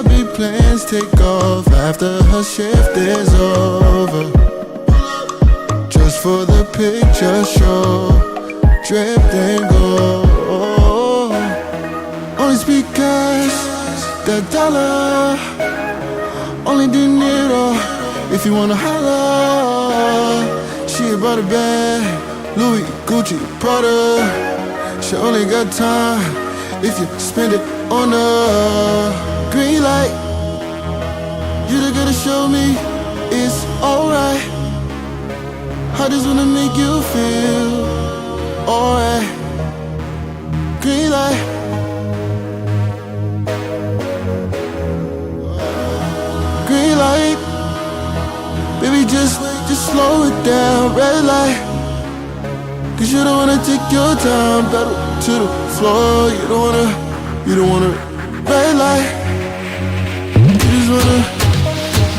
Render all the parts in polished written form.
might be plans take off after her shift is over. Just for the picture show, dripped and go. Only speak cash, that dollar. Only dinero, if you wanna holla. She about a bag, Louis, Gucci, Prada. She only got time if you spend it on a green light. You the girl to show me it's alright. I just wanna make you feel alright. Green light. Green light. Baby, just slow it down. Red light. Cause you don't wanna take your time, pedal to the floor. You don't wanna red light. You just wanna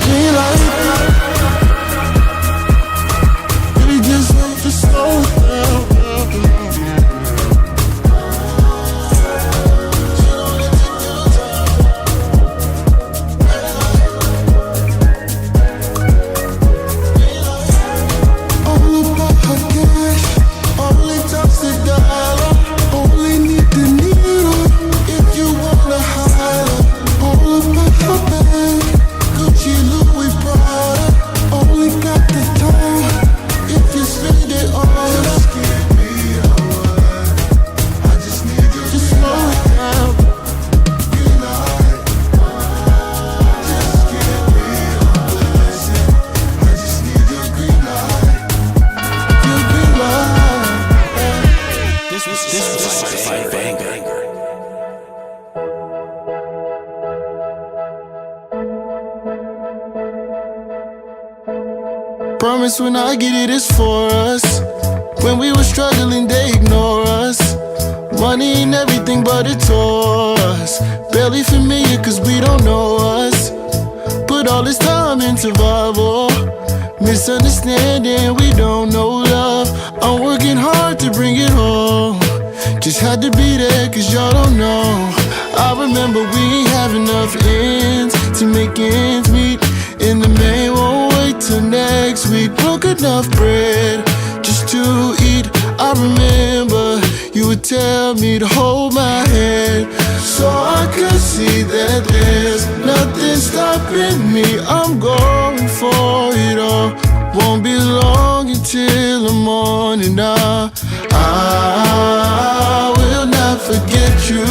green light. Baby, just slow it down. Promise when I get it, it's for us. When we were struggling, they ignore us. Money ain't everything, but it tore us. Barely familiar, cause we don't know us. Put all this time in survival. Misunderstanding, we don't know love. I'm working hard to bring it home. Just had to be there, cause y'all don't know. I remember we ain't have enough ends to make ends meet. And the man won't wait till next week. Broke enough bread just to eat. I remember you would tell me to hold my hand, so I could see that there's nothing stopping me. I'm going for it all. Won't be long until the morning. I will not forget you.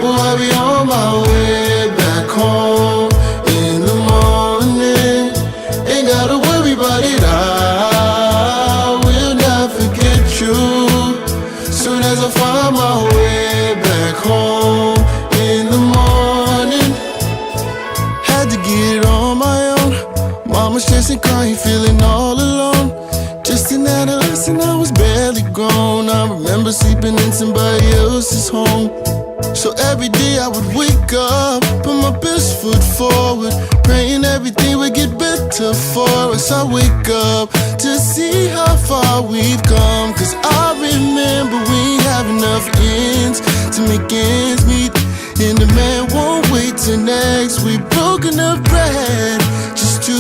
Oh, I'll be on my way back home. Gotta worry about it, I will not forget you. Soon as I find my way back home in the morning. Had to get it on my own. Mama stressing, crying, feeling all alone. Just an adolescent, I was barely grown. I remember sleeping in somebody else's home. So every day I would wake up, put my best foot forward, praying everything would get better for us. I wake up to see how far we've come, cause I remember we ain't have enough ends to make ends meet. And the man won't wait till next week. Broke enough bread just to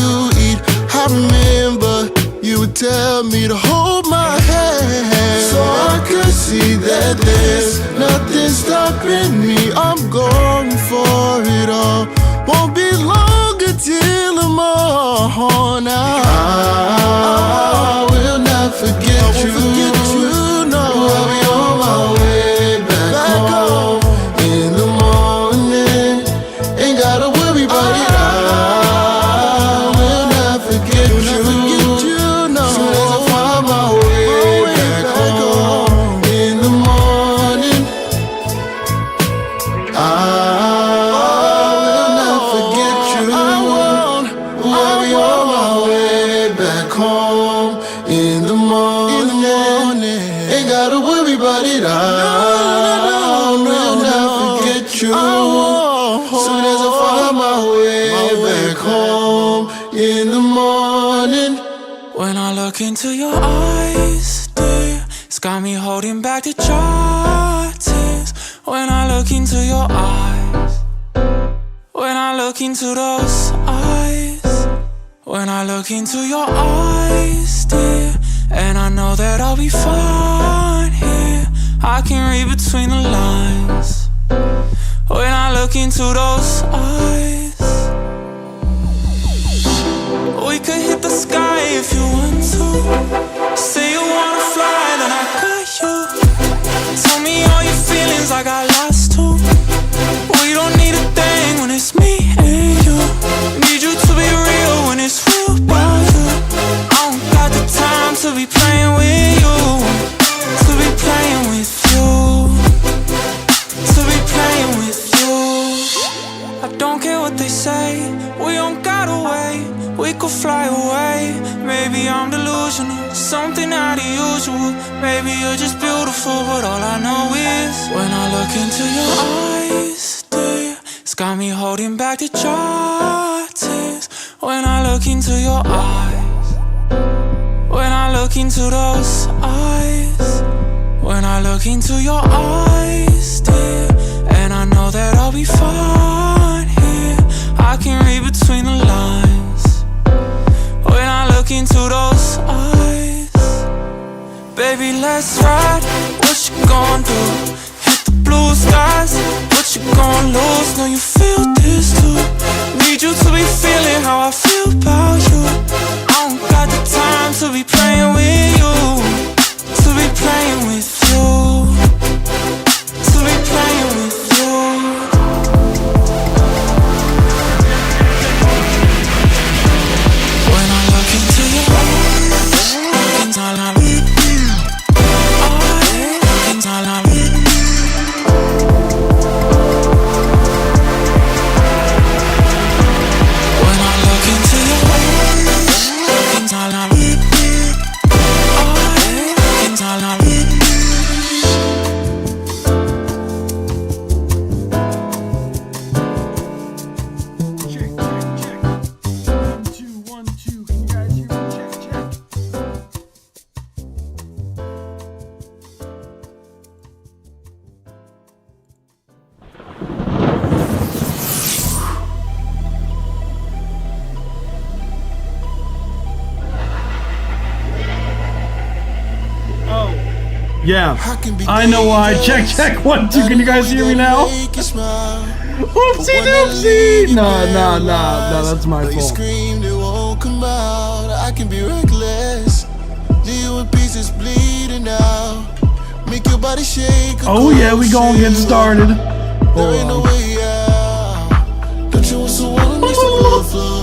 eat. I remember you would tell me to hold my hand, so I could see that there's nothing stopping me. I'm going for it all. Won't be long until the morning. I will not forget you. No, I'll be on my way back home in the morning. Ain't gotta worry about it. I will not forget you. Soon as I find my way back home in the morning, I will not forget you. I'll be on my way back home in the morning. Ain't gotta worry about it. I will not forget you. Soon as I find my way back home in the morning. When I look into your eyes, dear, it's got me holding back the dry tears. When I look into your eyes, look into those eyes, when I look into your eyes, dear, and I know that I'll be fine here. I can read between the lines when I look into those eyes. We could hit the sky if you want to. Say you wanna fly, then I got you. Tell me all your feelings, I got lost too. We don't need a thing when it's me and you. Need you to be real when it's real about you. I don't got the time to be playing with you. To be playing with you. To be playing with you. I don't care what they say, we don't gotta wait. We could fly away. Maybe I'm delusional, something out of usual. Maybe you're just beautiful, but all I know is when I look into your eyes, dear, it's got me holding back the dry tears. When I look into your eyes, when I look into those eyes, when I look into your eyes, dear, and I know that I'll be fine here. I can read between the lines when I look into those eyes. Baby, let's ride. What you gon' do? Hit the blue skies. What you gon' lose? Know you feel this too. Need you to be feeling how I feel about you. I don't got the time to be playing with you. To be playing with you. To be playing with you. When I look into your eyes, looking all I need. Looking all I need. When I look into your eyes, looking all I need. Looking all I need. Check, check, check. 1, 2, 1, 2. Can you guys hear me? Check, check. Oh, yeah. I know why. Check, check. 1, 2. Can you guys hear me now? Oopsie doopsie! Nah, that's my You fault. screamed, it won't come out. I can be reckless. Leave you in pieces bleeding out. Make your body shake. Oh yeah, we gon' get started. There ain't no way out. Don't you want someone who needs to blow flow?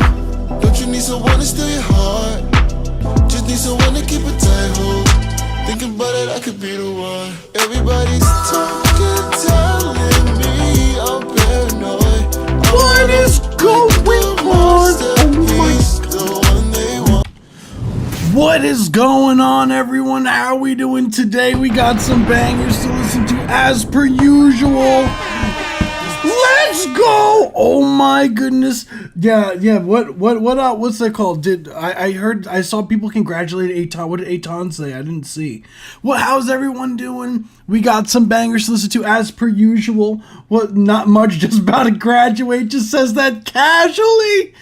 Don't you need someone to steal your heart? Just need someone to keep a tight hold. Thinking about it, I could be the one. Everybody's talking, telling me I'm paranoid. What is going on? What is going on, everyone? How are we doing today? We got some bangers to listen to as per usual. Let's go! Oh my goodness. Yeah, what's that called? I saw people congratulate Aton. What did Aton say? I didn't see. Well, how's everyone doing? We got some bangers to listen to as per usual. What, not much, just about to graduate, just says that casually.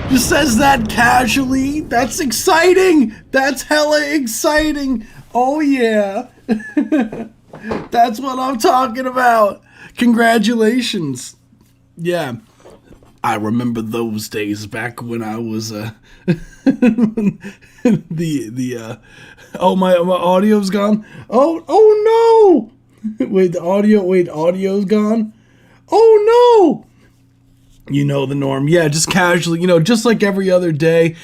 Just says that casually. That's exciting. That's hella exciting. Oh yeah. That's what I'm talking about. Congratulations. Yeah. I remember those days back when I was oh, my audio's gone. Oh no. Wait, audio's gone. Oh no. You know the norm. Yeah, just casually, just like every other day.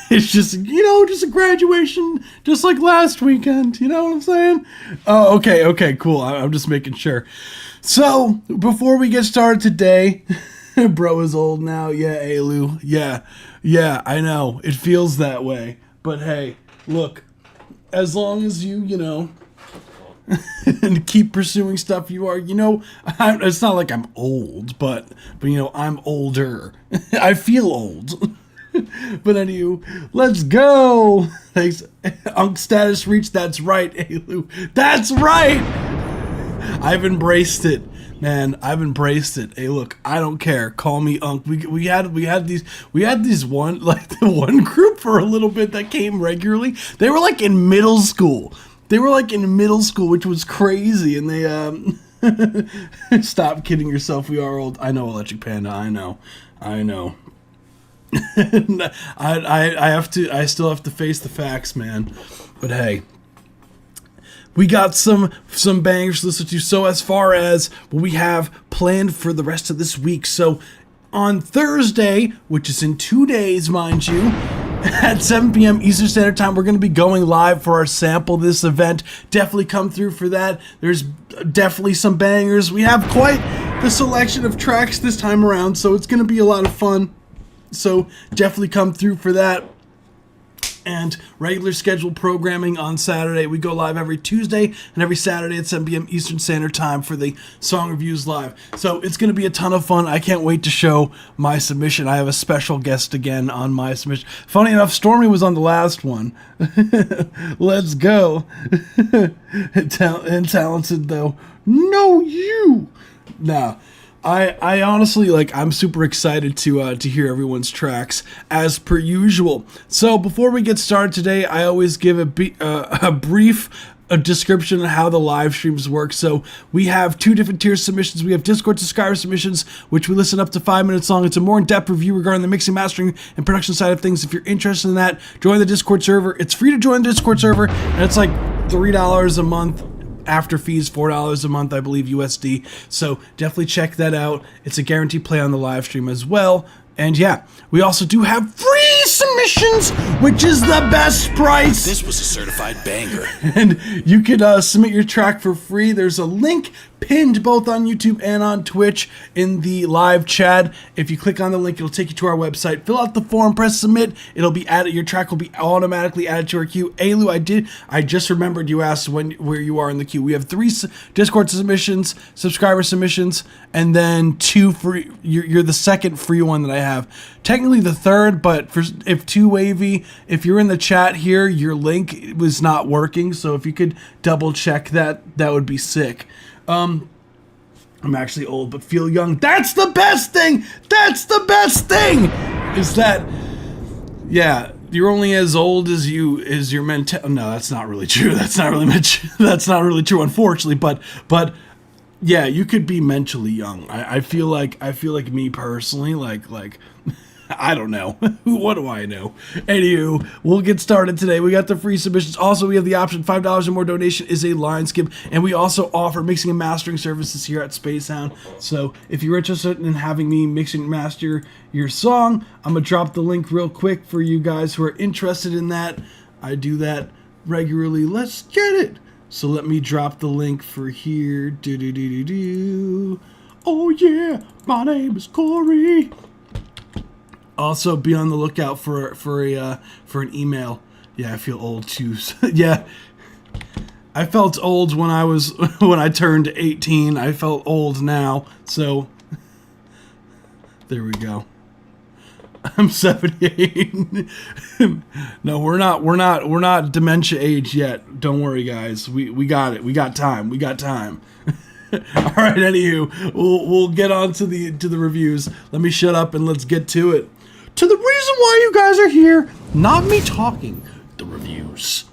It's just, just a graduation, just like last weekend. You know what I'm saying? Oh, okay, cool. I'm just making sure. So, before we get started today, bro is old now. Yeah, Alu. Yeah, I know. It feels that way. But hey, look, as long as you, and keep pursuing stuff you are, it's not like I'm old, but I'm older. I feel old. But anywho, let's go. Thanks. Unk status reached. That's right, Alu. That's right. I've embraced it. Man, I've embraced it. Hey, look, I don't care. Call me Unc. We had these one like the one group for a little bit that came regularly. They were like in middle school. Which was crazy. And they stop kidding yourself. We are old. I know, Electric Panda. I know. I still have to face the facts, man. But hey, we got some bangers to listen to. So as far as what we have planned for the rest of this week, so on Thursday, which is in 2 days, mind you, at 7 p.m. Eastern Standard Time, we're going to be going live for our Sample This event. Definitely come through for that. There's definitely some bangers. We have quite the selection of tracks this time around, so it's going to be a lot of fun. So definitely come through for that. And regular scheduled programming on Saturday. We go live every Tuesday and every Saturday at 7 p.m. Eastern Standard Time for the Song Reviews Live. So it's going to be a ton of fun. I can't wait to show my submission. I have a special guest again on my submission. Funny enough, Stormy was on the last one. Let's go. And talented, though. No, you. Nah. I honestly, I'm super excited to hear everyone's tracks as per usual. So before we get started today, I always give a brief description of how the live streams work. So we have 2 different tier submissions. We have Discord subscriber submissions, which we listen up to 5 minutes long. It's a more in-depth review regarding the mixing, mastering, and production side of things. If you're interested in that, join the Discord server. It's free to join the Discord server, and it's like $3 a month. After fees, $4 a month, I believe, USD. So definitely check that out. It's a guaranteed play on the live stream as well. And yeah, we also do have free submissions, which is the best price. This was a certified banger. And you can submit your track for free. There's a link pinned both on YouTube and on Twitch in the live chat. If you click on the link, it'll take you to our website. Fill out the form, press submit. It'll be added. Your track will be automatically added to our queue. Alu, I just remembered you asked where you are in the queue. We have 3 Discord submissions, subscriber submissions, and then 2 free. You're the second free one that I have. Technically the third, but if 2 Wavy, if you're in the chat here, your link was not working. So if you could double check that would be sick. I'm actually old but feel young. That's the best thing. Is that, yeah, you're only as old as your mental. No, that's not really true. That's not really true, unfortunately. But yeah, you could be mentally young. I feel like me personally, like I don't know. What do I know? Anywho, we'll get started today. We got the free submissions. Also, we have the option $5 or more donation is a line skip. And we also offer mixing and mastering services here at Spacehound. So if you're interested in having me mix and master your song, I'm going to drop the link real quick for you guys who are interested in that. I do that regularly. Let's get it. So let me drop the link for here. Oh yeah, my name is Corey. Also, be on the lookout for an email. Yeah, I feel old too. Yeah, I felt old when I turned 18. I felt old now. So there we go. I'm 78. No, we're not dementia age yet. Don't worry, guys. We got it. We got time. All right. Anywho, we'll get on to the reviews. Let me shut up and let's get to it. To the reason why you guys are here, not me talking, the reviews.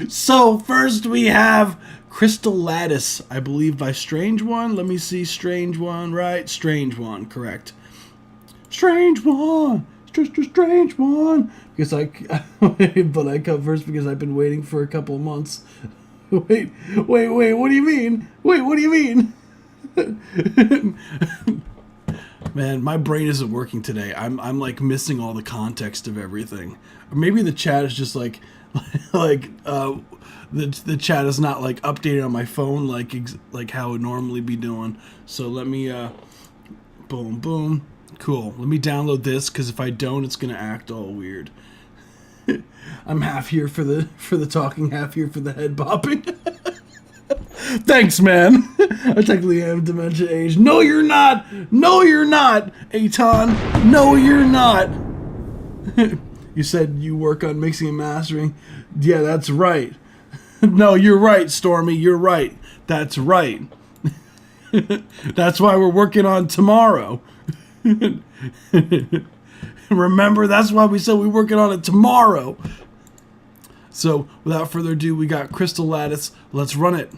So first we have Crystal Lattice, I believe by Strange One. Let me see, Strange One, right? Strange One, correct. Strange One, just a strange one. Because but I come first because I've been waiting for a couple of months. Wait, what do you mean? Wait, what do you mean? Man, my brain isn't working today. I'm like missing all the context of everything. Or maybe the chat is just the chat is not like updated on my phone like how it would normally be doing. So let me boom. Cool. Let me download this because if I don't, it's gonna act all weird. I'm half here for the talking, half here for the head bopping. Thanks, man. I technically am dementia age. No, you're not. No, you're not, Aton. No, you're not. You said you work on mixing and mastering. Yeah, that's right. No, you're right, Stormy. You're right. That's right. That's why we're working on tomorrow. Remember, that's why we said we're working on it tomorrow. So, without further ado, we got Crystal Lattice. Let's run it.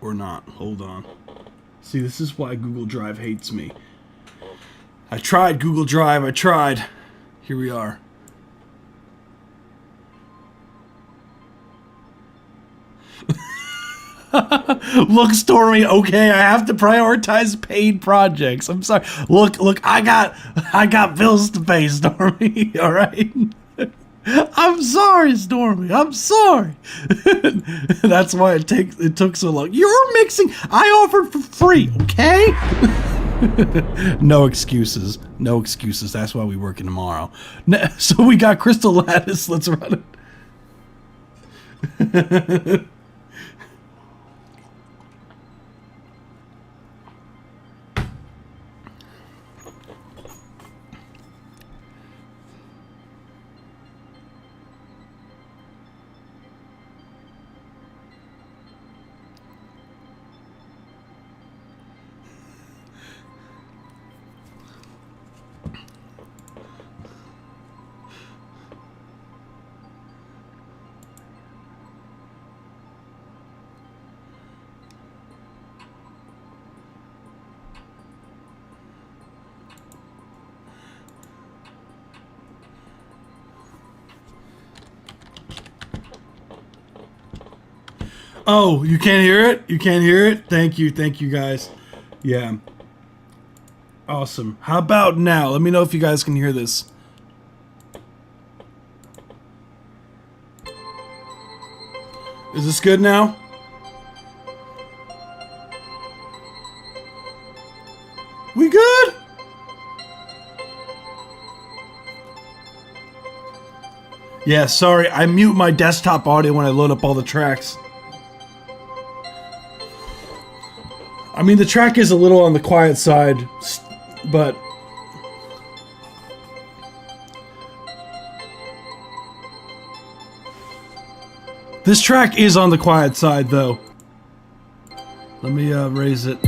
Or not. Hold on. See, this is why Google Drive hates me. I tried Google Drive. I tried. Here we are. Look, Stormy, okay, I have to prioritize paid projects. I'm sorry. Look, I got bills to pay, Stormy, all right? I'm sorry, Stormy. I'm sorry. That's why it took so long. You're mixing. I offered for free, okay? No excuses. No excuses. That's why we working tomorrow. So we got Crystal Lattice. Let's run it. Oh, you can't hear it? You can't hear it? Thank you guys. Yeah. Awesome. How about now? Let me know if you guys can hear this. Is this good now? We good? Yeah, sorry. I mute my desktop audio when I load up all the tracks. I mean, the track is a little on the quiet side, but... This track is on the quiet side, though. Let me raise it.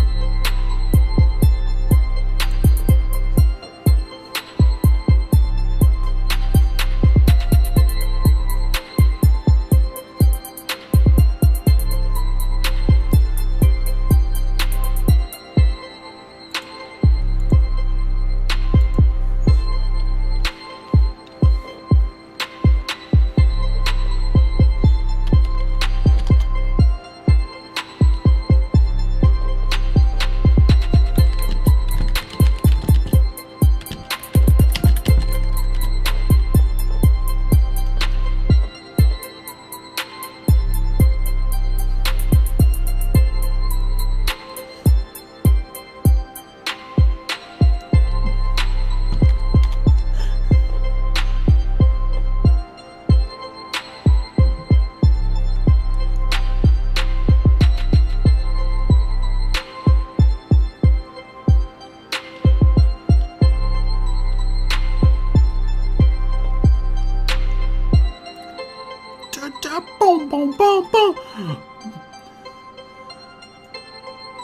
Boom, boom, boom, boom.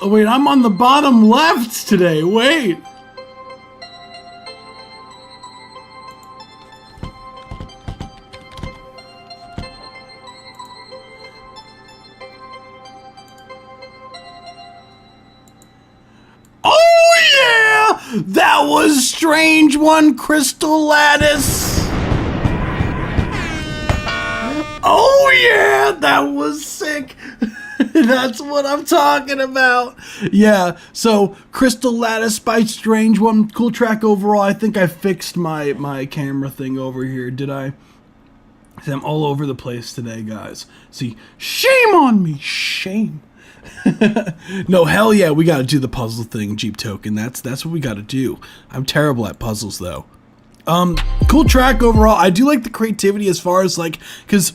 Oh, wait, I'm on the bottom left today. Wait. Oh, yeah! That was Strange One, Crystal Lattice. Oh yeah, that was sick. That's what I'm talking about. Yeah, so Crystal Lattice by Strange One, cool track overall. I think I fixed my camera thing over here, did I? I'm all over the place today, guys. See, shame on me, shame. No, hell yeah, we gotta do the puzzle thing, Jeep Token. That's what we gotta do. I'm terrible at puzzles though. Cool track overall. I do like the creativity as far as like, because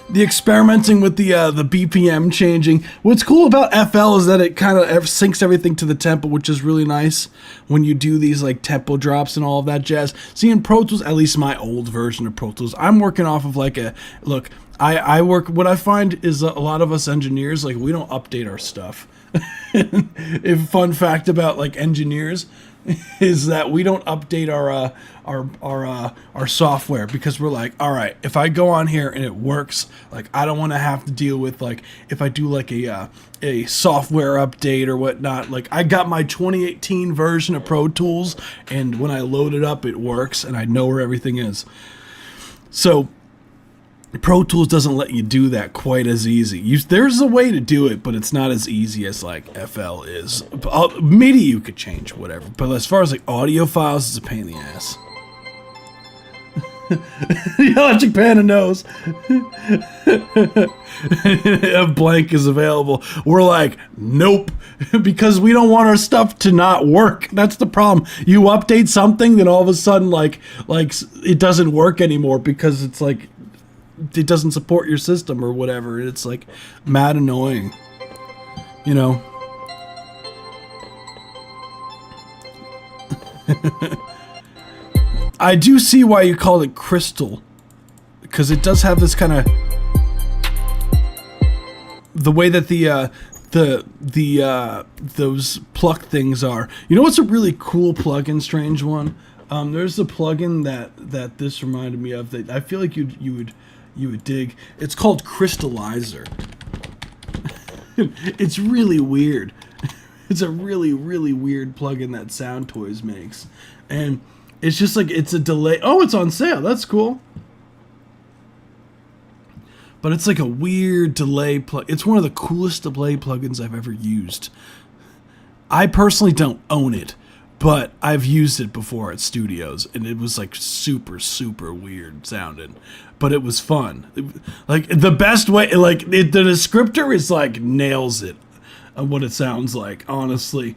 the experimenting with the BPM changing. What's cool about FL is that it kind of syncs everything to the tempo, which is really nice when you do these like tempo drops and all of that jazz. See, in Pro Tools, at least my old version of Pro Tools, I'm working off of like a look. I work. What I find is a lot of us engineers, like, we don't update our stuff. If fun fact about like engineers is that we don't update our software, because we're like, all right, if I go on here and it works, like, I don't want to have to deal with, like, if I do like a software update or whatnot. Like, I got my 2018 version of Pro Tools, and when I load it up, it works, and I know where everything is. So Pro Tools doesn't let you do that quite as easy. There's a way to do it, but it's not as easy as like FL is. MIDI you could change, whatever. But as far as like audio files, it's a pain in the ass. The Electric Panda knows. A blank is available. We're like, nope, because we don't want our stuff to not work. That's the problem. You update something, then all of a sudden, like it doesn't work anymore because it's like, it doesn't support your system or whatever. It's like mad annoying, you know. I do see why you call it crystal, because it does have this kind of, the way that those pluck things are. You know what's a really cool plugin, strange one? There's a plugin that this reminded me of that I feel like you would dig. It's called Crystallizer. It's really weird. It's a really, really weird plugin that Sound Toys makes. And it's just like, it's a delay. Oh, it's on sale. That's cool. But it's like a weird delay plug. It's one of the coolest delay plugins I've ever used. I personally don't own it, but I've used it before at studios, and it was like super, super weird sounding, but it was fun. Like, the best way, like, the descriptor is like nails it of what it sounds like, honestly.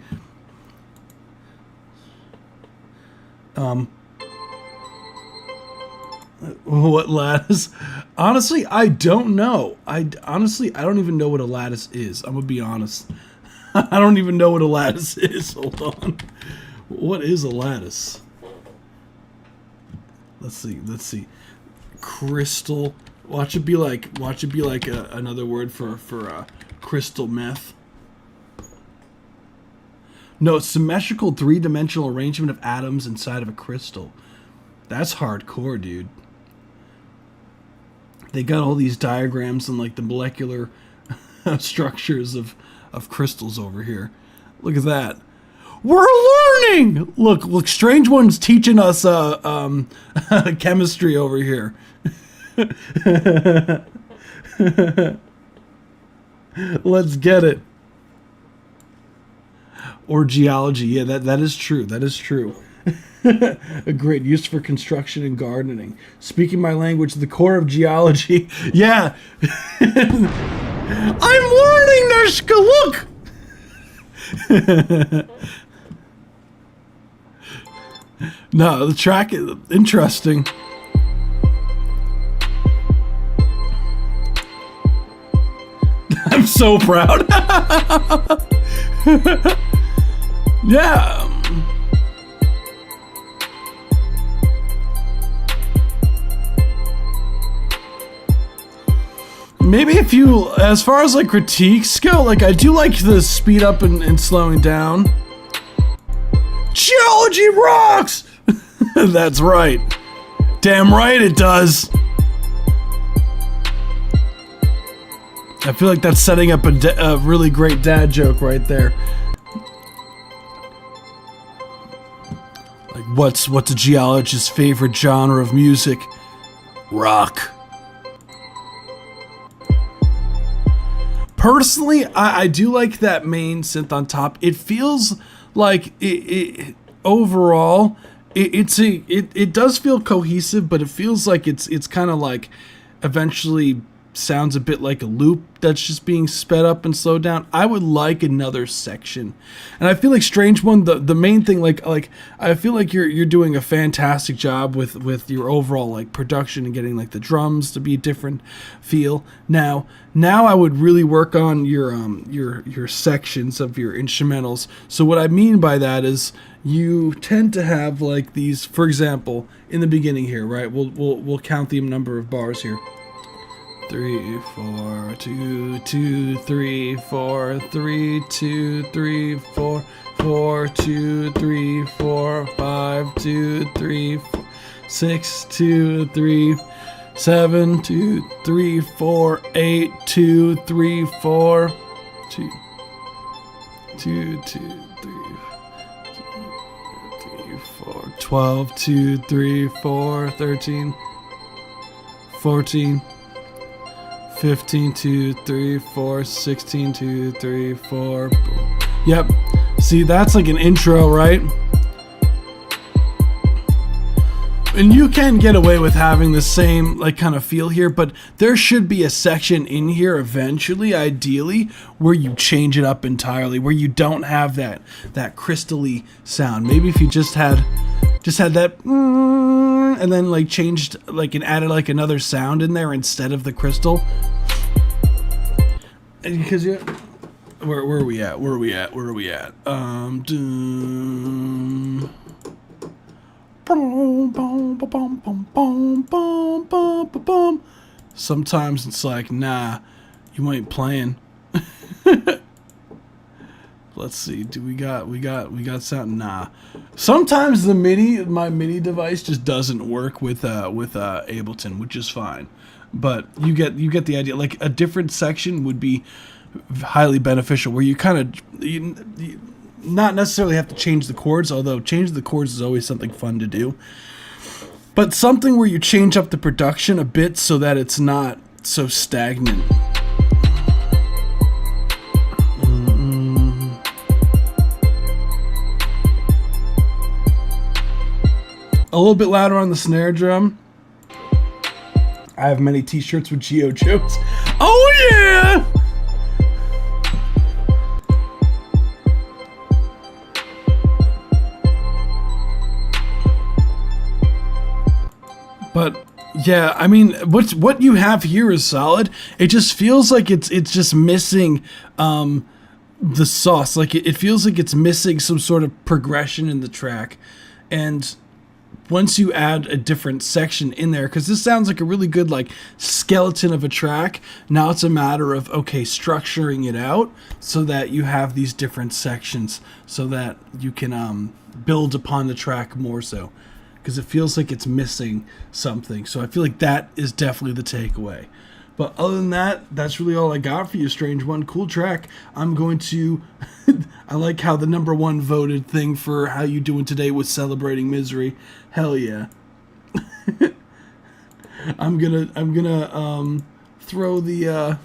What lattice? Honestly, I don't know. I don't even know what a lattice is. I'm gonna be honest. I don't even know what a lattice is. Hold on. What is a lattice? Let's see. Crystal. Watch it be like another word for crystal meth. No, symmetrical three-dimensional arrangement of atoms inside of a crystal. That's hardcore, dude. They got all these diagrams and like the molecular structures of crystals over here. Look at that. We're learning! Look, Strange One's teaching us chemistry over here. Let's get it. Or geology. Yeah, that is true. That is true. A great use for construction and gardening. Speaking my language, the core of geology. Yeah. I'm learning, Neshka, look! No, the track is interesting. I'm so proud. Yeah. Maybe if you, as far as like critiques go, like I do like the speed up and slowing down. Geology rocks! That's right. Damn right it does. I feel like that's setting up a really great dad joke right there. Like, what's a geologist's favorite genre of music? Rock. Personally, I do like that main synth on top. It feels like overall, it does feel cohesive, but it feels like it's kind of like eventually sounds a bit like a loop that's just being sped up and slowed down. I would like another section. And I feel like Strange One, the main thing, like I feel like you're doing a fantastic job with your overall like production and getting like the drums to be a different feel. Now I would really work on your sections of your instrumentals. So what I mean by that is you tend to have like these, for example, in the beginning here, right? We'll count the number of bars here. 3, 4, 2, 2, 3, 4, 3, 2, 3, 4, 4, 2, 3, 4, 5, 2, 3, 4, 6, 2, 3, 7, 2, 3, 4, 8, 2, 3, 4, 2, 2, 2, 3, 4, 12, 2, 3, 4, 13, 14, 15, 2, 3, 4, 16, 2, 3, 4. Yep. See, that's like an intro, right? And you can get away with having the same like kind of feel here, but there should be a section in here eventually, ideally, where you change it up entirely, where you don't have that crystally sound. Maybe if you just had that and then like changed like and added like another sound in there instead of the crystal. And because where are we at? Sometimes it's like, nah, you ain't playing. Let's see. Do we got something? Nah. Sometimes my MIDI device just doesn't work with Ableton, which is fine. But you get the idea. Like a different section would be highly beneficial, where you kind of you not necessarily have to change the chords, although changing the chords is always something fun to do. But something where you change up the production a bit so that it's not so stagnant. A little bit louder on the snare drum. I have many t-shirts with Geo jokes. Oh yeah! But yeah, I mean, what you have here is solid. It just feels like it's just missing the sauce. Like it feels like it's missing some sort of progression in the track. And once you add a different section in there, because this sounds like a really good like skeleton of a track, now it's a matter of, okay, structuring it out so that you have these different sections so that you can build upon the track more so, because it feels like it's missing something. So I feel like that is definitely the takeaway. But other than that, that's really all I got for you, Strange One. Cool track. I'm going to... I like how the #1 voted thing for how you doing today was Celebrating Misery. Hell yeah. I'm gonna throw the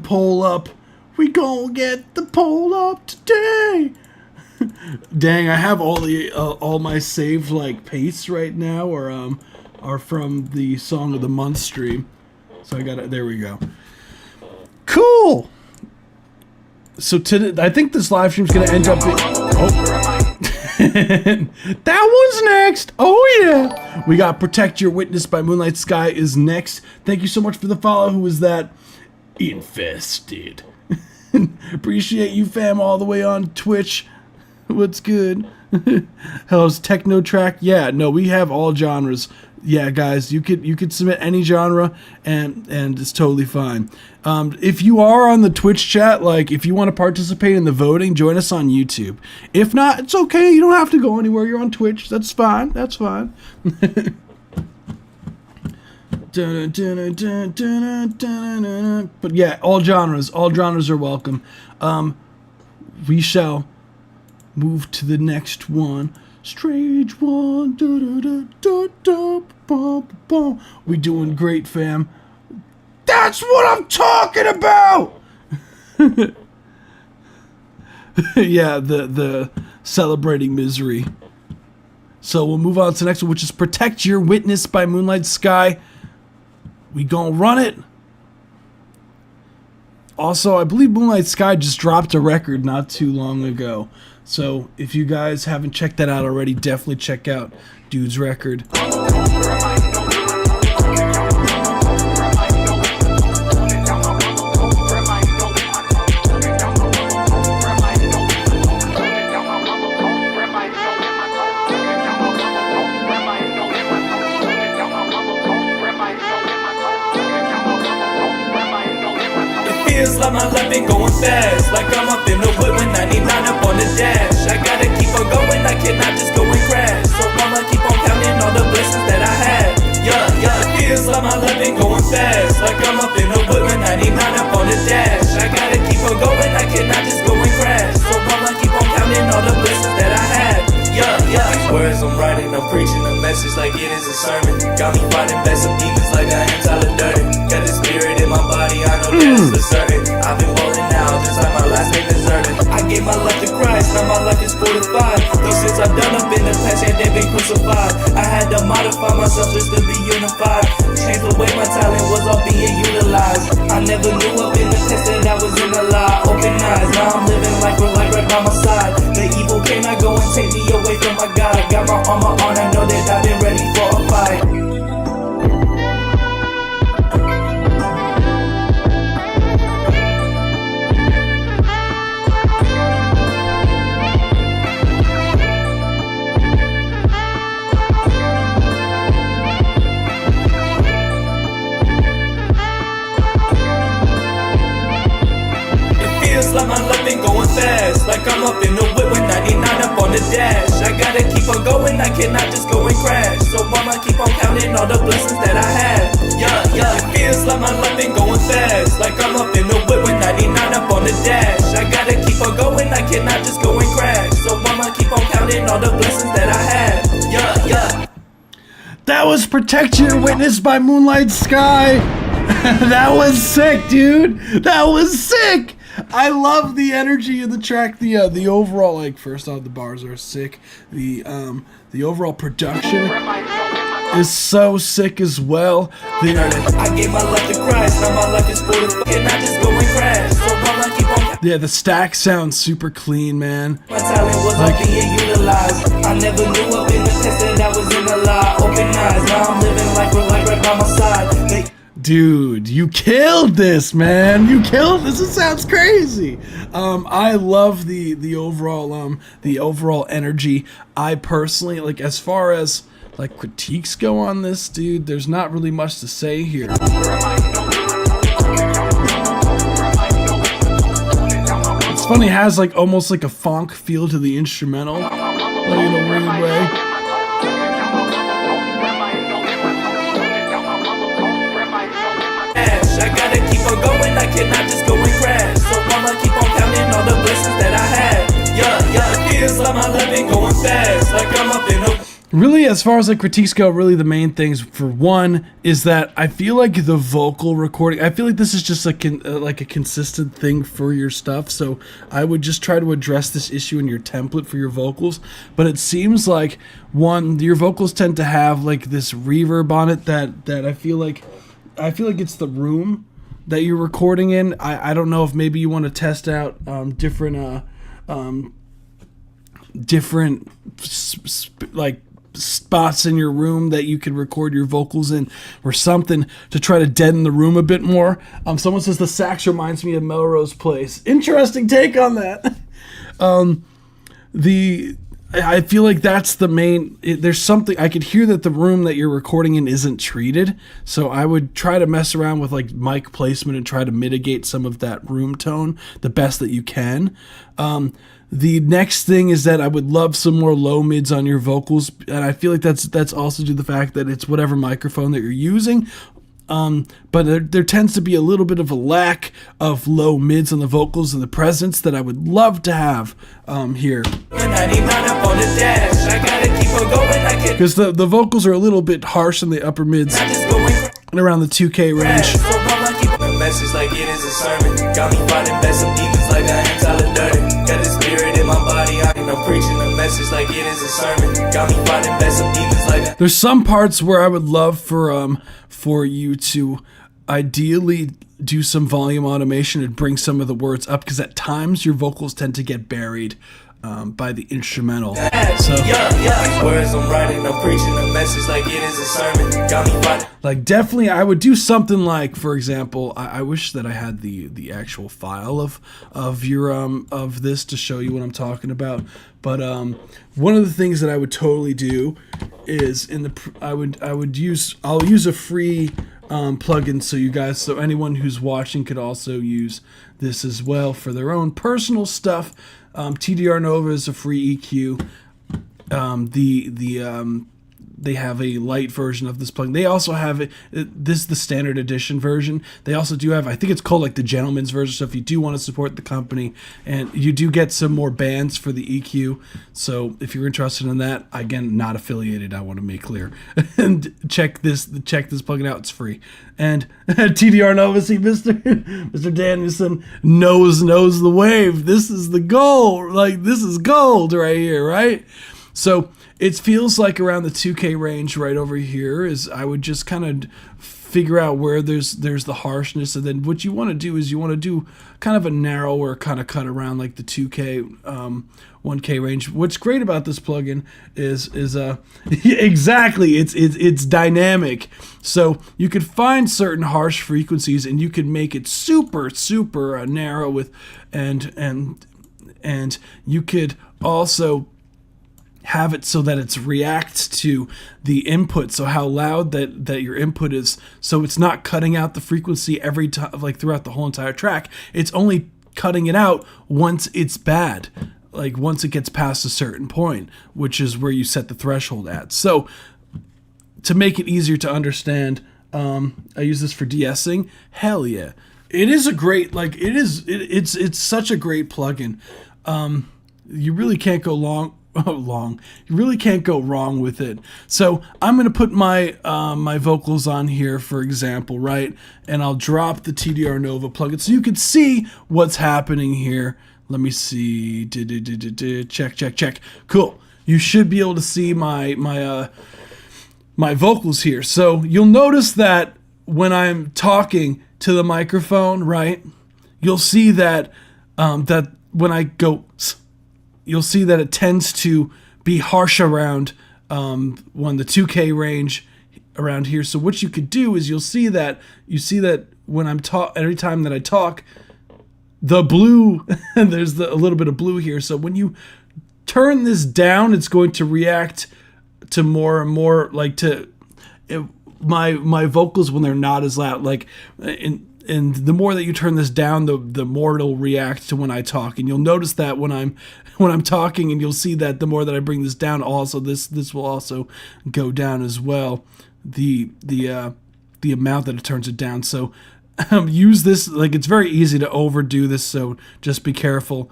poll up. We gonna get the poll up today. Dang, I have all my saved like pastes right now are from the Song of the Month stream. So I got it. There we go. Cool. So I think this live stream's gonna end up. That one's next. Oh yeah. We got Protect Your Witness by Moonlight Sky is next. Thank you so much for the follow. Who is that? Infested. Appreciate you, fam, all the way on Twitch. What's good? How's Techno Track? Yeah, no, we have all genres. Yeah, guys, you could submit any genre and it's totally fine. If you are on the Twitch chat, like if you want to participate in the voting, join us on YouTube. If not, it's okay. You don't have to go anywhere. You're on Twitch. That's fine. That's fine. But yeah, all genres are welcome. We shall move to the next one. Strange One. We doing great, fam. That's what I'm talking about. Yeah, the Celebrating Misery. So we'll move on to the next one, which is Protect Your Witness by Moonlight Sky. We gonna run it. Also, I believe Moonlight Sky just dropped a record not too long ago. So if you guys haven't checked that out already, definitely check out Dude's record. Feels like my life been going fast, like I'm up in the wood when 99 up on the dash. I gotta keep on going, I cannot just go and crash. So I'ma keep on counting all the blessings that I had. Yeah, it feels like my life been going fast, like I'm up in the wood when 99 up on the dash. I gotta keep on going, I cannot just go and crash. So I'ma keep on counting all the blessings that I had. Yeah. These words I'm writing, I'm preaching a message like it is a sermon. Got me fighting back some demons like I am Tyler Durden. Got the spirit in my body, I know that it's for certain. I've been rolling now, just like my last name is Erden. I gave my life to Christ, now my life is fortified. Though since I've done up in the past, and they've been crucified. I had to modify myself just to be unified. Change the way my talent was all being utilized. I never knew up in the past that I was in a lie. Open eyes, now I'm living life with light right by my side. The evil cannot go and take me away from my God. Got my armor on, I know that I've been ready for a fight. Like my life been going fast, like I'm up in the whip with 99 up on the dash. I gotta keep on going, I cannot just go and crash. So I'ma keep on counting all the blessings that I had. Yeah, it feels like my life been going fast, like I'm up in the whip with 99 up on the dash. I gotta keep on going, I cannot just go and crash. So I'ma keep on counting all the blessings that I had. Yeah. That was Protect Your Witness by Moonlight Sky. That was sick, dude. That was sick. I love the energy of the track. The overall, like, first off, the bars are sick. The overall production is so sick as well. I gave my life to Christ, now my life is fortified. And I just go and crash. So I'ma keep on. Yeah, the stack sounds super clean, man. My talent was all being utilized. I never knew up in the past that I was in a lie. Open eyes, now I'm living life with light right by my side. Dude, you killed this, man. You killed this. It sounds crazy. I love the overall energy. I personally, like, as far as like critiques go on this, dude, there's not really much to say here. It's funny, it has like almost like a funk feel to the instrumental, like in a weird way. I gotta keep on going, I cannot just go and crash. So I'ma keep on counting all the blessings that I had. Yeah, it feels like my life been going fast, like I'm up in a. Really, as far as like critiques go, really the main things, for one, is that I feel like the vocal recording, I feel like this is just like a consistent thing for your stuff, so I would just try to address this issue in your template for your vocals. But it seems like, one, your vocals tend to have like this reverb on it that I feel like it's the room that you're recording in. I don't know if maybe you want to test out different like spots in your room that you could record your vocals in or something to try to deaden the room a bit more. Someone says the sax reminds me of Melrose Place. Interesting take on that. I feel like that's the main. There's something I could hear that the room that you're recording in isn't treated, so I would try to mess around with like mic placement and try to mitigate some of that room tone the best that you can. The next thing is that I would love some more low mids on your vocals, and I feel like that's also due to the fact that it's whatever microphone that you're using. But there tends to be a little bit of a lack of low mids on the vocals and the presence that I would love to have here. Because the vocals are a little bit harsh in the upper mids and around the 2K range. Message like it is a sermon. Got me fighting back some demons like I am Tyler Durden. Got the spirit in my body, I'm preaching a message like it is a sermon. Got me fighting back some demons like that. There's some parts where I would love for for you to ideally do some volume automation and bring some of the words up, because at times your vocals tend to get buried by the instrumental. So, words I'm writing, I'm preaching a message like it is a sermon. Got me fighting. like, definitely I would do something like, for example, I wish that I had the actual file of your of this to show you what I'm talking about. But one of the things that I would totally do is I'll use a free plugin, so anyone who's watching could also use this as well for their own personal stuff. TDR Nova is a free EQ. They have a light version of this plugin. They also have this is the standard edition version. They also do have, I think it's called like the gentleman's version. So if you do want to support the company, and you do get some more bands for the EQ. So if you're interested in that, again, not affiliated, I want to make clear. And check this plugin out. It's free. And TDR Nova, see, Mr. Danielson knows the wave. This is the gold. Like, this is gold right here, right? So it feels like around the 2K range right over here is, I would just kind of figure out where there's the harshness, and then what you want to do is you want to do kind of a narrower kind of cut around like the 2K 1K range. What's great about this plugin is exactly, it's dynamic. So you could find certain harsh frequencies and you could make it super narrow with and you could also have it so that it reacts to the input, so how loud that your input is, so it's not cutting out the frequency every time, like throughout the whole entire track. It's only cutting it out once it's bad, like once it gets past a certain point, which is where you set the threshold at. So to make it easier to understand, I use this for de-essing. Hell yeah, it is a great, like, it's such a great plugin. You really can't go you really can't go wrong with it. So I'm going to put my my vocals on here, for example, right? And I'll drop the TDR Nova plugin so you can see what's happening here. Let me see. Check. Cool. You should be able to see my vocals here. So you'll notice that when I'm talking to the microphone, right? You'll see that that when I go, you'll see that it tends to be harsh around when the 2K range around here. So what you could do is you see that when I'm every time that I talk, the blue there's a little bit of blue here. So when you turn this down, it's going to react to more and more, like, to my vocals when they're not as loud, like and the more that you turn this down, the more it'll react to when I talk. And you'll notice that when I'm talking, and you'll see that the more that I bring this down, also this will also go down as well. The amount that it turns it down. So use this, like, it's very easy to overdo this, so just be careful.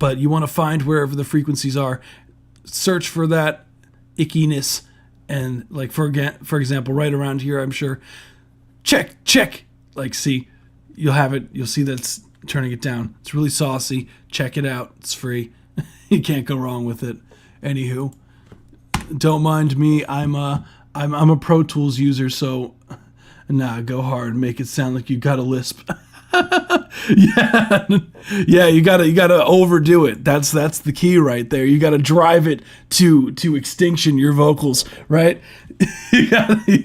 But you want to find wherever the frequencies are, search for that ickiness, and, like, for example, right around here, I'm sure. Check. Like, see, you'll see that's turning it down. It's really saucy. Check it out. It's free. You can't go wrong with it. Anywho, don't mind me. I'm a Pro Tools user, so nah, go hard. Make it sound like you got a lisp. yeah, you gotta overdo it. That's the key right there. You gotta drive it to extinction, your vocals, right? you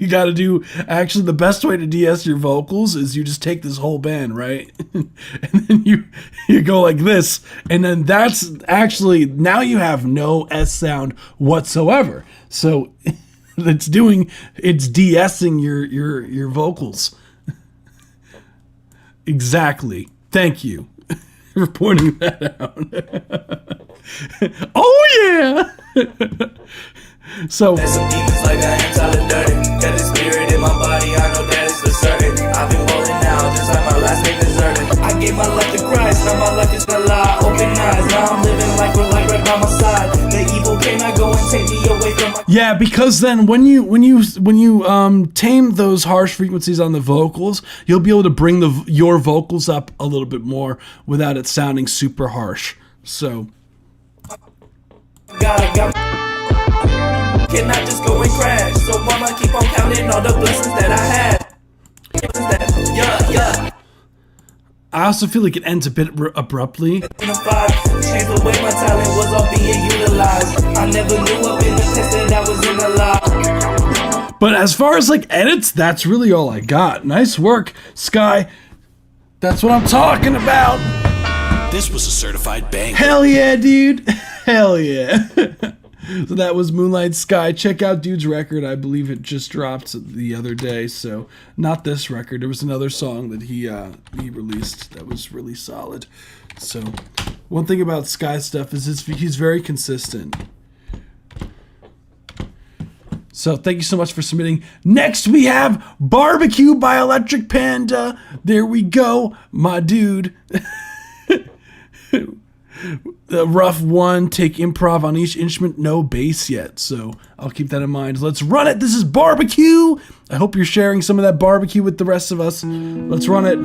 gotta do, actually, the best way to de-ess your vocals is you just take this whole band, right? And then you go like this, and then that's actually, now you have no S sound whatsoever. So it's de-essing your vocals. Exactly. Thank you for pointing that out. Oh yeah. So There's some demons like I am Tyler Durden. Got the spirit in my body, I know that is for certain. I've been rolling out just like my last name is Erden. I gave my life to Christ, now my life is a lie. Open eyes, now I'm living like we're like right by my side. The evil cannot go and take me away from my... Yeah, because then when you tame those harsh frequencies on the vocals, you'll be able to bring your vocals up a little bit more without it sounding super harsh. So cannot just go and crash. So I'ma keep on counting all the blessings that I had. Yeah. I also feel like it ends a bit abruptly. Changed the way my talent was all being utilized. I never knew up in the test that I was in a lie. But as far as like edits, that's really all I got. Nice work, Sky. That's what I'm talking about. This was a certified banger. Hell yeah, dude. Hell yeah. So that was Moonlight Sky. Check out dude's record. I believe it just dropped the other day. So not this record. There was another song that he released that was really solid. So one thing about Sky stuff is he's very consistent. So thank you so much for submitting. Next we have Barbecue by Electric Panda. There we go, my dude. The rough one, take improv on each instrument, no bass yet. So I'll keep that in mind. Let's run it. This is Barbecue. I hope you're sharing some of that barbecue with the rest of us. Let's run it.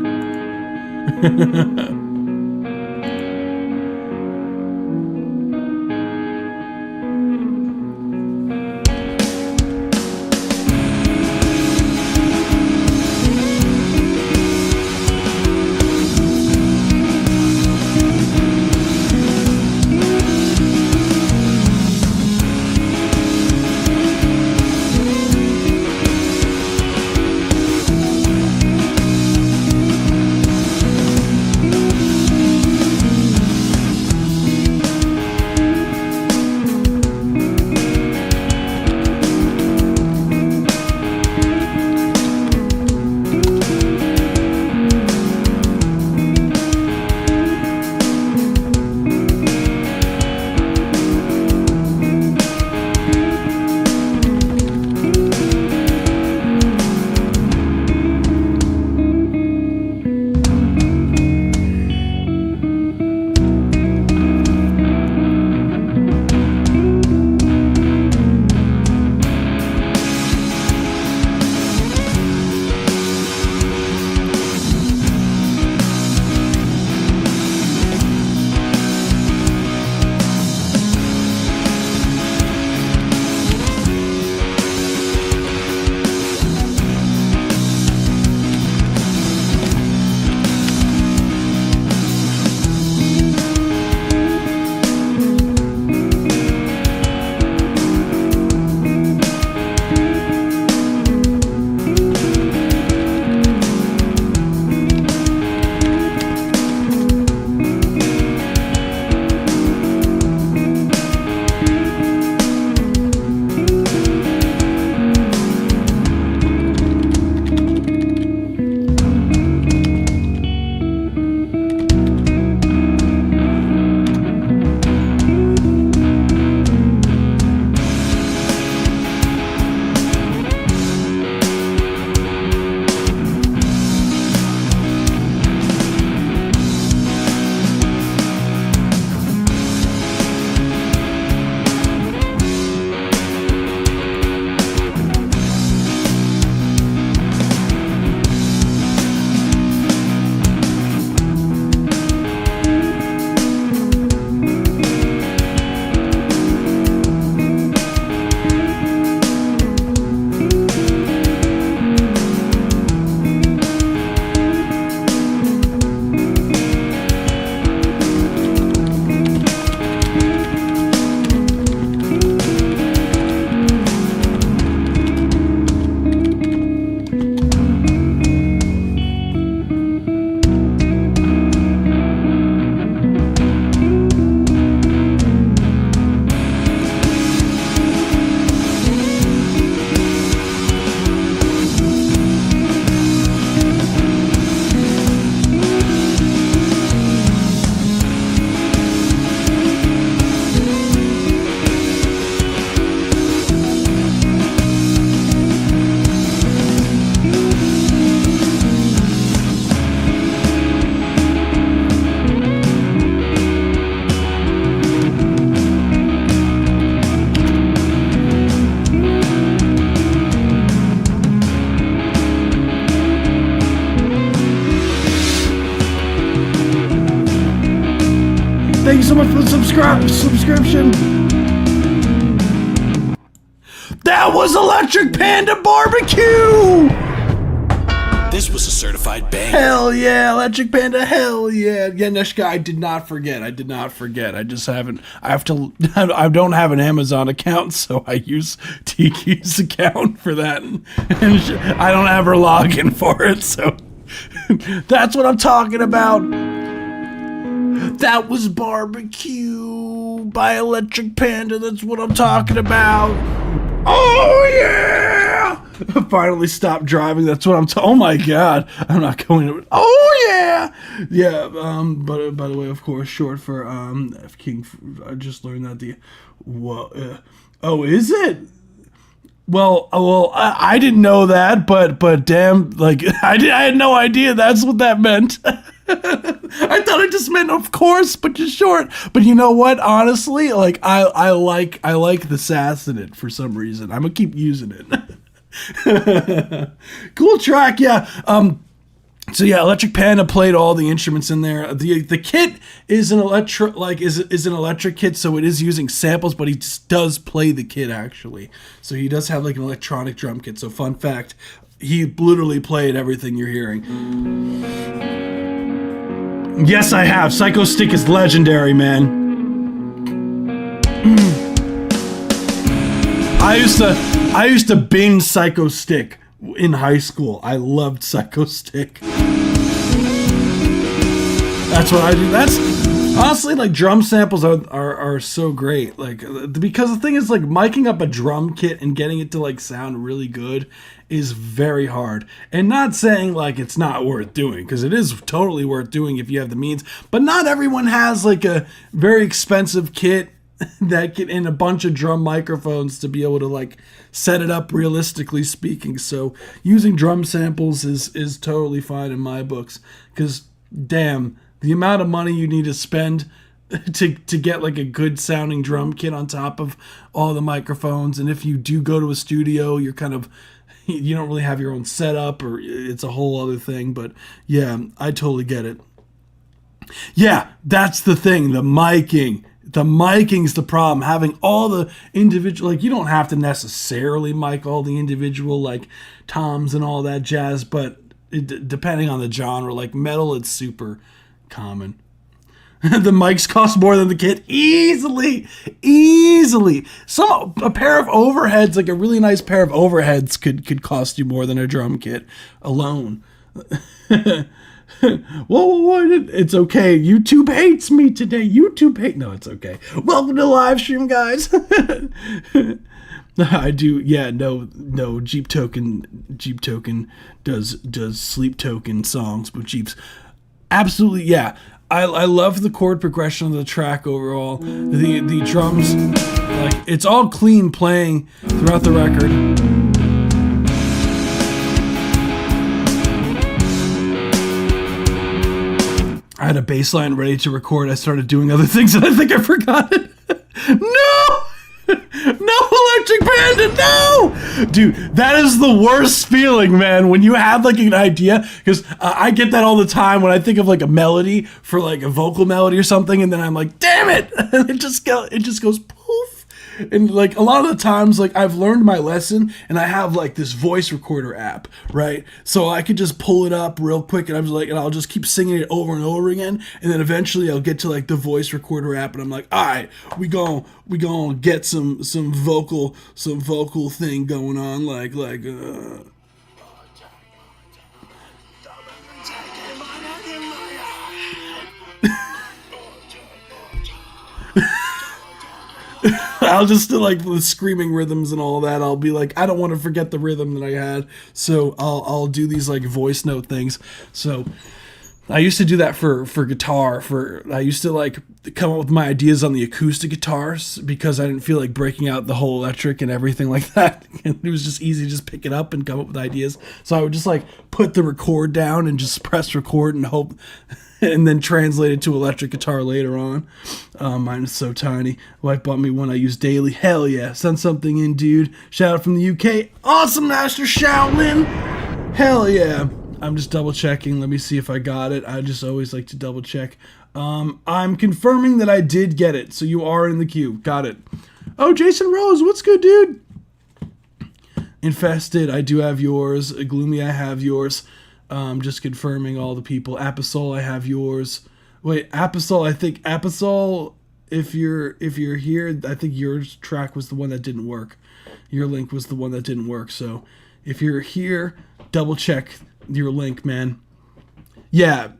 Thank you so much for the subscription. That was Electric Panda Barbecue! This was a certified banger. Hell yeah, Electric Panda, hell yeah. Yeah, Neshka, I did not forget. I just haven't, I don't have an Amazon account, so I use Tiki's account for that. And I don't have her login for it, so that's what I'm talking about. That was Barbecue by Electric Panda. That's what I'm talking about. Oh yeah! Finally stopped driving. That's what I'm. Oh my god! I'm not going to. Oh yeah! Yeah. But by the way, of course, short for F King. I just learned that the. What? Oh, is it? Well, I didn't know that, but damn, like I had no idea that's what that meant. I thought it just meant of course, but just short. But you know what? Honestly, like I like the sass in it for some reason. I'm gonna keep using it. Cool track, yeah. So yeah, Electric Panda played all the instruments in there. The kit is an is an electric kit, so it is using samples, but he does play the kit actually. So he does have like an electronic drum kit. So fun fact, he literally played everything you're hearing. Yes, I have. Psycho Stick is legendary, man. I used to binge Psycho Stick in high school. I loved Psycho Stick. That's what I do. That's honestly, like, drum samples are so great. Like, because the thing is, like, miking up a drum kit and getting it to like sound really good is very hard. And not saying like it's not worth doing, because it is totally worth doing if you have the means. But not everyone has like a very expensive kit that can, and a bunch of drum microphones to be able to like set it up realistically speaking. So using drum samples is totally fine in my books, because damn, the amount of money you need to spend to get like a good sounding drum kit on top of all the microphones. And if you do go to a studio, you're kind of, you don't really have your own setup, or it's a whole other thing. But yeah, I totally get it. Yeah, that's the thing, the miking. The micing's the problem. Having all the individual, like, you don't have to necessarily mic all the individual, like, toms and all that jazz, but depending on the genre, like metal, it's super common. The mics cost more than the kit. Easily. A pair of overheads, like a really nice pair of overheads could cost you more than a drum kit alone. Well, it's okay. YouTube hates me today. No, it's okay. Welcome to the live stream, guys. I do, yeah, no, Jeep Token does Sleep Token songs, but Jeep's absolutely, yeah. I love the chord progression of the track overall. The drums, like, it's all clean playing throughout the record. I had a bass line ready to record. I started doing other things and I think I forgot it. No! No, Electric Panda, no! Dude, that is the worst feeling, man, when you have like an idea, because I get that all the time when I think of like a melody for like a vocal melody or something, and then I'm like, damn it! And it just goes poof. And like a lot of the times, like, I've learned my lesson and I have like this voice recorder app, right? So I could just pull it up real quick and I'm just like, and I'll just keep singing it over and over again. And then eventually I'll get to like the voice recorder app and I'm like, all right, we gonna get some vocal thing going on, like I'll just do like the screaming rhythms and all that. I'll be like, I don't want to forget the rhythm that I had, so I'll do these like voice note things. So I used to do that for guitar. I used to like come up with my ideas on the acoustic guitars because I didn't feel like breaking out the whole electric and everything like that. And it was just easy to just pick it up and come up with ideas. So I would just like put the record down and just press record and hope, and then translate it to electric guitar later on. Mine is so tiny. Wife bought me one I use daily. Hell yeah. Send something in, dude. Shout out from the UK. Awesome, Master Shaolin. Hell yeah. I'm just double checking. Let me see if I got it. I just always like to double check. I'm confirming that I did get it. So you are in the queue. Got it. Oh, Jason Rose. What's good, dude? Infested, I do have yours. Gloomy, I have yours. Just confirming all the people. Aposol, I have yours. Wait, Aposol, I think Aposol, if you're here, I think your track was the one that didn't work. Your link was the one that didn't work. So if you're here, double check your link, man. Yeah.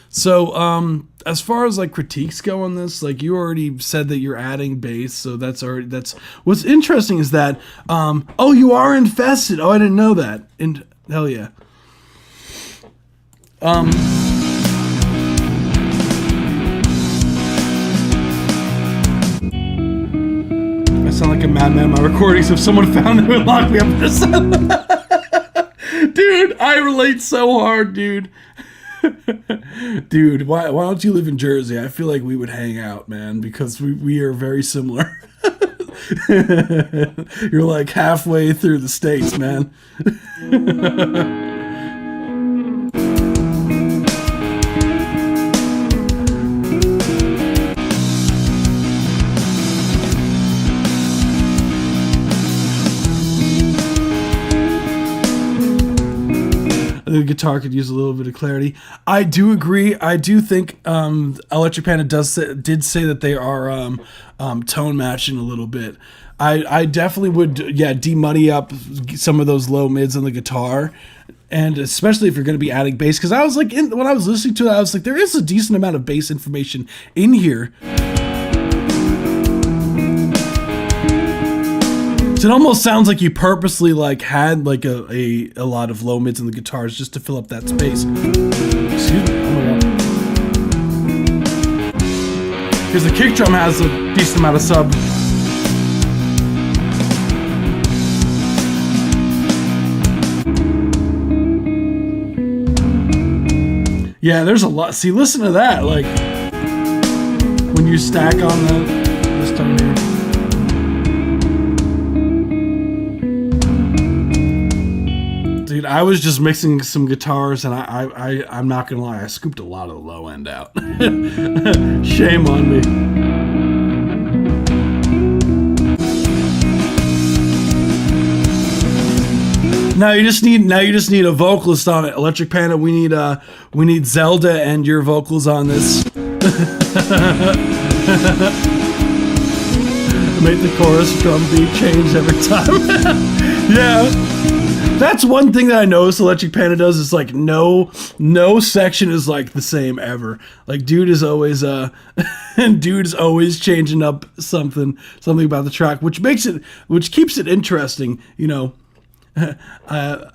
So as far as like critiques go on this, like you already said that you're adding bass, so that's what's interesting is that oh, you are infested. Oh, I didn't know that. And hell yeah. I sound like a madman. My recordings, if someone found them, would lock me up for something. Dude, I relate so hard, dude. Dude, why don't you live in Jersey? I feel like we would hang out, man, because we are very similar. You're like halfway through the states, man. The guitar could use a little bit of clarity. I do agree. I do think Electric Panda did say that they are tone matching a little bit. I definitely would, demuddy up some of those low mids on the guitar, and especially if you're going to be adding bass. Because I was like, when I was listening to it, I was like, there is a decent amount of bass information in here. So it almost sounds like you purposely like had like a lot of low mids in the guitars just to fill up that space. Excuse me. Oh my god. Because the kick drum has a decent amount of sub. Yeah, there's a lot. See, listen to that. Like when you stack on this tone here. Dude, I was just mixing some guitars, and I'm not gonna lie, I scooped a lot of the low end out. Shame on me. Now you just need a vocalist on it. Electric Panda, we need Zelda and your vocals on this. Make the chorus drum beat change every time. Yeah. That's one thing that I noticed Electric Panda does is like no section is like the same ever. Like dude is always changing up something about the track, which keeps it interesting, you know. I'll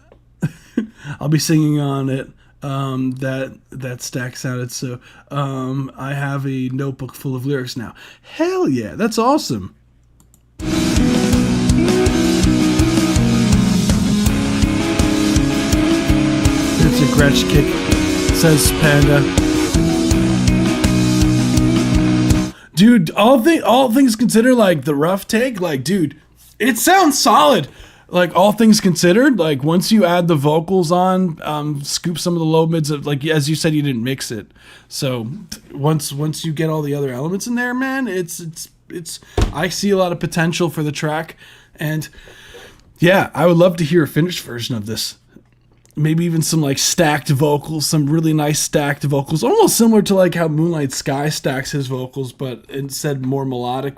be singing on it. That Stack sounded so. I have a notebook full of lyrics now. Hell yeah, that's awesome. It's a Gretsch kick, says Panda. Dude, all things considered, like the rough take, like dude, it sounds solid. Like all things considered, like once you add the vocals on, scoop some of the low mids, like as you said, you didn't mix it. So once you get all the other elements in there, man, it's I see a lot of potential for the track, and yeah, I would love to hear a finished version of this. Maybe even some like stacked vocals, some really nice stacked vocals, almost similar to like how Moonlight Sky stacks his vocals, but instead more melodic.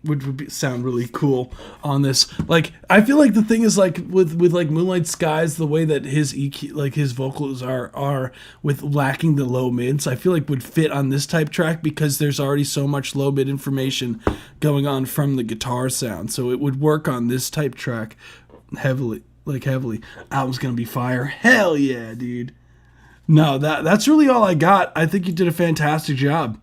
Would sound really cool on this. Like I feel like the thing is like with like Moonlight Skies, the way that his EQ, like his vocals are with lacking the low mids, I feel like would fit on this type track because there's already so much low mid information going on from the guitar sound. So it would work on this type track heavily. Album's gonna be fire. Hell yeah, dude. No, that's really all I got. I think you did a fantastic job.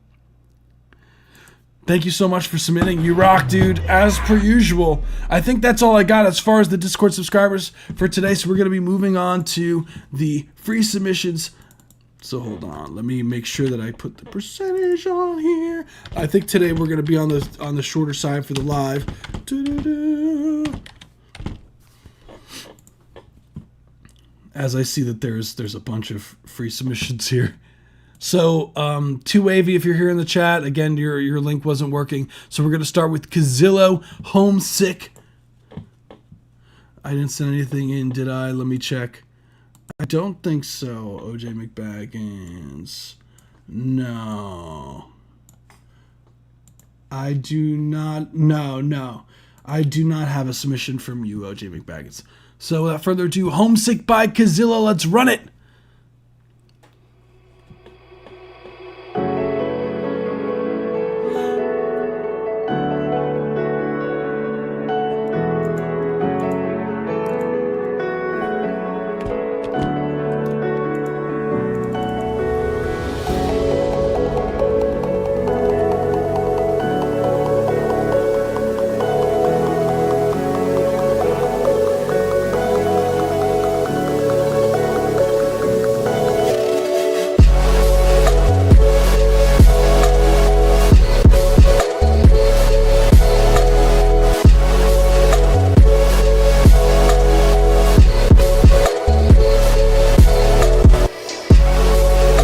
Thank you so much for submitting. You rock, dude, as per usual. I think that's all I got as far as the Discord subscribers for today. So we're going to be moving on to the free submissions. So hold on. Let me make sure that I put the percentage on here. I think today we're going to be on the shorter side for the live. As I see that there's a bunch of free submissions here. So, 2Wavy, if you're here in the chat, again, your link wasn't working. So we're going to start with Kazillo, Homesick. I didn't send anything in, did I? Let me check. I don't think so, OJ McBaggins. No. I do not. No. I do not have a submission from you, OJ McBaggins. So without further ado, Homesick by Kazilla. Let's run it.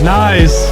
Nice.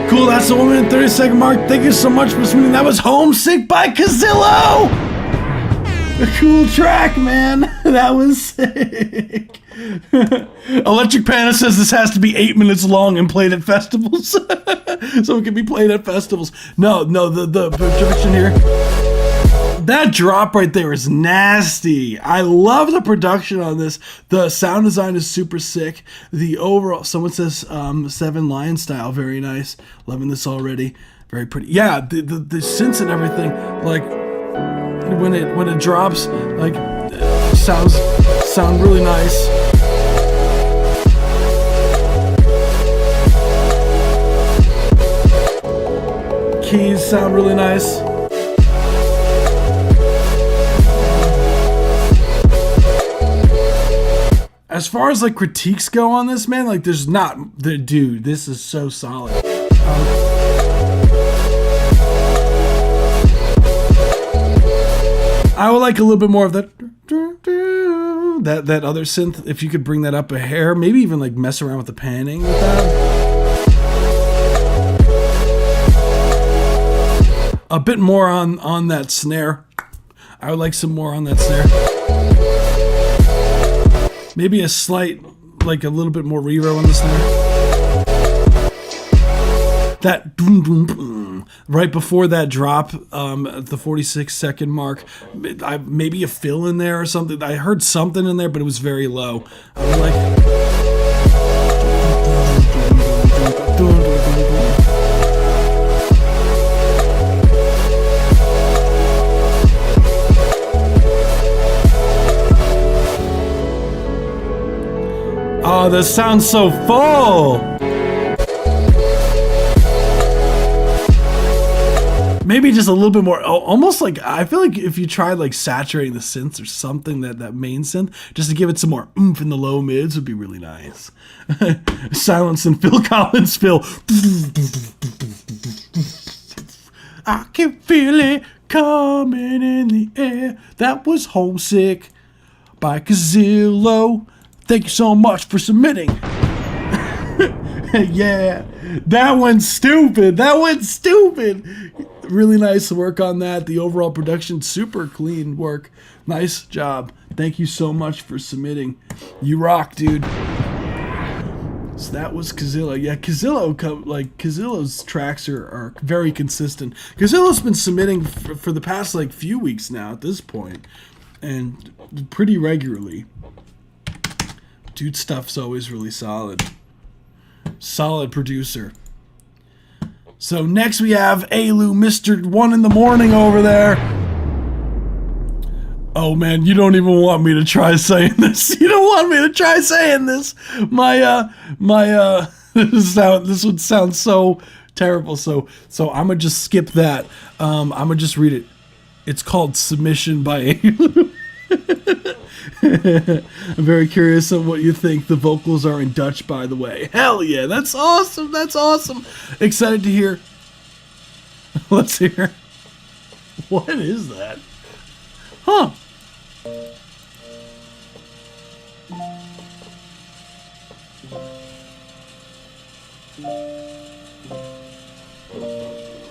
Cool, that's the 1 minute 30-second mark. Thank you so much for submitting. That was Homesick by Kazillo! A cool track, man. That was sick. Electric Panda says this has to be 8 minutes long and played at festivals. So it can be played at festivals. No, the production here. That drop right there is nasty. I love the production on this. The sound design is super sick. The overall, someone says Seven Lion style, very nice. Loving this already. Very pretty. Yeah, the synths and everything, like when it drops, like sound really nice. Keys sound really nice. As far as like critiques go on this, man, like there's not the dude. This is so solid. I would like a little bit more of that other synth. If you could bring that up a hair, maybe even like mess around with the panning with that. A bit more on that snare. I would like some more on that snare. Maybe a slight, like a little bit more reverb on the snare. That boom, boom, boom, right before that drop, at the 46-second mark, maybe a fill in there or something. I heard something in there, but it was very low. I was like, oh, this sounds so full. Maybe just a little bit more, almost like, I feel like if you tried like saturating the synths or something, that main synth, just to give it some more oomph in the low mids would be really nice. Silence and Phil Collins, Phil. I can feel it coming in the air. That was Homesick by Kazillo. Thank you so much for submitting. Yeah, that one's stupid. Really nice work on that. The overall production, super clean work. Nice job. Thank you so much for submitting. You rock, dude. So that was Kazillo. Yeah, Kazillo's tracks are very consistent. Kazillo's been submitting for the past like few weeks now at this point, and pretty regularly. Dude's stuff's always really solid. Solid producer. So next we have Alu, Mr. 1 in the morning over there. Oh man, you don't even want me to try saying this. You don't want me to try saying this. This would sound so terrible. So I'm gonna just skip that. I'm gonna just read it. It's called Submission by Ailu. I'm very curious on what you think. The vocals are in Dutch, by the way. Hell yeah, that's awesome. That's awesome. Excited to hear. Let's hear. What is that? Huh.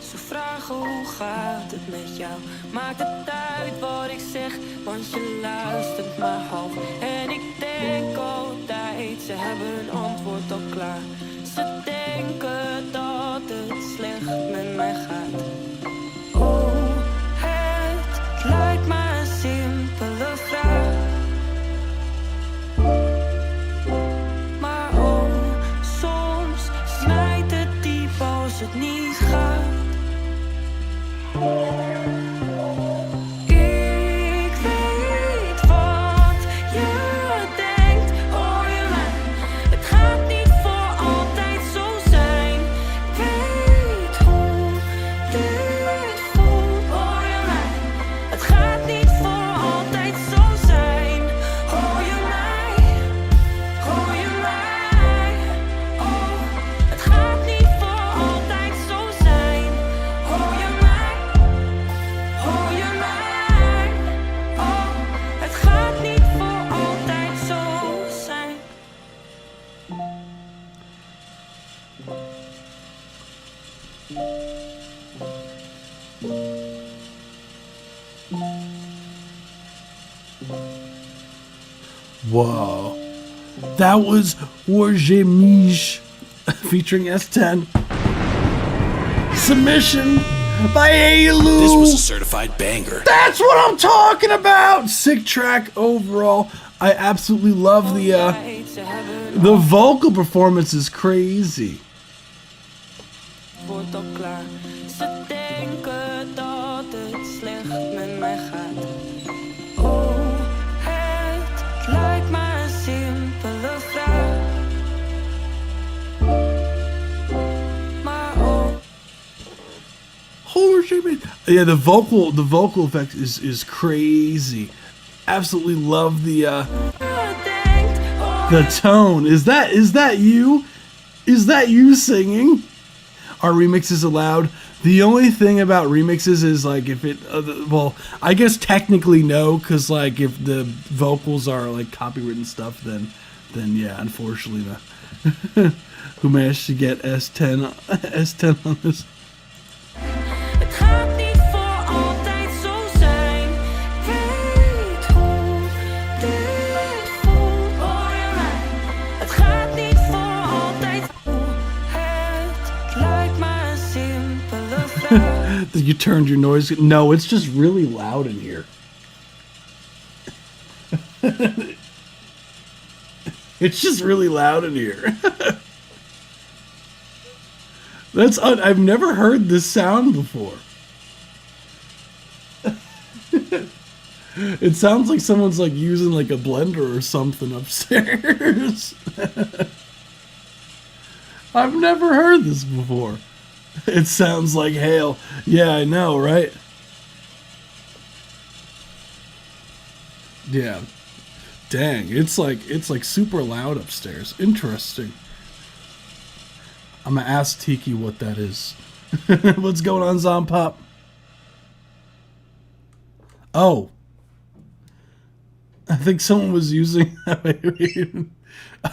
Ze vragen hoe gaat het met jou? Maakt het uit wat ik zeg, want je luistert maar half. En ik denk altijd, ze hebben een antwoord al klaar. Ze denken dat het slecht met mij gaat. Oh, het lijkt maar een simpele vraag. Maar oh, soms snijdt het diep als het niet gaat. Ik weet wat je denkt, hoor je mij? Het gaat niet voor altijd zo zijn. Ik weet hoe dit voelt, hoor je mij? Het gaat niet voor altijd zo zijn. Hoor je mij? Hoor je mij? Oh, het gaat niet voor altijd zo zijn. Hoor je mij? Hoor je mij? Oh, het gaat niet voor altijd zo zijn. Whoa. That was Warjemish featuring S10. Submission by Ailu. This was a certified banger. That's what I'm talking about. Sick track overall. I absolutely love the vocal performance is crazy. Wordt al klaar. Ze denken dat het slecht met mij gaat. Oh, het lijkt maar een simpele vraag. Maar oh. Holy shit, man. Yeah, the vocal effect is crazy. Absolutely love the tone. Is that you? Is that you singing? Are remixes allowed? The only thing about remixes is like if it well, I guess technically no, because like if the vocals are like copywritten stuff, then yeah, unfortunately not. Who managed to get S10 on this? Het gaat niet voor altijd zo zijn. Ik weet hoe dit voelt, hoor je mij? Het gaat niet voor altijd. Het lijkt maar een simpele vraag. You turned your noise. No, it's just really loud in here. It's just really loud in here. I've never heard this sound before. It sounds like someone's like using like a blender or something upstairs. I've never heard this before. It sounds like hail. Yeah, I know, right? Yeah. Dang, it's like super loud upstairs. Interesting. I'm gonna ask Tiki what that is. What's going on, Zompop? Oh. I think someone was using...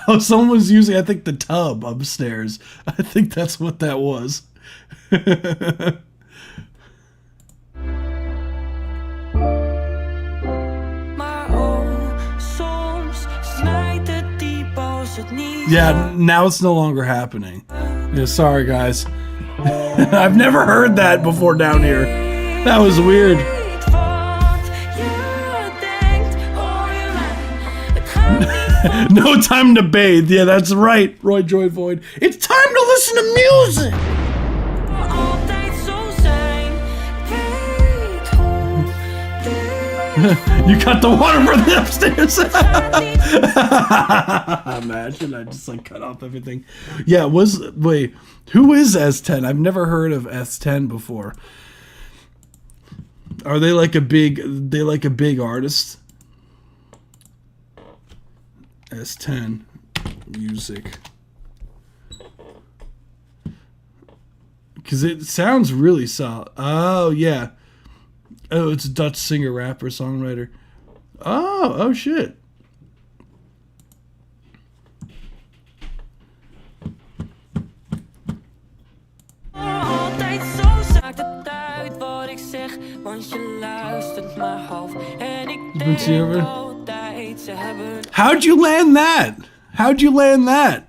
Oh, someone was using, I think, the tub upstairs. I think that's what that was. Yeah, now it's no longer happening. Yeah, sorry guys. I've never heard that before down here. That was weird. No time to bathe. Yeah, that's right, Roy Joy Void. It's time to listen to music. You cut the water from the upstairs. Imagine I just like cut off everything. Yeah, wait, who is S10? I've never heard of S10 before. Are they like a big artist? S10 music. Because it sounds really solid. Oh, yeah. Oh, it's a Dutch singer, rapper, songwriter. Oh shit. Altijd zo maakt het uit wat ik zeg, want je luistert maar half. En ik denk altijd ze hebben. How'd you land that? How'd you land that?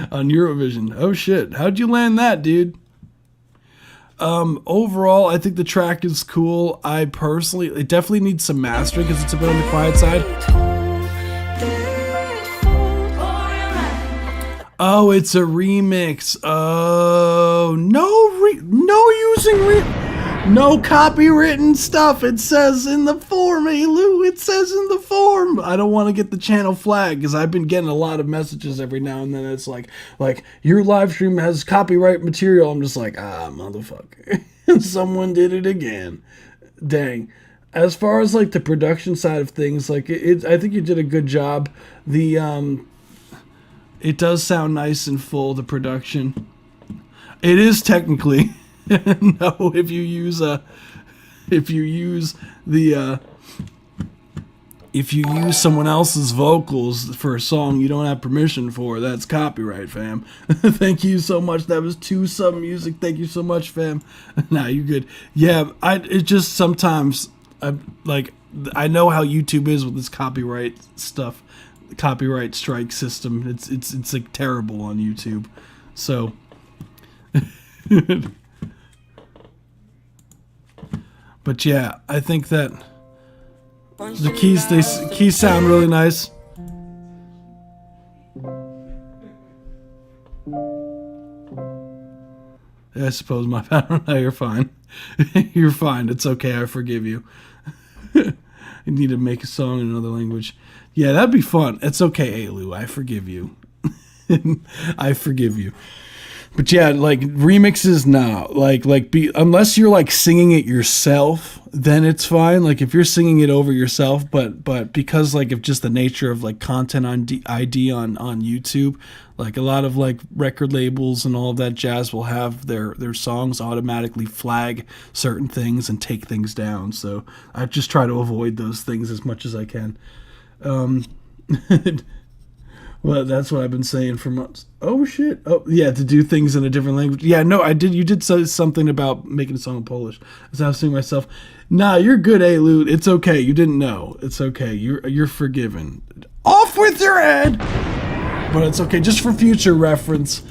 On Eurovision. Oh shit. How'd you land that, dude? Overall, I think the track is cool. It definitely needs some mastering because it's a bit on the quiet side. Oh, it's a remix. Oh, no copywritten stuff. It says in the form, hey Lou, it says in the form. I don't want to get the channel flagged because I've been getting a lot of messages every now and then. It's like your live stream has copyright material. I'm just like, motherfucker. Someone did it again. Dang. As far as like the production side of things, like I think you did a good job. It does sound nice and full, the production. It is technically no, if you use someone else's vocals for a song you don't have permission for, that's copyright, fam. Thank you so much. That was 2 sub music. Thank you so much, fam. Nah, you good. Yeah, it just sometimes I know how YouTube is with this copyright stuff. Copyright strike system. It's like terrible on YouTube. So but yeah, I think that the keys sound really nice. I suppose my no, you're fine. You're fine. It's okay. I forgive you. I need to make a song in another language. Yeah, that'd be fun. It's okay, Alu. I forgive you. I forgive you. But yeah, like remixes, nah. Unless you're like singing it yourself, then it's fine. Like if you're singing it over yourself, but because like of just the nature of like content on ID on YouTube, like a lot of like record labels and all of that jazz will have their songs automatically flag certain things and take things down. So I just try to avoid those things as much as I can. Well, that's what I've been saying for months. Oh shit! Oh yeah, to do things in a different language. Yeah, no, I did. You did say something about making a song in Polish. As I was saying myself, nah, you're good, Alu. It's okay. You didn't know. It's okay. You're forgiven. Off with your head. But it's okay, just for future reference,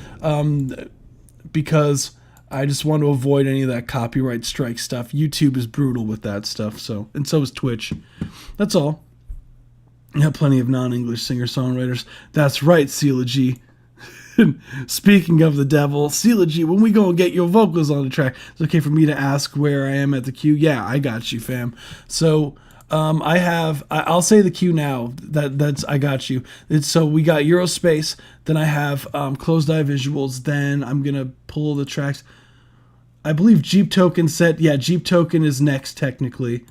because I just want to avoid any of that copyright strike stuff. YouTube is brutal with that stuff. So, and so is Twitch. That's all. I have plenty of non-English singer-songwriters. That's right, Seela G. Speaking of the devil, Seela G, when we gonna get your vocals on the track? It's okay for me to ask where I am at the queue. Yeah, I got you, fam. So, I'll say the queue now. That's I got you. So we got Eurospace. Then I have Closed Eye Visuals. Then I'm gonna pull the tracks. I believe Jeep Token said, yeah, Jeep Token is next technically,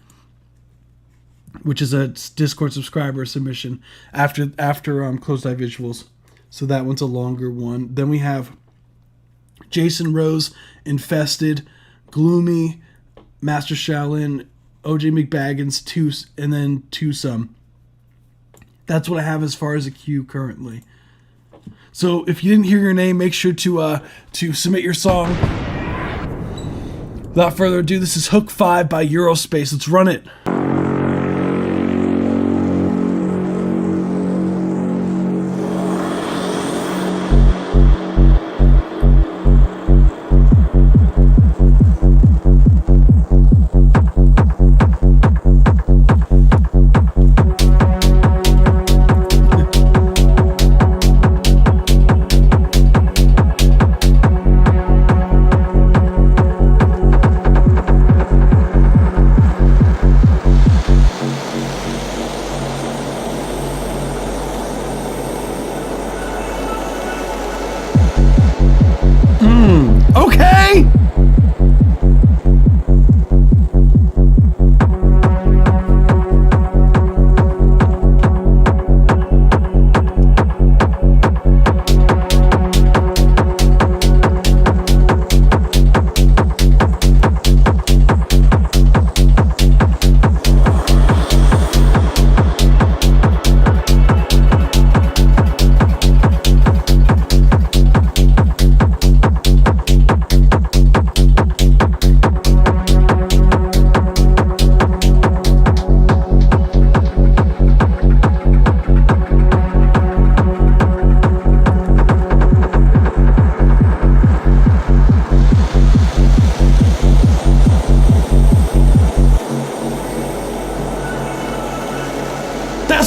which is a Discord subscriber submission after Closed Eye Visuals. So that one's a longer one. Then we have Jason Rose, Infested, Gloomy, Master Shaolin, OJ McBaggins, and then Twosome. That's what I have as far as a queue currently. So if you didn't hear your name, make sure to submit your song. Without further ado, this is Hook 5 by Eurospace. Let's run it.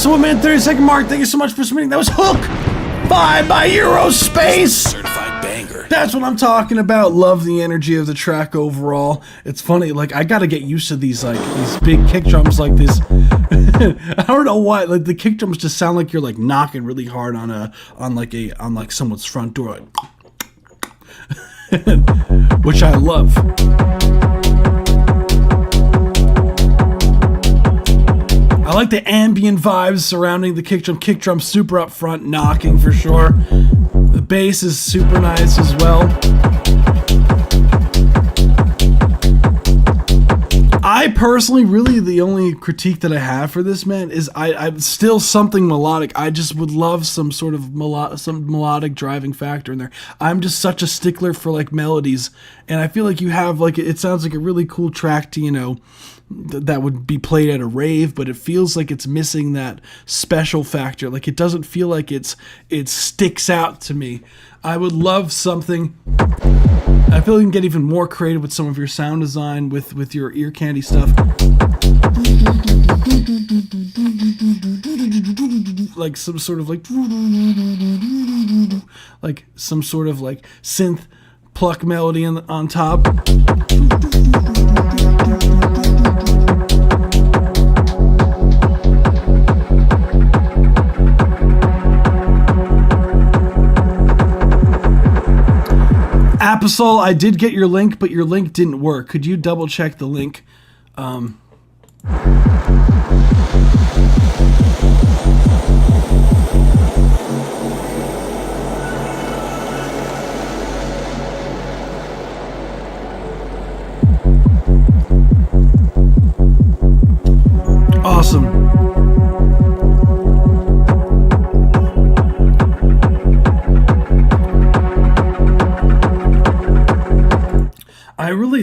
past the 1 minute 30-second mark. Thank you so much for submitting. That was Hook 5 by Eurospace. Certified banger. That's what I'm talking about. Love the energy of the track overall. It's funny, like I gotta get used to these big kick drums like this. I don't know why, like the kick drums just sound like you're like knocking really hard on someone's front door, like, which I love. I like the ambient vibes surrounding the kick drum. Kick drum super up front, knocking for sure. The bass is super nice as well. I personally, really, the only critique that I have for this, man, is I'm still something melodic. I just would love some sort of melodic driving factor in there. I'm just such a stickler for like melodies, and I feel like you have like it sounds like a really cool track to, you know, that would be played at a rave, but it feels like it's missing that special factor. Like it doesn't feel like it sticks out to me. I would love something. I feel you can get even more creative with some of your sound design with your ear candy stuff. Like some sort of like some sort of like synth pluck melody on top. Apostol, I did get your link, but your link didn't work. Could you double check the link? Awesome.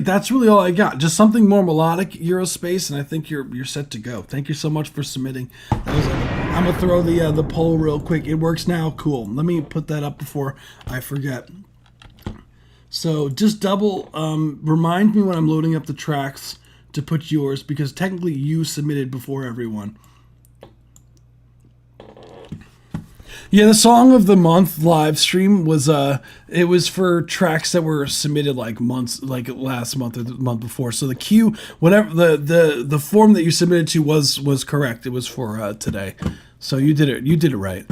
That's really all I got. Just something more melodic, Eurospace, and I think you're set to go. Thank you so much for submitting. I'm gonna throw the poll real quick. It works now. Cool. Let me put that up before I forget. So just double remind me when I'm loading up the tracks to put yours, because technically you submitted before everyone. Yeah, the Song of the Month live stream was it was for tracks that were submitted like months, like last month or the month before. So the queue, whatever the form that you submitted to was correct. It was for today. So you did it right.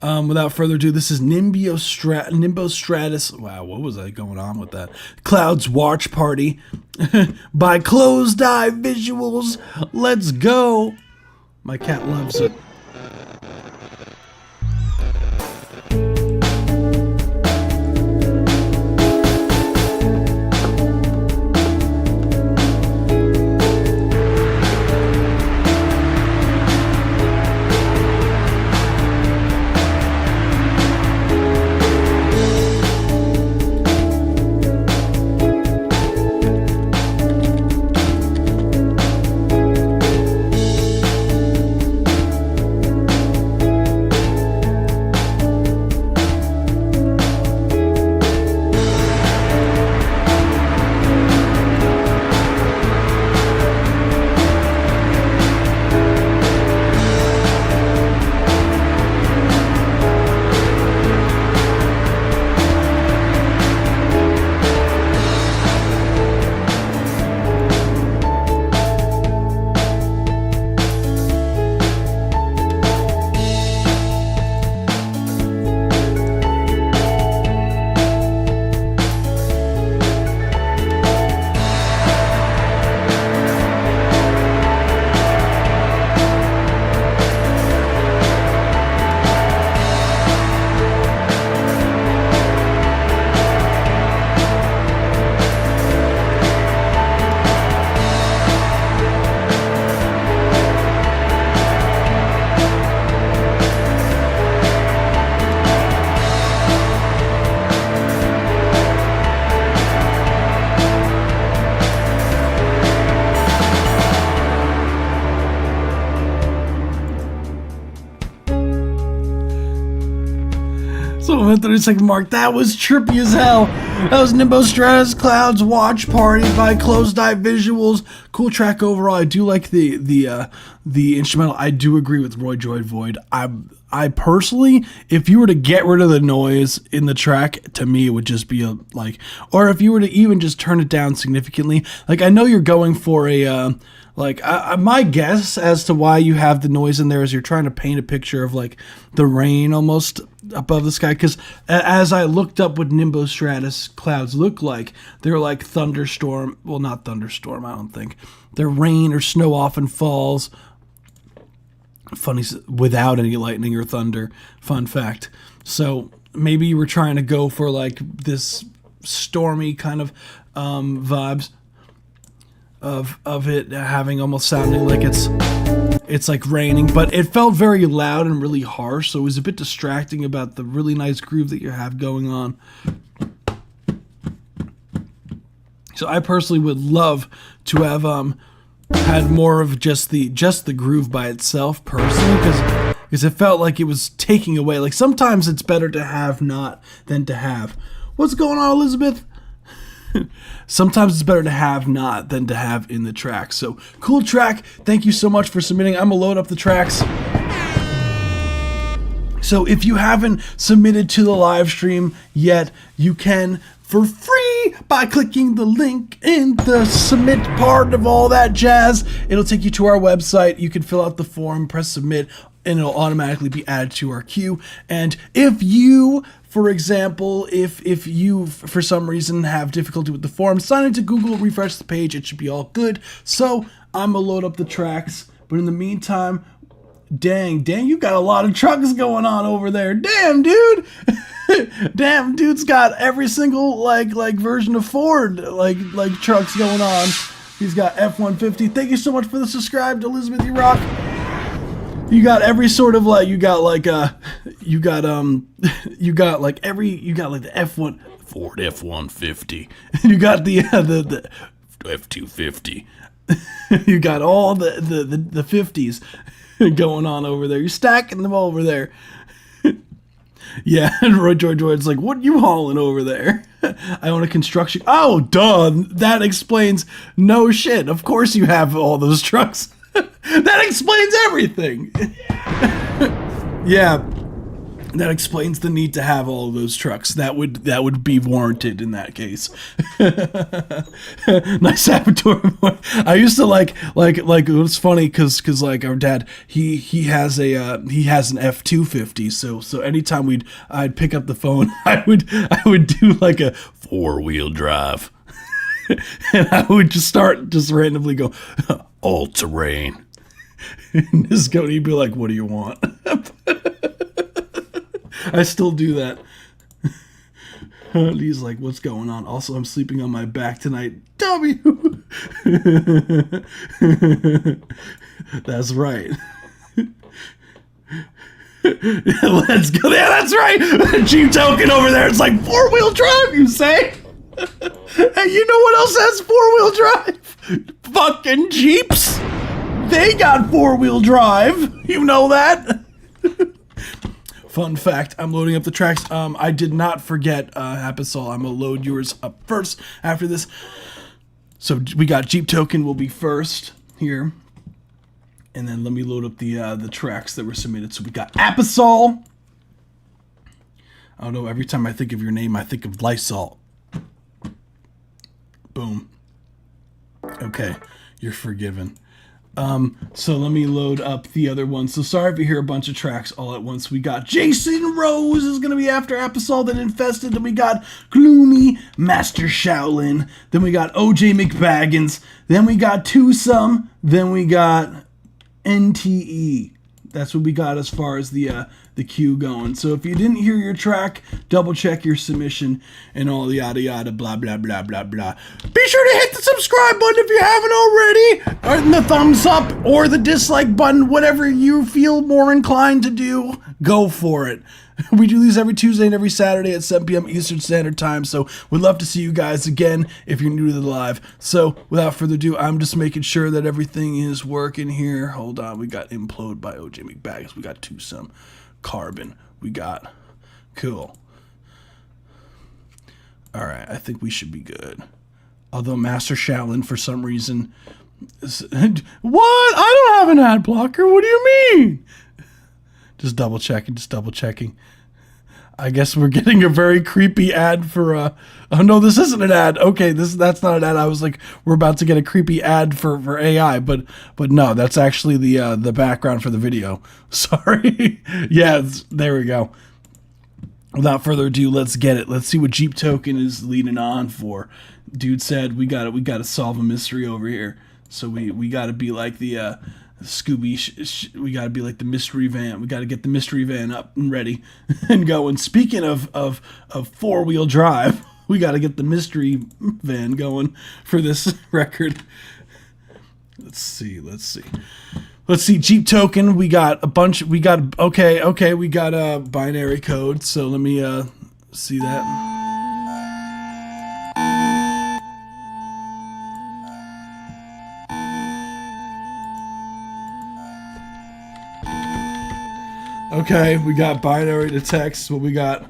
Without further ado, this is Nimbo Stratus. Wow, what was I going on with that? Cloud's Watch Party by Closed Eye Visuals. Let's go. My cat loves it. the 30-second mark. That was trippy as hell. That was Nimbostratus Clouds Watch Party by Closed Eye Visuals. Cool track overall. I do like the instrumental. I do agree with Roy Joy Void. I personally, if you were to get rid of the noise in the track, to me it would just be or if you were to even just turn it down significantly. Like, I know you're going for a my guess as to why you have the noise in there is you're trying to paint a picture of like the rain almost above the sky. Because as I looked up what Nimbostratus clouds look like, they're like thunderstorm. Well, not thunderstorm, I don't think. They're rain or snow often falls. Funny, without any lightning or thunder. Fun fact. So maybe you were trying to go for like this stormy kind of vibes of it having almost sounding like it's like raining, but it felt very loud and really harsh, so it was a bit distracting about the really nice groove that you have going on. So I personally would love to have had more of just the groove by itself personally, because it felt like it was taking away. Like, sometimes it's better to have not than to have. What's going on, Elizabeth? Sometimes it's better to have not than to have in the track. So, cool track. Thank you so much for submitting. I'm going to load up the tracks. So, if you haven't submitted to the live stream yet, you can for free by clicking the link in the submit part of all that jazz. It'll take you to our website. You can fill out the form, press submit, and it'll automatically be added to our queue. And if you, for example, if you for some reason have difficulty with the form, sign into Google, refresh the page, it should be all good. So I'm gonna load up the tracks, but in the meantime, dang, you got a lot of trucks going on over there. Damn, dude. Damn, dude's got every single like version of Ford like trucks going on. He's got F-150. Thank you so much for the subscribe to Elizabeth E. Rock. You got every sort of like, you got like the F1 Ford F-150. You got the F-250. You got all the 50s going on over there. You're stacking them over there. Yeah, and Roy George is like, what are you hauling over there? I own a construction. Oh, duh. That explains no shit. Of course you have all those trucks. That explains everything. Yeah, that explains the need to have all of those trucks. That would be warranted in that case. Nice Aperture. I used to like it was funny because like our dad he has an F-250, so anytime I'd pick up the phone, I would do like a 4-wheel drive. And I would just randomly go all terrain. And he'd be like, what do you want? I still do that. He's like, what's going on? Also, I'm sleeping on my back tonight. W. That's right. Let's go. Yeah, that's right. Jeep Token over there. It's like 4-wheel drive, you say? Hey, you know what else has 4-wheel drive? Fucking Jeeps. They got 4-wheel drive. You know that? Fun fact, I'm loading up the tracks. I did not forget Hapisol. I'm going to load yours up first after this. So we got Jeep Token will be first here. And then let me load up the tracks that were submitted. So we got Apisol. I don't know, every time I think of your name, I think of Lysol. Boom. Okay, you're forgiven. So let me load up the other ones. So sorry if you hear a bunch of tracks all at once. We got Jason Rose is going to be after Apisol, then Infested. Then we got Gloomy, Master Shaolin. Then we got OJ McBaggins. Then we got Twosome. Then we got NTE. That's what we got as far as the queue going. So if you didn't hear your track, double check your submission and all the yada yada blah blah blah blah blah. Be sure to hit the subscribe button if you haven't already, or the thumbs up or the dislike button, whatever you feel more inclined to do. Go for it. We do these every Tuesday and every Saturday at 7 p.m. Eastern Standard Time, so we'd love to see you guys again if you're new to the live. So, without further ado, I'm just making sure that everything is working here. Hold on, we got Implode by OJ McBaggins. We got Twosome, Carbon. We got, cool. All right, I think we should be good. Although Master Shaolin, for some reason, what? I don't have an ad blocker. What do you mean? Just double checking. Just double checking. I guess we're getting a very creepy ad for. Oh no, this isn't an ad. Okay, that's not an ad. I was like, we're about to get a creepy ad for AI, but no, that's actually the background for the video. Sorry. Yeah, there we go. Without further ado, let's get it. Let's see what Jeep Token is leading on for. Dude said we got to solve a mystery over here. So we got to be like the Scooby. We got to be like the mystery van. We got to get the mystery van up and ready and go. And speaking of 4-wheel drive, we got to get the mystery van going for this record. Let's see. Jeep Token. We got a bunch. We got okay. We got a binary code. So let me see that. Okay, we got binary to text. What we got?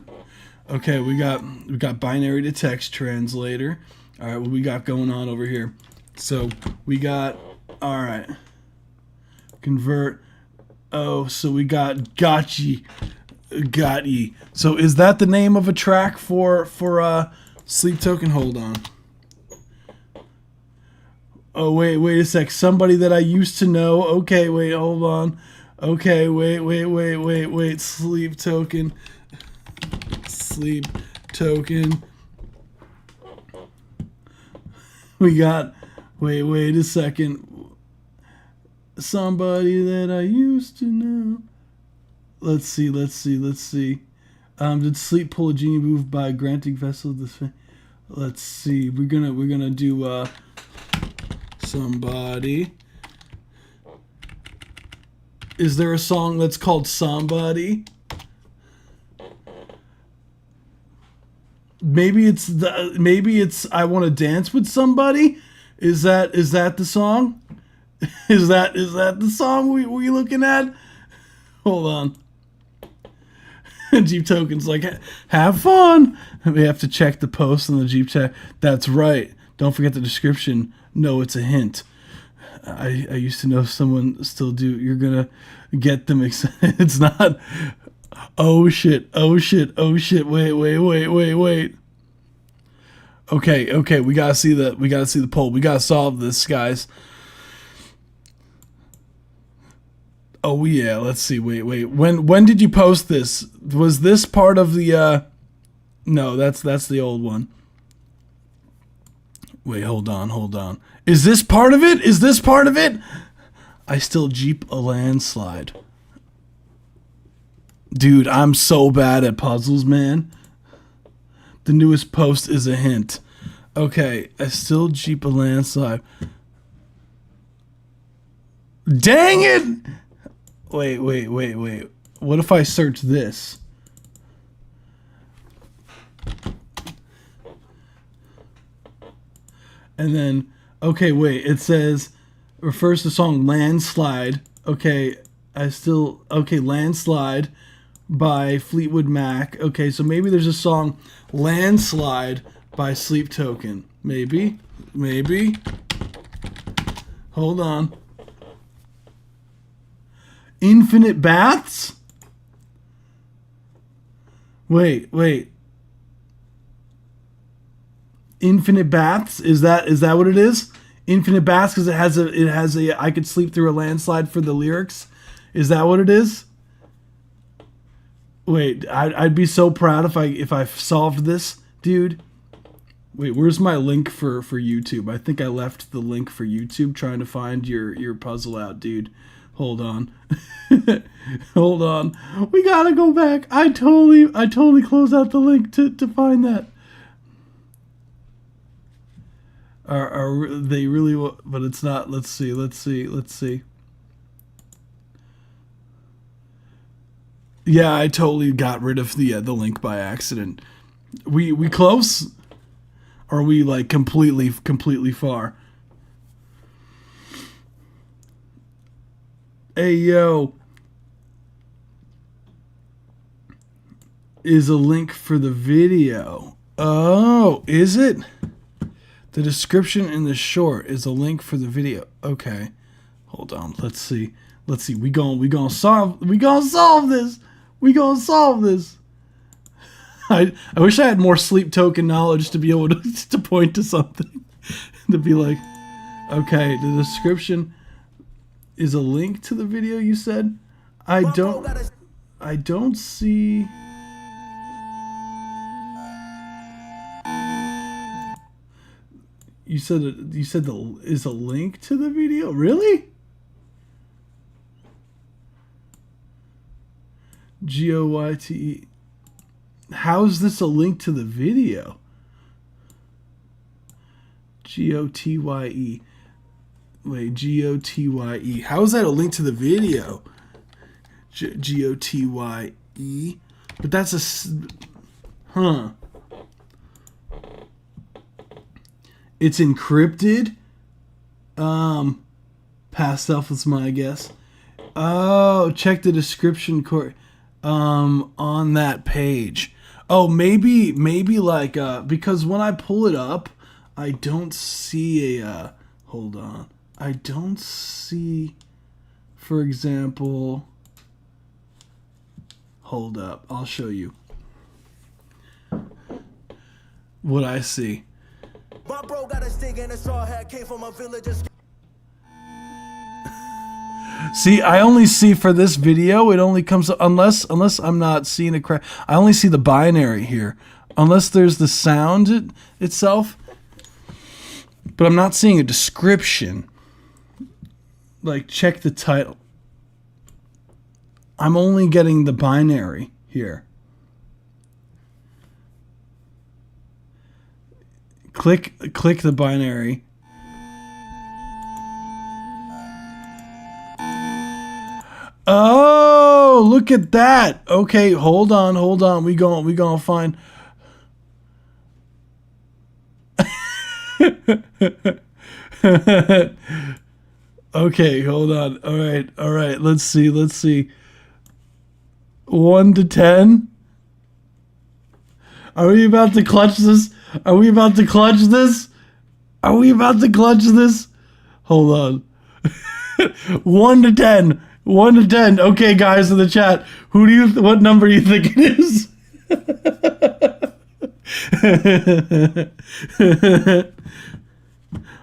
Okay, we got binary to text translator. All right, what we got going on over here? So we got, all right, convert. Oh, so we got Gotchi. So is that the name of a track for Sleep Token? Hold on. Oh wait a sec. Somebody that I used to know. Okay, wait, hold on. Okay, wait. Sleep Token. We got, wait a second. Somebody that I used to know. Let's see. Did Sleep pull a genie move by granting Vessel this? Let's see. We're gonna do somebody. Is there a song that's called Somebody? Maybe it's I Want to Dance with Somebody? Is that the song? Is that the song we looking at? Hold on. Jeep Token's like, have fun. We have to check the post on the Jeep chat. That's right. Don't forget the description. No, it's a hint. I used to know someone still do. You're gonna get them excited. It's not. Oh shit. Wait. Okay. We gotta see the poll. We gotta solve this, guys. Oh yeah. Let's see. Wait. When did you post this? Was this part of the? No, that's the old one. Wait, hold on. Is this part of it? I still Jeep a landslide. Dude, I'm so bad at puzzles, man. The newest post is a hint. Okay, I still Jeep a landslide. Dang it! Wait. What if I search this? And then, okay, wait, it says, refers to the song Landslide. Okay, Landslide by Fleetwood Mac. Okay, so maybe there's a song Landslide by Sleep Token. Maybe. Hold on. Infinite Baths? Wait. Infinite Baths? Is that what it is? Infinite Baths because it has a I could sleep through a landslide for the lyrics. Is that what it is? Wait, I'd be so proud if I solved this, dude. Wait, where's my link for YouTube? I think I left the link for YouTube trying to find your puzzle out, dude. Hold on. Hold on. We gotta go back. I totally closed out the link to find that. Are they really? But it's not. Let's see. Yeah, I totally got rid of the link by accident. We close? Or are we like completely far? Hey yo. Is a link for the video. Oh, is it? The description in the short is a link for the video. Okay. Hold on. Let's see. Let's see. We gonna solve this. We gonna solve this. I wish I had more Sleep Token knowledge to be able to point to something. To be like, okay, the description is a link to the video you said? I don't see. You said is a link to the video? Really? GOYTE. How is this a link to the video? GOTYE. Wait, GOTYE. How is that a link to the video? GOTYE. But that's a. Huh. It's encrypted. Past self is my guess. Oh, check the description on that page. Oh, maybe like because when I pull it up, I don't see a hold on. I don't see, for example, hold up. I'll show you what I see. My bro got a stick and a straw hat, came from a village. See, I only see for this video, it only comes unless I'm not seeing a crack. I only see the binary here, unless there's the sound itself. But I'm not seeing a description. Like, check the title. I'm only getting the binary here. Click the binary. Oh, look at that. Okay, hold on. We gonna find. Okay, hold on. All right. Let's see. 1 to 10. Are we about to clutch this? Hold on. 1 to 10. 1 to 10. Okay, guys in the chat, what number do you think it is?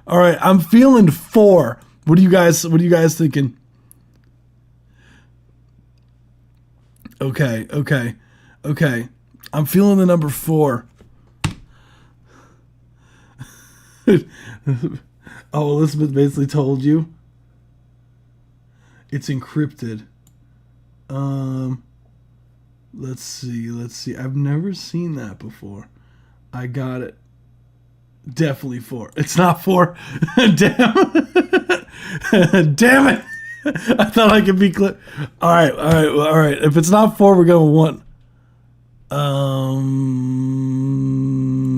All right, I'm feeling 4. What are you guys thinking? Okay. I'm feeling the number 4. Oh, Elizabeth basically told you. It's encrypted. Let's see. I've never seen that before. I got it. Definitely 4. It's not 4. Damn. Damn it. I thought I could be clear. All right. If it's not 4, we're going 1.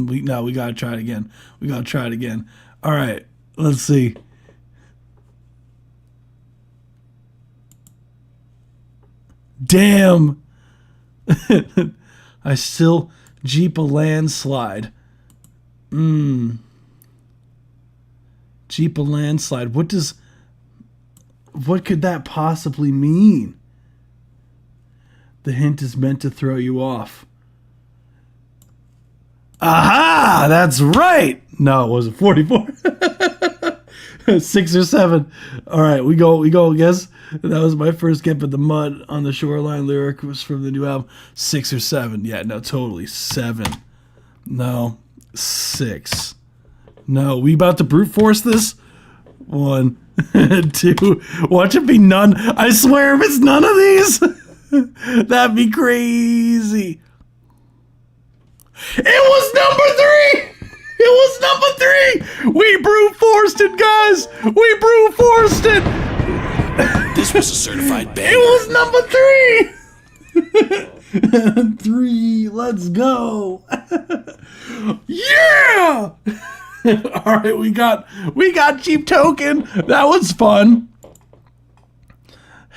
We gotta try it again. All right. Let's see. Damn. I still Jeep a landslide. Jeep a landslide. What could that possibly mean? The hint is meant to throw you off. Aha! That's right. No, it wasn't 44. 6 or 7. All right, we go. Guess that was my first get, but the mud on the shoreline lyric was from the new album. 6 or 7. Yeah, no, totally 7. No, 6. No, we about to brute force this. 1, 2. Watch it be none. I swear, if it's none of these, that'd be crazy. It was number 3. It was number 3. We brute forced it, guys. We brute forced it. This was a certified banger. It was number 3. 3. Let's go. Yeah. All right, we got Jeep Token. That was fun.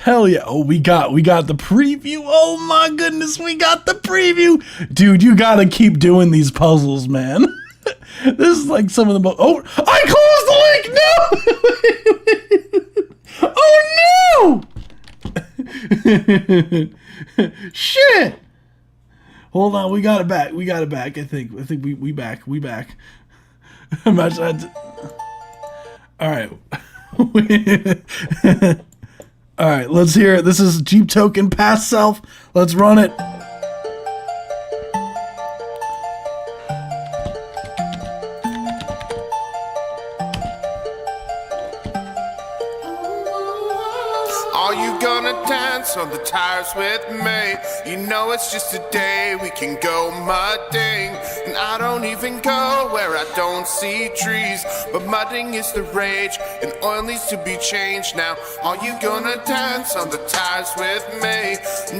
Hell yeah. Oh, we got the preview. Oh my goodness, we got the preview. Dude, you gotta keep doing these puzzles, man. This is like some of the most... Oh, I closed the link! No! Oh no! Shit! Hold on, we got it back. We got it back, I think. We back. We back. Imagine that. Alright. Alright, let's hear it. This is Jeep Token Past Self. Let's run it. Are you gonna dance on the tires with me? You know it's just a day we can go mudding. And I don't even go where I don't see trees. But mudding is the rage and oil needs to be changed now. Are you gonna dance on the tires with me?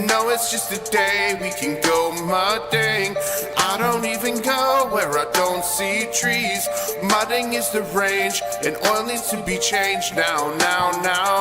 No, it's just a day we can go mudding. I don't even go where I don't see trees. Mudding is the rage and oil needs to be changed now.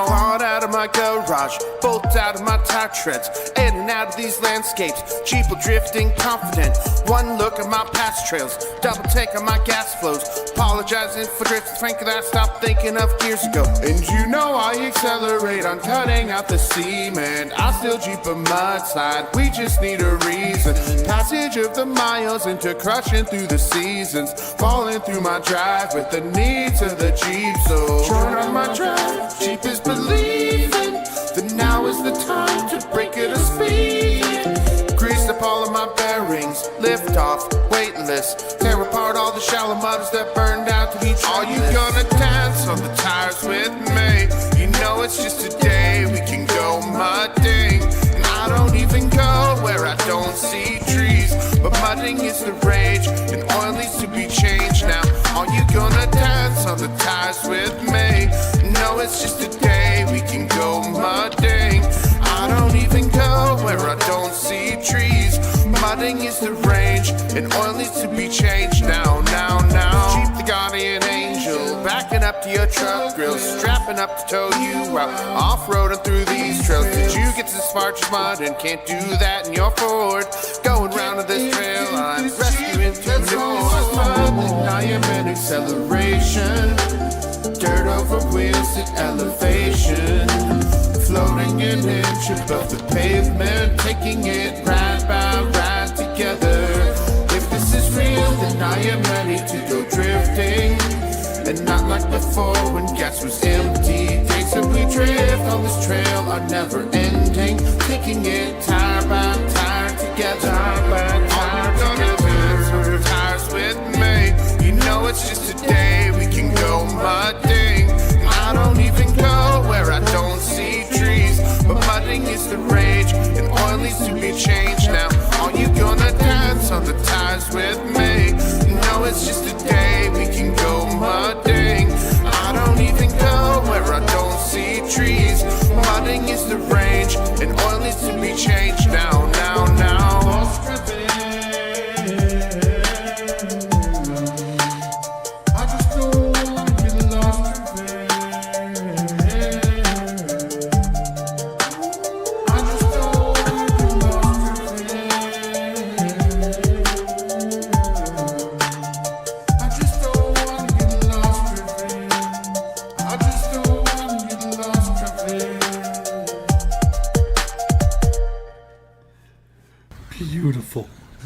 Crawled out of my garage, bolt out of my tire treads, in and out of these landscapes, Jeep drifting confident. One look at my past trails, double take on my gas flows, apologizing for drifts, frankly I stopped thinking of years ago. And you know I accelerate on cutting out the cement. I still Jeep a mudslide, we just need a reason. Passage of the miles into crushing through the seasons, falling through my drive with the needs of the Jeep. So turn on my drive, Jeep is believing that now is the time to break it a speed. Grease up all of my bearings, lift off, weightless, tear apart all the shallow mudders that burned out to each. Are you gonna dance on the tires with me? You know it's just a day we can go mudding. And I don't even go where I don't see trees. But mudding is the rage and oil needs to be changed now. Are you gonna dance on the tires with me? No, it's just a day we can go mudding. I don't even go where I don't see trees. Mudding is the range and oil needs to be changed now. Jeep the guardian angel, backing up to your truck grill, strapping up to tow you out, off-roading through these trails. Did you get this far just mud and can't do that in your Ford? Going round to this trail, I'm rescuing to north. I am in acceleration, dirt over wheels at elevation, floating an inch above the pavement, taking it ride by ride together. If this is real, then I am ready to go drifting, and not like before when gas was empty. Days that we drift on this trail are never ending, taking it tire by tire together. Tires with me, you know it's just a day we can go mudding. I don't even go where I don't see trees, but mudding is the rage and oil needs to be changed now. Are you gonna dance on the tires with me? No, it's just a day we can go mudding. I don't even go where I don't see trees. Mudding is the range and oil needs to be changed now.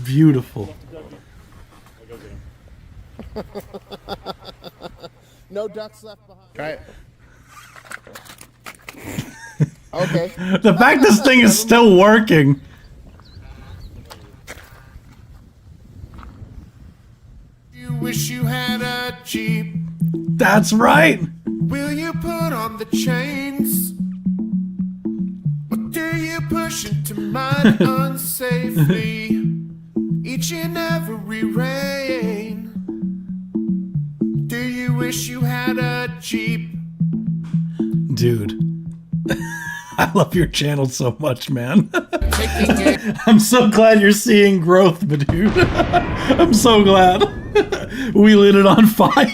Beautiful. No ducks left behind. Right. Okay. The fact this thing is still working. You wish you had a Jeep. That's right. Will you put on the chains? Or do you push into mine unsafely each and every rain? Do you wish you had a Jeep? Dude. I love your channel so much, man. I'm so glad you're seeing growth, dude. I'm so glad. We lit it on fire.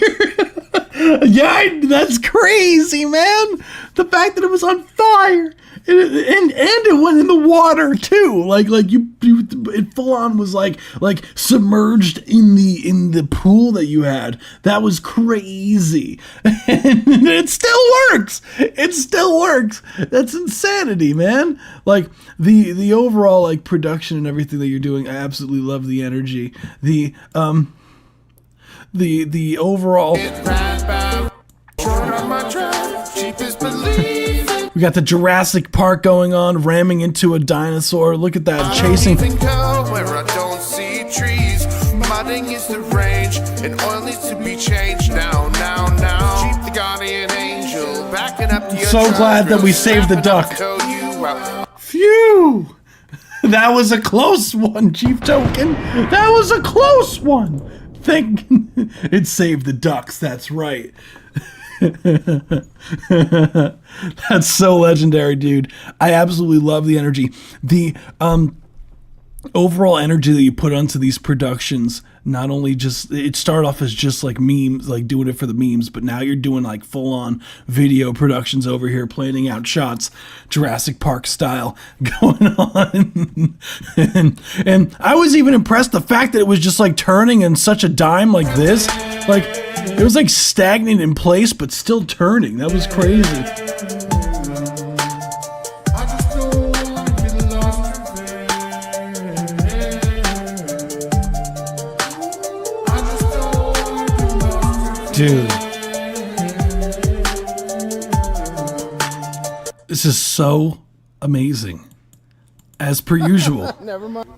Yeah, that's crazy, man. The fact that it was on fire and it went in the water too. Like you it full on was like submerged in the pool that you had. That was crazy. And it still works. It still works. That's insanity, man. Like the overall like production and everything that you're doing, I absolutely love the energy. The overall. We got the Jurassic Park going on, ramming into a dinosaur. Look at that, chasing. Where I don't see trees, mudding is the range, and oil needs to be changed now. Keep the guardian angel backing up to your So glad that we saved the duck. Phew! That was a close one, Chief Token. That was a close one. It saved the ducks. That's right. That's so legendary, dude. I absolutely love the energy. The overall energy that you put onto these productions, not only just, it started off as just like memes, like doing it for the memes, but now you're doing like full on video productions over here, planning out shots, Jurassic Park style going on. and I was even impressed the fact that it was just like turning in such a dime like this. Like it was like stagnant in place, but still turning. That was crazy. Dude, this is so amazing, as per usual. Never mind.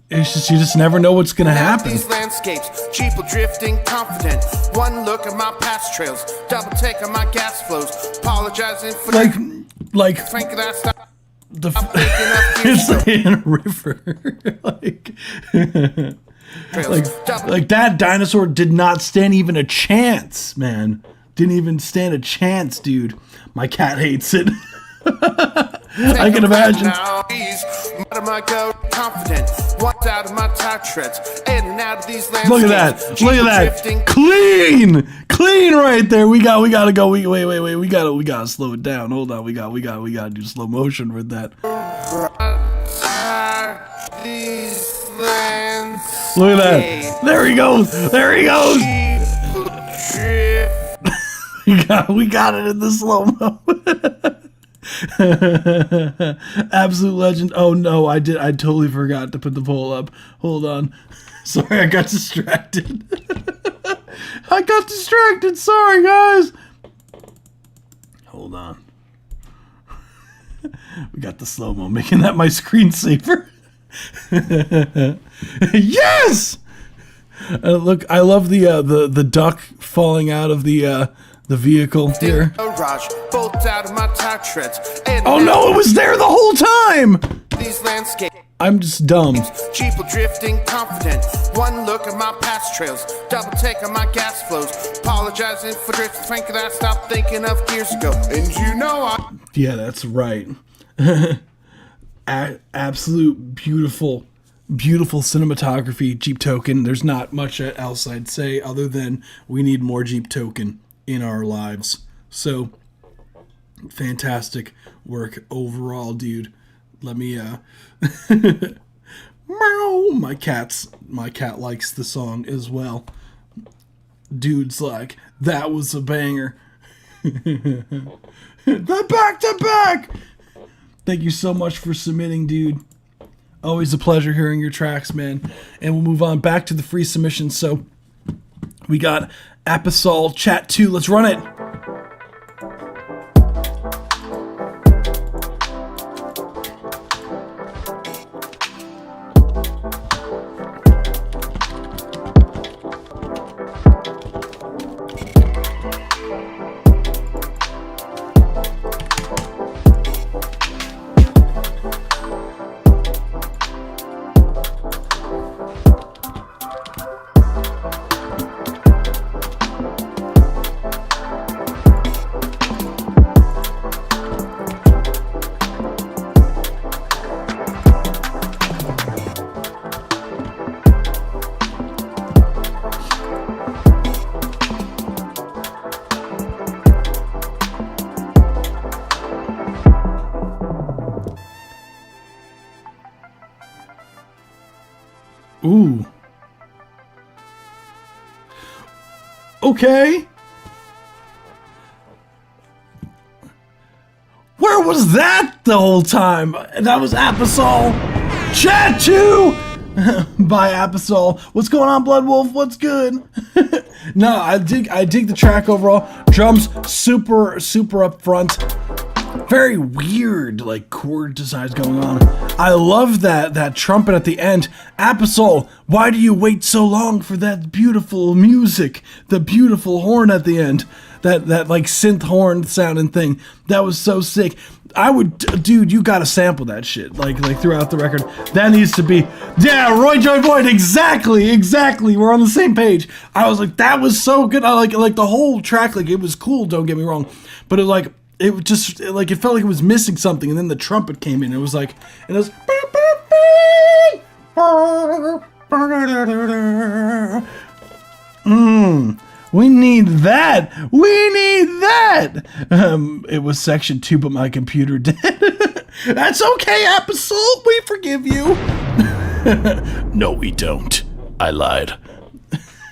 It's just, you just never know what's gonna happen. These landscapes, cheaper drifting, confident. One look at my past trails, double take on my gas flows. Apologizing for like Frank, that's not the it's like in a river. like that dinosaur did not stand even a chance, man. Didn't even stand a chance, dude. My cat hates it. I can imagine. Look at that. Look at that. Clean right there. We gotta go. Wait. We gotta slow it down. Hold on. We gotta do slow motion with that. Look at that. There he goes. We got it in the slow-mo. Absolute legend. Oh no, I totally forgot to put the poll up. Hold on. Sorry, I got distracted. Sorry, guys. Hold on. We got the slow-mo, making that my screensaver. Yes! Look, I love the duck falling out of the vehicle here. Oh no, it was there the whole time! These landscapes. I'm just dumb. Cheaper drifting, confident. One look at my past trails, double take on my gas flows. Apologizing for drifting, Frank, that I stopped thinking of years ago. And you know yeah, that's right. Absolute beautiful cinematography, Jeep Token. There's not much else I'd say other than we need more Jeep Token in our lives. So fantastic work overall, dude. Let me meow. My cat likes the song as well. Dude's like, that was a banger. The back to back. Thank you so much for submitting, dude. Always a pleasure hearing your tracks, man. And we'll move on back to the free submissions. So we got Aposol Chat 2. Let's run it. okay? Where was that the whole time? That was Absol. Chat 2 by Absol. What's going on, Blood Wolf? What's good? No, I dig the track overall. Drums super up front. Very weird, like, chord designs going on. I love that trumpet at the end. Absol, why do you wait so long for that beautiful music? The beautiful horn at the end. That like synth horn sounding thing. That was so sick. Dude, you gotta sample that shit. Like throughout the record. That needs to be, yeah, Roy Joy Boyd, exactly. We're on the same page. I was like, that was so good. I like the whole track, like, it was cool, don't get me wrong. But it felt like it was missing something, and then the trumpet came in. It was like, we need that. It was section 2, but my computer did. That's okay, Absol. We forgive you. No, we don't. I lied.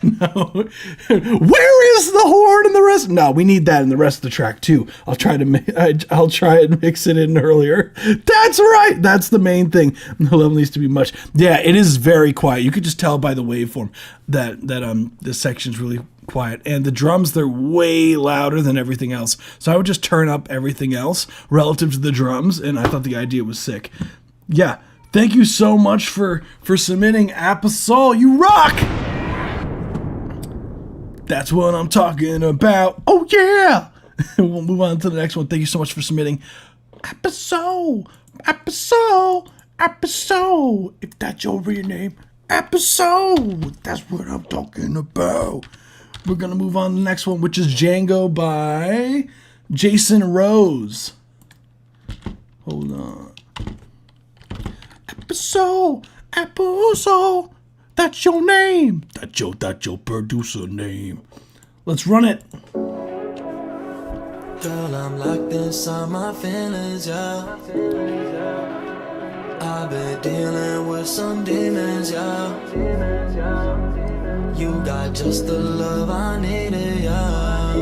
No. Where is the horn and the rest? No, we need that in the rest of the track too. I'll try and mix it in earlier. That's right. That's the main thing. The level needs to be much. Yeah, it is very quiet. You could just tell by the waveform that this section's really quiet, and the drums, they're way louder than everything else. So I would just turn up everything else relative to the drums, and I thought the idea was sick. Yeah, thank you so much for submitting, Absol. You rock. That's what I'm talking about. Oh yeah. We'll move on to the next one. Thank you so much for submitting, Absol. If that's your real name, Absol. That's what I'm talking about. We're gonna move on to the next one, which is Django by Jason Rose. Hold on. Absol. That's your name. That's your producer name. Let's run it. Girl, I'm locked inside my feelings, yeah. I've been dealing with some demons, yeah. You got just the love I needed, yeah.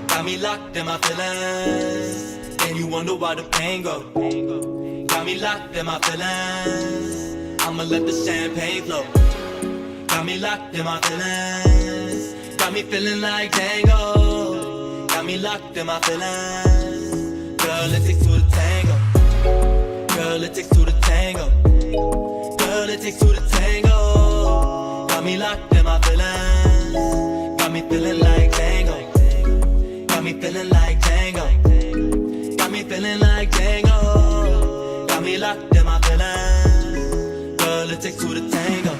Got me locked in my feelings. And you wonder why the pain go. Got me locked in my feelings. I'ma let the champagne flow. Got me locked in my feelings. Got me feeling like Django. Got me locked in my feelings. Girl, it takes two to tango. Girl, it takes two to tango. Girl, it takes two to tango. Got me locked in my feelings. Got me feeling like Django. Got me feeling like Django. Feeling like Django. Got me locked in my feelings. Girl, it takes two to tango.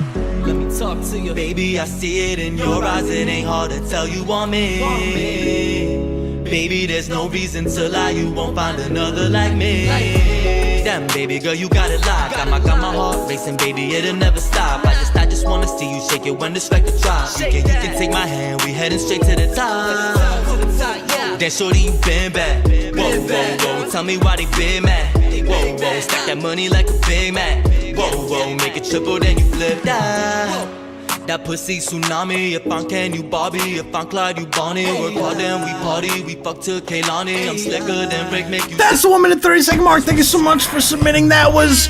Let me talk to you, baby. I see it in your eyes. It ain't hard to tell you want me. Baby, there's no reason to lie. You won't find another like me. Damn, baby girl, you got it locked. Got my heart racing, baby. It'll never stop. I just wanna see you shake it when the strike the drop. You can take my hand. We heading straight to the top. Damn, shorty, you been bad. Whoa, tell me why they been mad. Whoa, stack that money like a Big Mac. Whoa, make it triple, then you flip that. That pussy tsunami. If I'm Ken, you Bobby. If I'm Clyde, you Bonnie. Work hard, then we party. We fuck till Kaylani. I'm slicker than Rick, make you. That's the 1 minute 30-second mark. Thank you so much for submitting. That was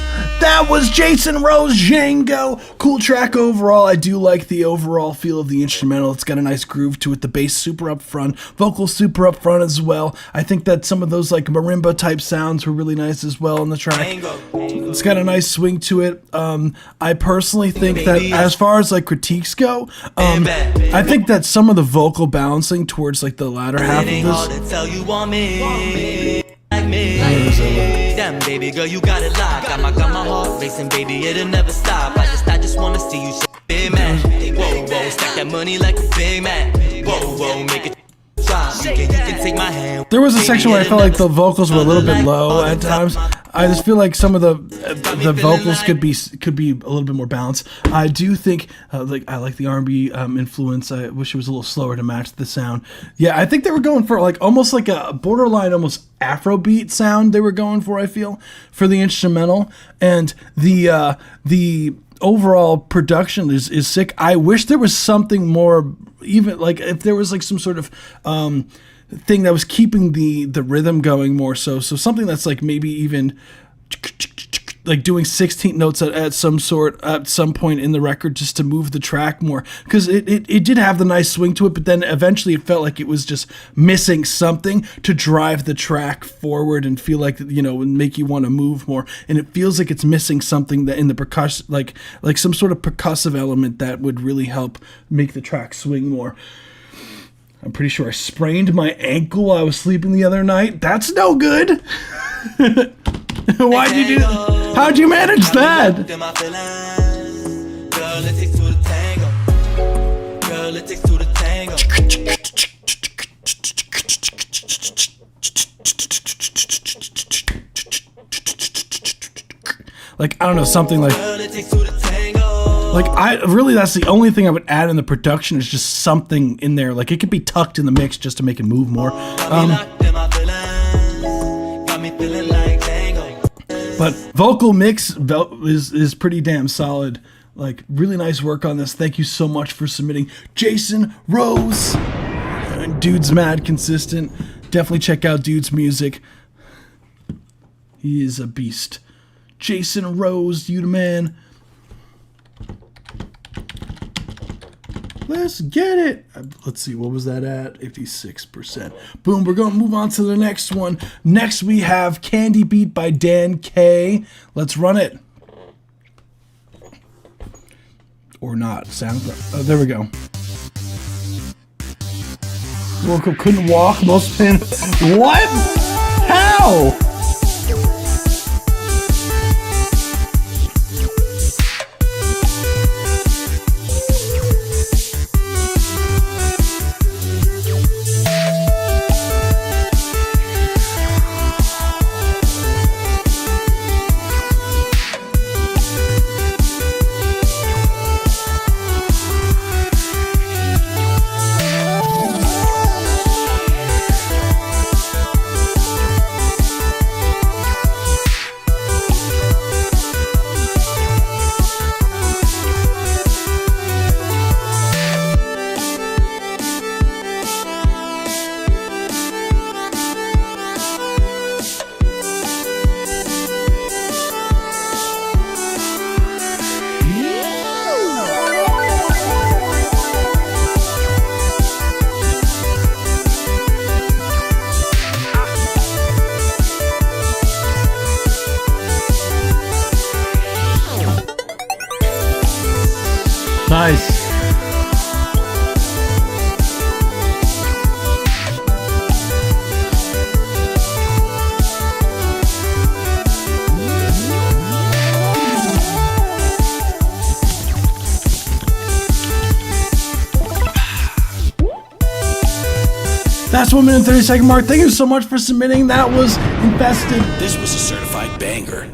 Jason Rose, Django. Cool track overall. I do like the overall feel of the instrumental. It's got a nice groove to it. The bass super up front, vocals super up front as well. I think that some of those like marimba type sounds were really nice as well on the track. It's got a nice swing to it. I personally think that as far as like critiques go, I think that some of the vocal balancing towards like the latter half of this. Damn, baby girl, you got it locked. Got my heart racing, baby, it'll never stop. I just wanna see you big man. Whoa, stack that money like a Big Mac. Whoa, make it drop. You can take my hand. There was a section where I felt like the vocals were a little bit low at times. I just feel like some of the vocals could be a little bit more balanced. I do think I like the R&B influence. I wish it was a little slower to match the sound. Yeah, I think they were going for like almost like a borderline almost Afrobeat sound they were going for, I feel, for the instrumental. And the overall production is sick. I wish there was something more, even like if there was like some sort of thing that was keeping the rhythm going more. So something that's like maybe even like doing 16th notes at some point in the record just to move the track more, because it did have the nice swing to it, but then eventually it felt like it was just missing something to drive the track forward and feel like, you know, and make you want to move more. And it feels like it's missing something that in the percussion, like some sort of percussive element that would really help make the track swing more. I'm pretty sure I sprained my ankle while I was sleeping the other night. That's no good. Why'd you do that? How'd you manage that? Like, I don't know, something like that's the only thing I would add in the production is just something in there. Like, it could be tucked in the mix just to make it move more. But vocal mix is pretty damn solid. Like, really nice work on this. Thank you so much for submitting, Jason Rose. Dude's mad consistent. Definitely check out Dude's music. He is a beast. Jason Rose, you the man. Let's get it. Let's see, what was that at? 56%. Boom, we're going to move on to the next one. Next, we have Candy Beat by Dan K. Let's run it. Or not. SoundCloud. Oh, there we go. Local couldn't walk. Most pain. What? How? Nice. That's 1 minute 30-second mark. Thank you so much for submitting. That was Infested. This was a certified banger.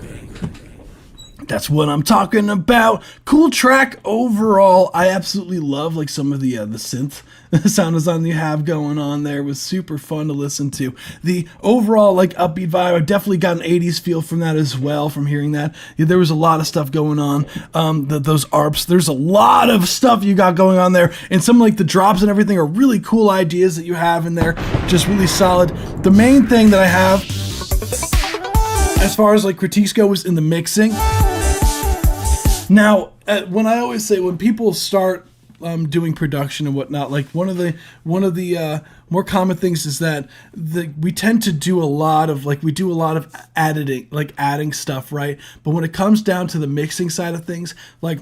That's what I'm talking about. Cool track overall. I absolutely love like some of the synth sound design you have going on there. It was super fun to listen to. The overall like upbeat vibe, I definitely got an 80s feel from that as well, from hearing that. Yeah, there was a lot of stuff going on. Those ARPs, there's a lot of stuff you got going on there. And some like the drops and everything are really cool ideas that you have in there. Just really solid. The main thing that I have as far as like critiques go is in the mixing. Now, when I always say when people start doing production and whatnot, like one of the more common things is that we tend to do a lot of editing, like adding stuff, right? But when it comes down to the mixing side of things, like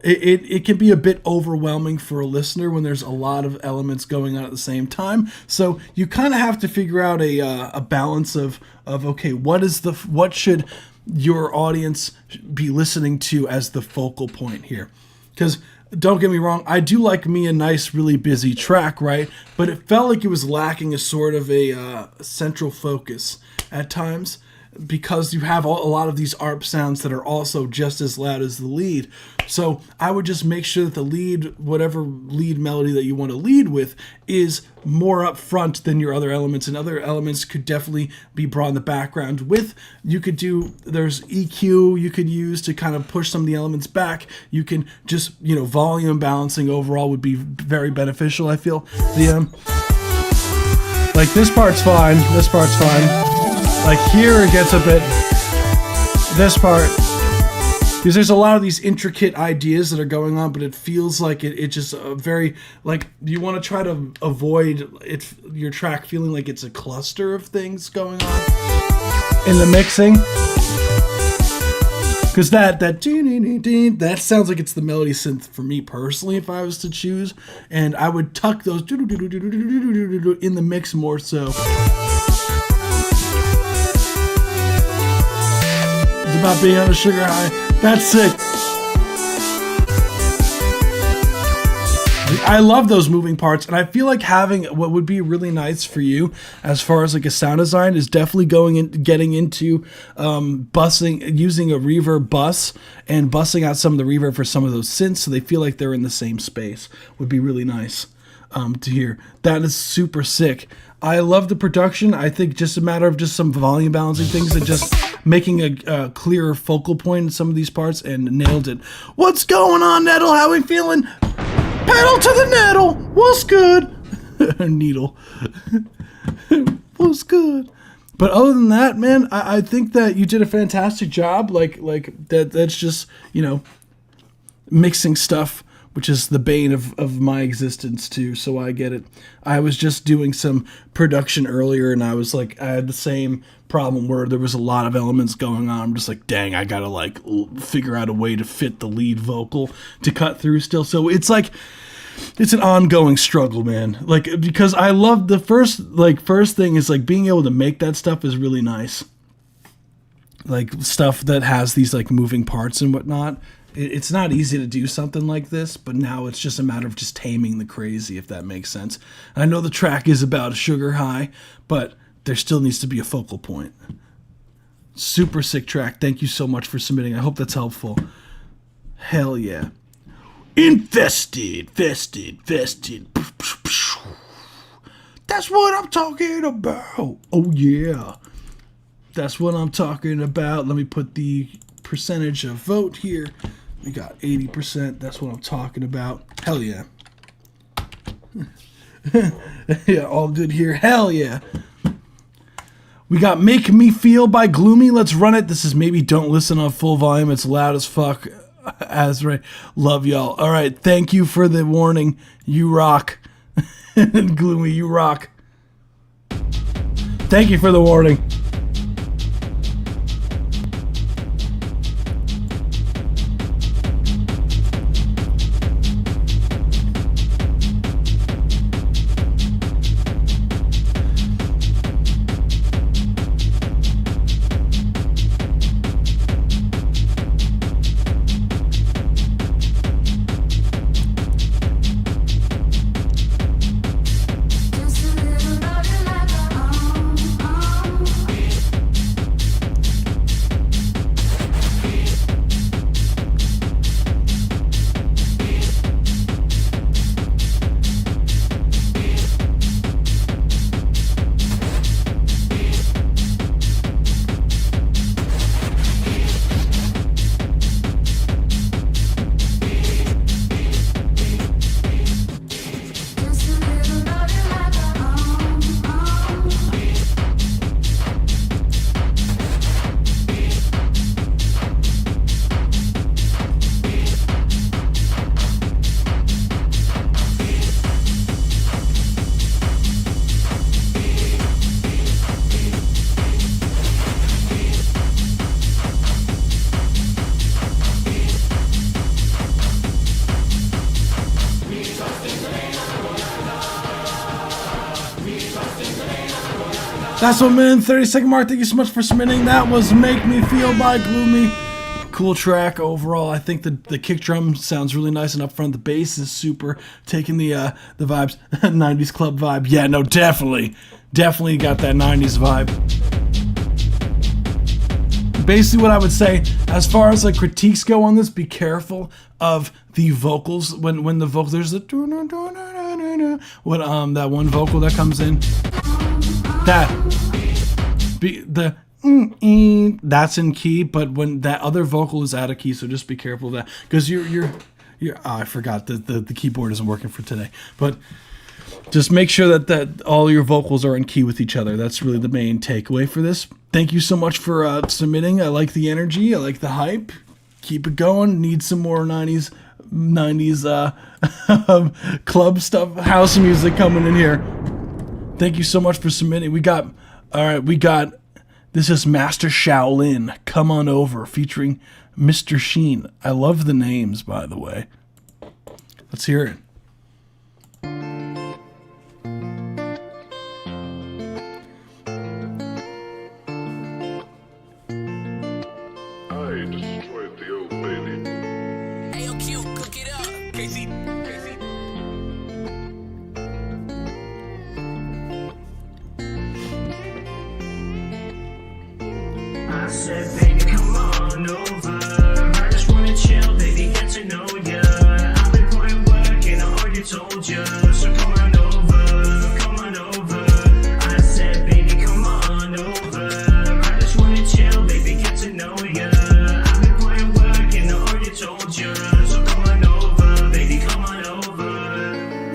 it can be a bit overwhelming for a listener when there's a lot of elements going on at the same time. So you kind of have to figure out a balance of okay, what should your audience be listening to as the focal point here? Because don't get me wrong, I do like me a nice, really busy track, right? But it felt like it was lacking a sort of a central focus at times. because you have a lot of these ARP sounds that are also just as loud as the lead. So I would just make sure that the lead, whatever lead melody that you want to lead with, is more up front than your other elements, and other elements could definitely be brought in the background with. You could do, there's EQ you could use to kind of push some of the elements back. You can just, you know, volume balancing overall would be very beneficial, I feel. Like this part's fine, this part's fine. Like here it gets a bit, this part, because there's a lot of these intricate ideas that are going on, but it feels like it just very, like, you want to try to avoid it, your track feeling like it's a cluster of things going on in the mixing. Because that sounds like it's the melody synth for me personally if I was to choose, and I would tuck those in the mix more so. It's about being on a sugar high. That's sick. I love those moving parts, and I feel like having what would be really nice for you as far as like a sound design is definitely getting into bussing, using a reverb bus and bussing out some of the reverb for some of those synths so they feel like they're in the same space would be really nice to hear. That is super sick. I love the production. I think just a matter of just some volume balancing things and just making a clearer focal point in some of these parts, and nailed it. What's going on, Nettle? How we feeling? Pedal to the nettle. What's good? Needle. What's good? But other than that, man, I think that you did a fantastic job. Like that's just, you know, mixing stuff, which is the bane of my existence too, so I get it. I was just doing some production earlier, and I was like, I had the same problem where there was a lot of elements going on. I'm just like, dang, I gotta like figure out a way to fit the lead vocal to cut through still. So it's like, it's an ongoing struggle, man. Like, because I love the first thing is like being able to make that stuff is really nice. Like stuff that has these like moving parts and whatnot. It's not easy to do something like this, but now it's just a matter of just taming the crazy, if that makes sense. I know the track is about a sugar high, but there still needs to be a focal point. Super sick track. Thank you so much for submitting. I hope that's helpful. Hell yeah. Infested. That's what I'm talking about. Oh yeah. That's what I'm talking about. Let me put the percentage of vote here. We got 80%. That's what I'm talking about. Hell yeah. Yeah, all good here. Hell yeah. We got Make Me Feel by Gloomy. Let's run it. This is Maybe Don't Listen on full volume. It's loud as fuck. As right. Love y'all. All right. Thank you for the warning. You rock. Gloomy, you rock. Thank you for the warning. That's what, man. 30-second mark. Thank you so much for submitting. That was Make Me Feel by Gloomy. Cool track overall. I think the kick drum sounds really nice and up front. The bass is super, taking the vibes. 90s club vibe. Yeah, no, definitely got that 90s vibe. basically what I would say as far as like critiques go on this, be careful of the vocals when the vocal there's the when that one vocal that comes in, that be the that's in key, but when that other vocal is out of key, so just be careful of that, because you're I forgot that the keyboard isn't working for today, but just make sure that all your vocals are in key with each other. That's really the main takeaway for this. Thank you so much for submitting. I like the energy. I like the hype. Keep it going. Need some more 90s club stuff, house music coming in here. Thank you so much for submitting. We got this is Master Shaolin, Come On Over, featuring Mr. Sheen. I love the names, by the way. Let's hear it. I said, baby, come on over. I just wanna chill, baby, get to know ya. I've been putting work in, I already told ya. So come on over, come on over. I said, baby, come on over. I just wanna chill, baby, get to know ya. I've been putting work in, I already told ya. So come on over, baby, come on over.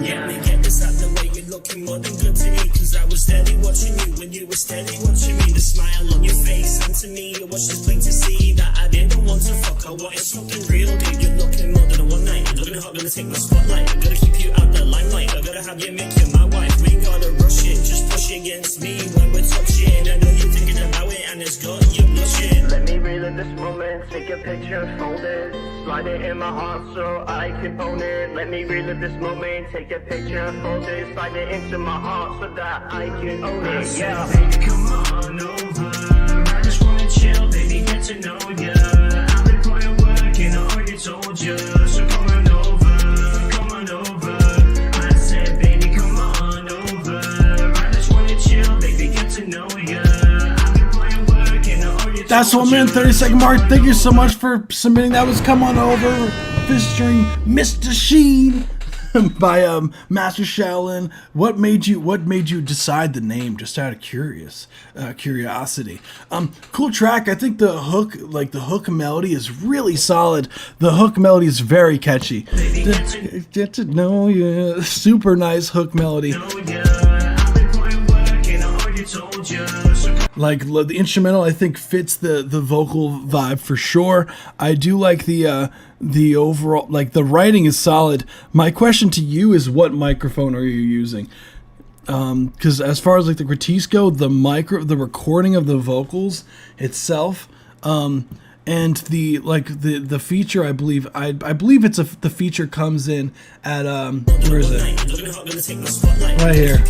Yeah, me get this out the way, you're looking more than good to me. Cause I was steady watching you when you were steady watching me. The smile on your face, and to me, it was just plain to see that I didn't want to fuck. I wanted something real, dude. You're looking more than a one night. You're looking hot, gonna take my spotlight. I gotta keep you out the limelight. I gotta have you make you my wife. We ain't gotta rush it, just push against me when we're touching. I know you're thinking about it, and it's got you blushing. Let me relive this moment, take a picture, fold it, slide it in my heart so I can own it. Let me relive this moment, take a picture, fold it, slide it into my heart so that I can own it. Yeah, baby, come on over. I just wanna chill, baby, get to know ya. I've been putting work in, I already told ya. So come on over, come on over. I said, baby, come on over. I just wanna chill, baby, get to know ya. I've been putting work in, I already told ya. That's 1 minute 30-second mark. Thank you so much for submitting. That was Come On Over, featuring Mr. Sheen by Master Shaolin. What made you decide the name? Just out of curiosity. Cool track. I think the hook melody is really solid. The hook melody is very catchy. Get to know you. Super nice hook melody. Like the instrumental, I think fits the vocal vibe for sure. I do like the overall, like the writing is solid. My question to you is, what microphone are you using? Because as far as like the critiques go, the recording of the vocals itself, and the feature, I believe it's the feature comes in at where is it? Right here.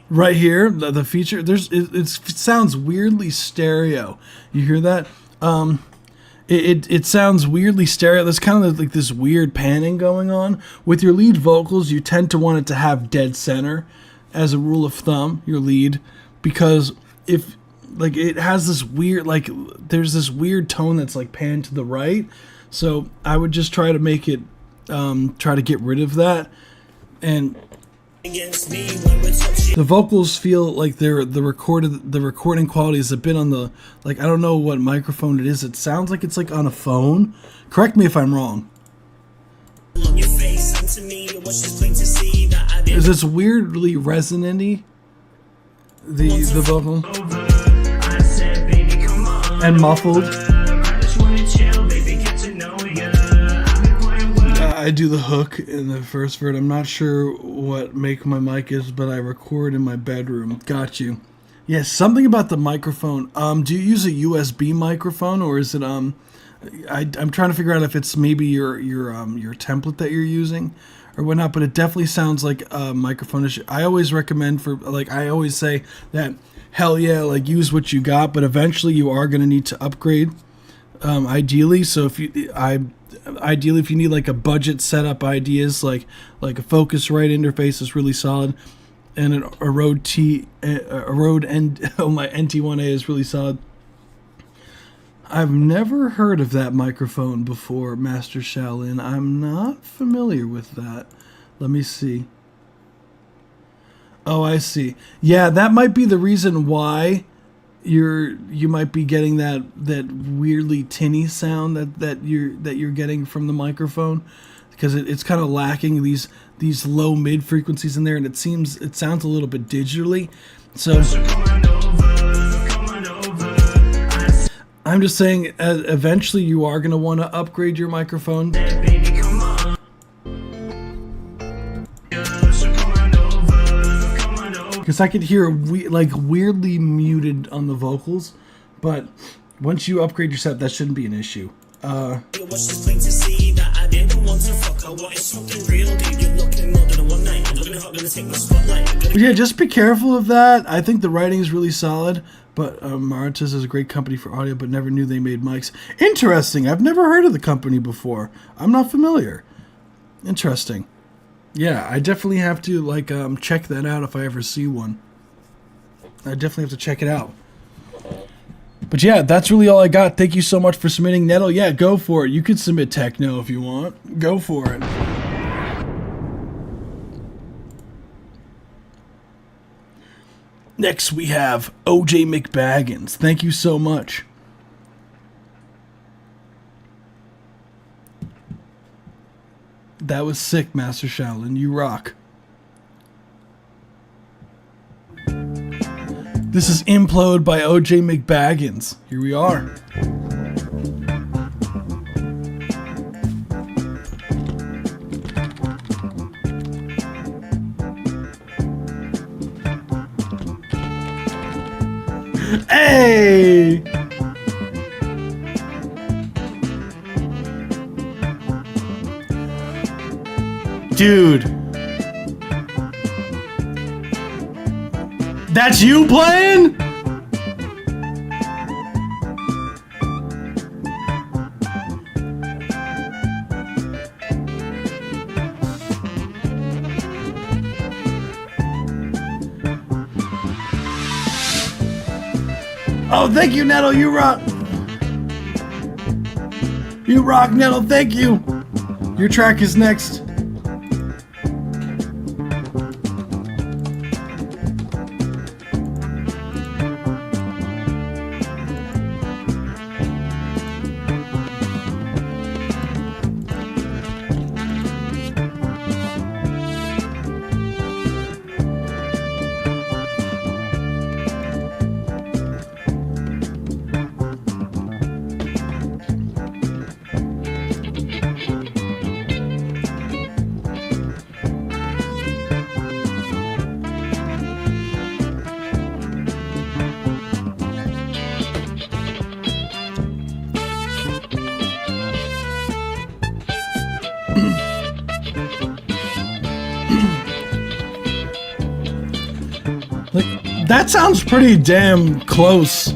Right here, the feature. It sounds weirdly stereo. You hear that? It sounds weirdly stereo. There's kind of like this weird panning going on with your lead vocals. You tend to want it to have dead center, as a rule of thumb. Your lead, because if like it has this weird, like there's this weird tone that's like panned to the right. So I would just try to make it, try to get rid of that, and the vocals feel like the recording quality is a bit on the, like, I don't know what microphone it is. It sounds like it's like on a phone. Correct me if I'm wrong. Is this weirdly resonant-y? The vocal and muffled. I do the hook in the first verse. I'm not sure what make my mic is, but I record in my bedroom. Got you. Yes, something about the microphone. Do you use a USB microphone, or is it I'm trying to figure out if it's maybe your template that you're using or whatnot, but it definitely sounds like a microphone issue. I always recommend I always say that, hell yeah, like use what you got, but eventually you are going to need to upgrade, ideally. So if you need like a budget setup ideas, like a Focusrite interface is really solid. and a Rode NT1A is really solid. I've never heard of that microphone before, Master Shaolin. I'm not familiar with that. Let me see. Oh, I see. Yeah, that might be the reason why you might be getting that weirdly tinny sound that you're getting from the microphone, because it's kind of lacking these low mid frequencies in there, and it sounds a little bit digitally. So I'm just saying, eventually you are going to want to upgrade your microphone. Because I could hear weirdly muted on the vocals, but once you upgrade your set, that shouldn't be an issue. Yeah, just be careful of that. I think the writing is really solid, but Martis is a great company for audio, but never knew they made mics. Interesting. I've never heard of the company before. I'm not familiar. Interesting. Yeah, I definitely have to check that out if I ever see one. I definitely have to check it out. But yeah, that's really all I got. Thank you so much for submitting, Nettle. Yeah, go for it. You could submit techno if you want. Go for it. Next we have OJ McBaggins. Thank you so much. That was sick, Master Shaolin. You rock. This is Implode by OJ McBaggins. Here we are. Hey! Dude. That's you playing? Oh, thank you, Nettle. You rock. You rock, Nettle. Thank you. Your track is next. That sounds pretty damn close.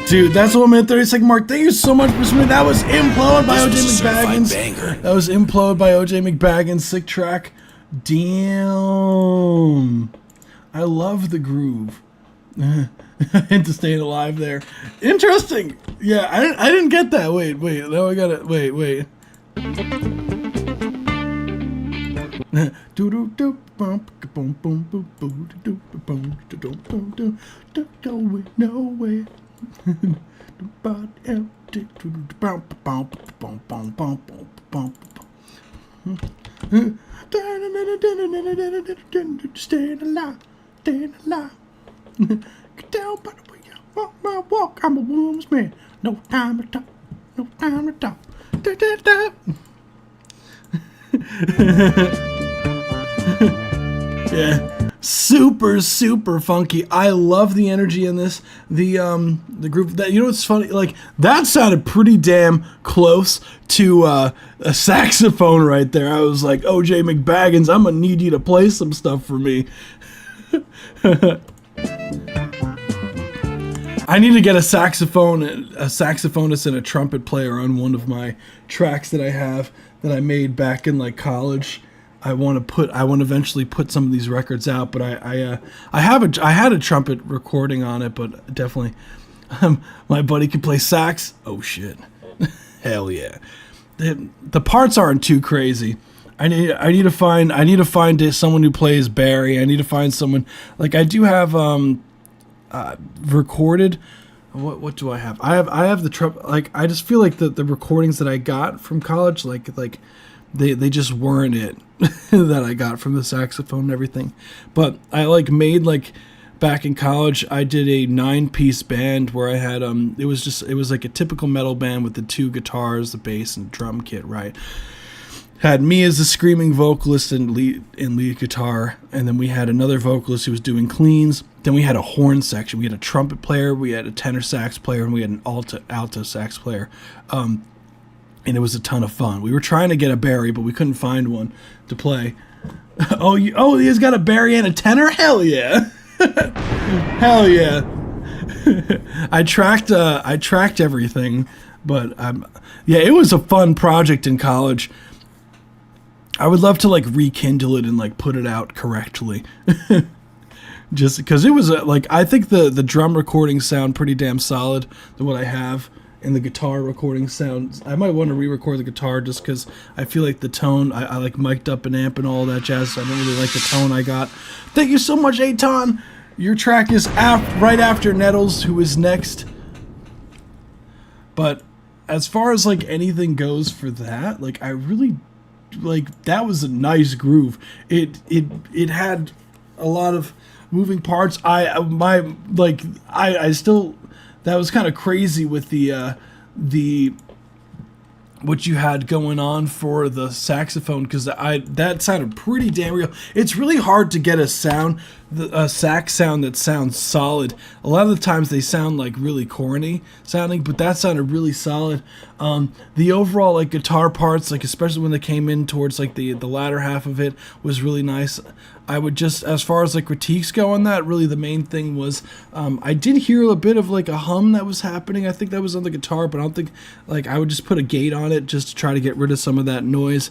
Dude, that's the 1 minute 30-second mark. Thank you so much for submitting. That was Implode by OJ McBaggins. That was Implode by OJ McBaggins. Sick track. Damn. I love the groove. Into staying alive there. Interesting. Yeah, I didn't get that. Wait. Now I got it. Wait. No way. Staying alive. Get down by the way I walk my walk. I'm a woman's man. No time to talk. Yeah, super funky. I love the energy in this. The group that, you know what's funny, like that sounded pretty damn close to a saxophone right there. I was like, OJ McBaggins, I'm gonna need you to play some stuff for me. I need to get a saxophonist and a trumpet player on one of my tracks that I have that I made back in like college. I want to eventually put some of these records out, but I had a trumpet recording on it, but definitely my buddy can play sax. Oh shit. Hell yeah. The parts aren't too crazy. I need to find someone who plays Barry. I need to find someone, like I do have recorded. What do I have? I have the trumpet. Like I just feel like the recordings that I got from college, like they just weren't it that I got from the saxophone and everything. But I made back in college, I did a 9-piece band where I had it was like a typical metal band with the 2 guitars, the bass, and drum kit, right? Had me as the screaming vocalist and lead guitar, and then we had another vocalist who was doing cleans. Then we had a horn section. We had a trumpet player, we had a tenor sax player, and we had an alto sax player. And it was a ton of fun. We were trying to get a Barry, but we couldn't find one to play. He's got a Barry and a tenor? Hell yeah. Hell yeah. I tracked everything, but yeah, it was a fun project in college. I would love to rekindle it and put it out correctly. Just because it was I think the drum recordings sound pretty damn solid than what I have, and the guitar recording sounds. I might want to re-record the guitar just because I feel like the tone, I mic'd up an amp and all that jazz, so I don't really like the tone I got. Thank you so much, Aton. Your track is right after Nettles, who is next. But as far as anything goes for that, I really that was a nice groove. It had a lot of moving parts. I still, that was kind of crazy with the what you had going on for the saxophone, because that sounded pretty damn real. It's really hard to get a sax sound that sounds solid. A lot of the times they sound really corny sounding, but that sounded really solid. The overall guitar parts, especially when they came in towards the latter half of it, was really nice. I would just, as far as critiques go on that, really the main thing was I did hear a bit of a hum that was happening. I think that was on the guitar, but I don't think I would just put a gate on it just to try to get rid of some of that noise.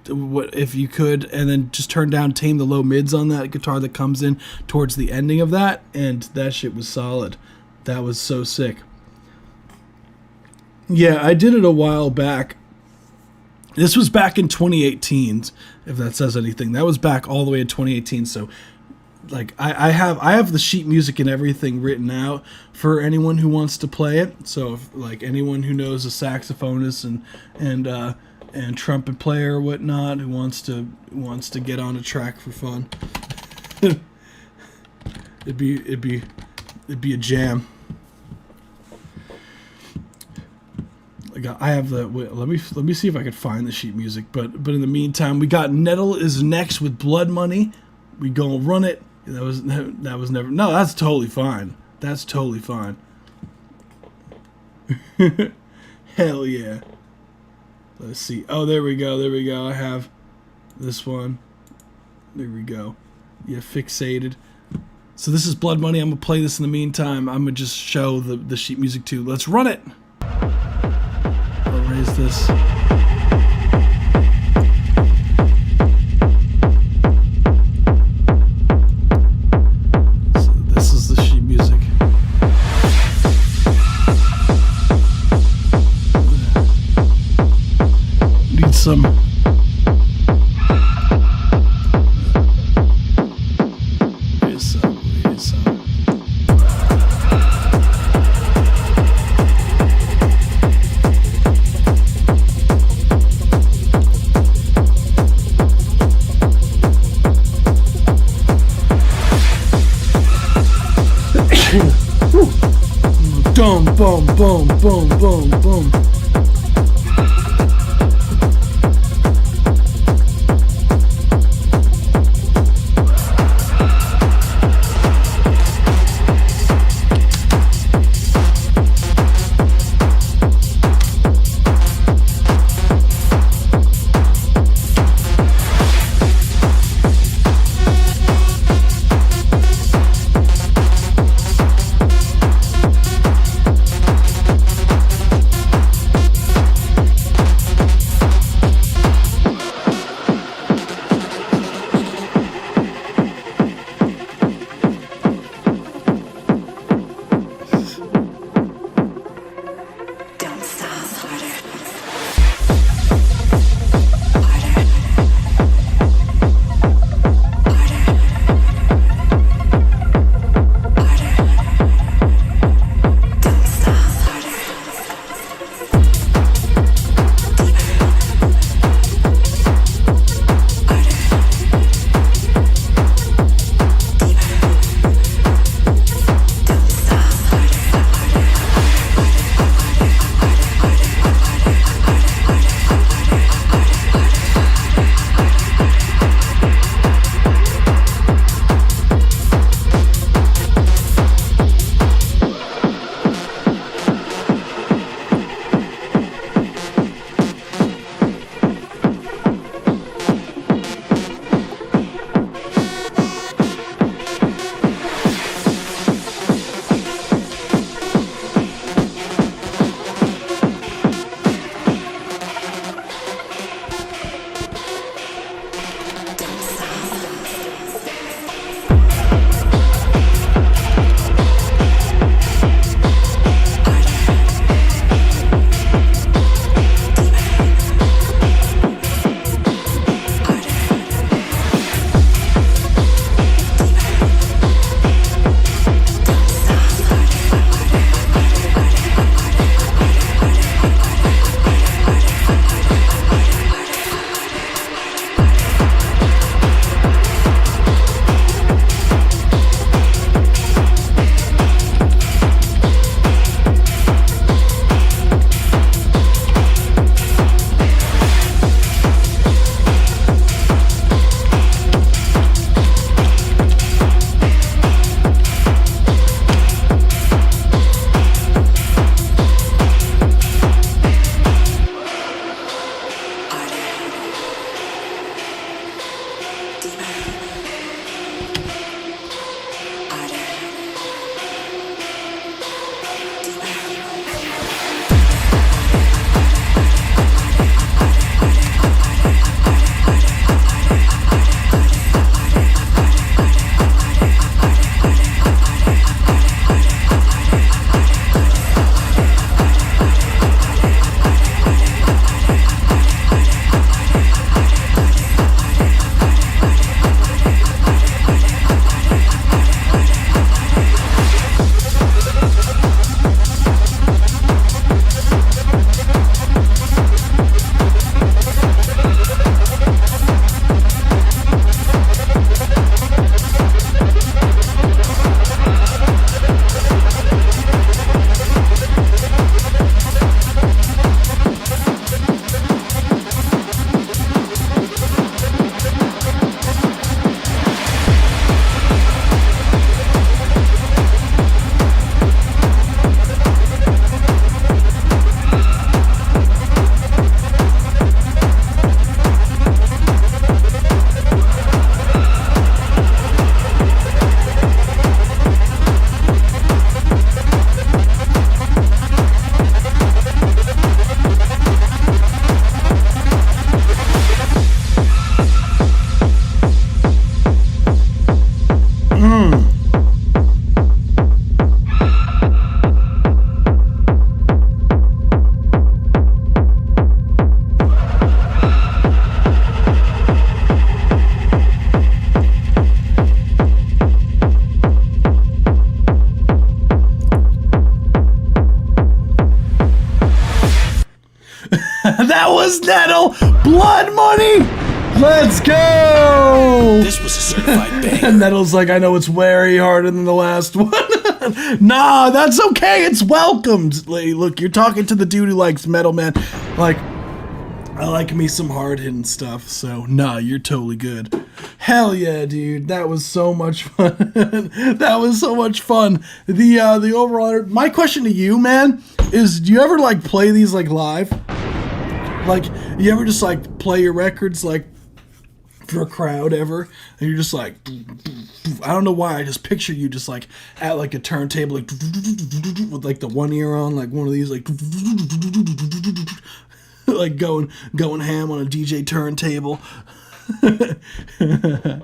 What if you could, and then just tame the low mids on that guitar that comes in towards the ending of that, and that shit was solid. That was so sick. Yeah, I did it a while back. This was back in 2018, if that says anything. That was back all the way in 2018. So, I have the sheet music and everything written out for anyone who wants to play it. So, if, anyone who knows a saxophonist and trumpet player or whatnot who wants to get on a track for fun, it'd be a jam. I have the. Let me see if I can find the sheet music. But in the meantime, we got Nettle is next with Blood Money. We gonna run it. That was never. No, that's totally fine. That's totally fine. Hell yeah. Let's see. Oh, there we go. There we go. I have this one. There we go. Yeah, Fixated. So this is Blood Money. I'm gonna play this in the meantime. I'm gonna just show the sheet music too. Let's run it. I'll raise this. So this is the sheet music. Need some. Boom, boom, boom, boom, boom, boom. was Nettle. Blood Money. Let's go. This was a certified banger. And Nettle's like, I know it's way harder than the last one. Nah, that's okay. It's welcomed. Like, look, you're talking to the dude who likes metal, man. Like, I like me some hard-hitting stuff, so nah, you're totally good. Hell yeah, dude. That was so much fun. That was so much fun. The overall, my question to you, man, is do you ever like play these like live? Like, you ever just like play your records like for a crowd ever, and you're just like, I don't know why, I just picture you just like at like a turntable, like with like the one ear on, like one of these, like like going ham on a DJ turntable. That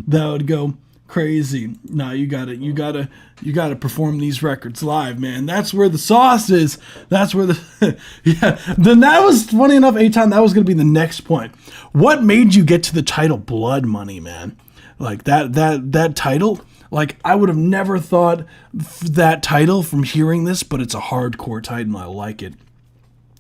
would go crazy. No, you gotta perform these records live, man. That's where the sauce is. That's where the yeah. Then that was funny enough, Aton, that was gonna be the next point. What made you get to the title Blood Money, man? Like that title, like I would have never thought that title from hearing this, but it's a hardcore title and I like it.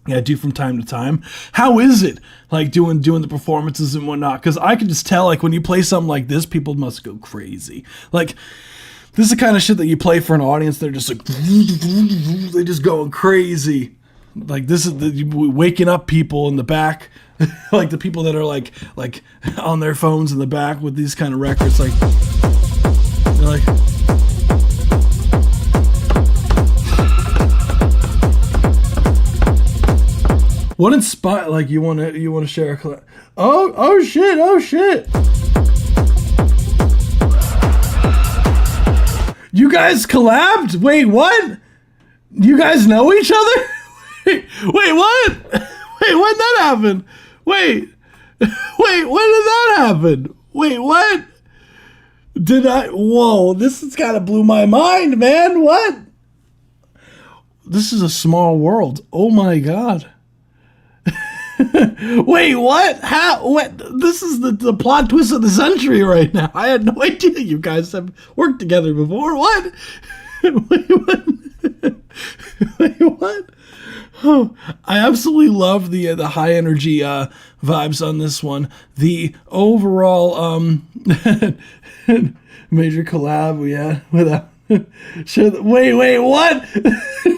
Yeah, I do from time to time. How is it like doing the performances and whatnot? Because I can just tell, like, when you play something like this, people must go crazy. Like, this is the kind of shit that you play for an audience. They're just like, they just going crazy. Like, this is waking up people in the back, like the people that are like on their phones in the back with these kind of records. Like, they're like. What inspired? Like you want to share a collab? Oh shit! You guys collabed? Wait, what? You guys know each other? Wait, what? Wait, when did that happen? Wait, when did that happen? Wait, what? Whoa, this has kind of blew my mind, man. What? This is a small world. Oh my god. Wait, what? How? What? This is the plot twist of the century right now. I had no idea you guys have worked together before. What? Wait, what? Wait, what? Oh, I absolutely love the high energy vibes on this one. The overall major collab we had without. Wait, what?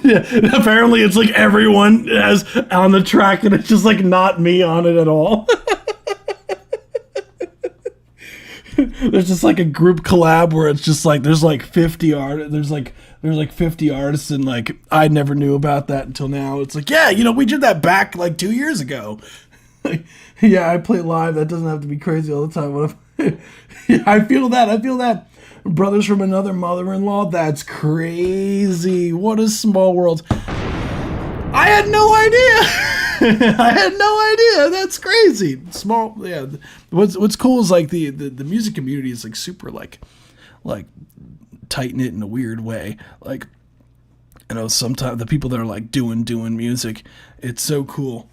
Yeah, apparently it's like everyone has on the track and it's just like not me on it at all. There's just like a group collab where it's just like there's like 50 there's like 50 artists and like I never knew about that until now. It's like, yeah, we did that back like 2 years ago. Yeah, I play live. That doesn't have to be crazy all the time. Yeah, I feel that. Brothers from another mother-in-law. That's crazy. What a small world. I had no idea. That's crazy. Small. Yeah. What's cool is like the music community is like super like tight knit in a weird way. Like, sometimes the people that are like doing music, it's so cool.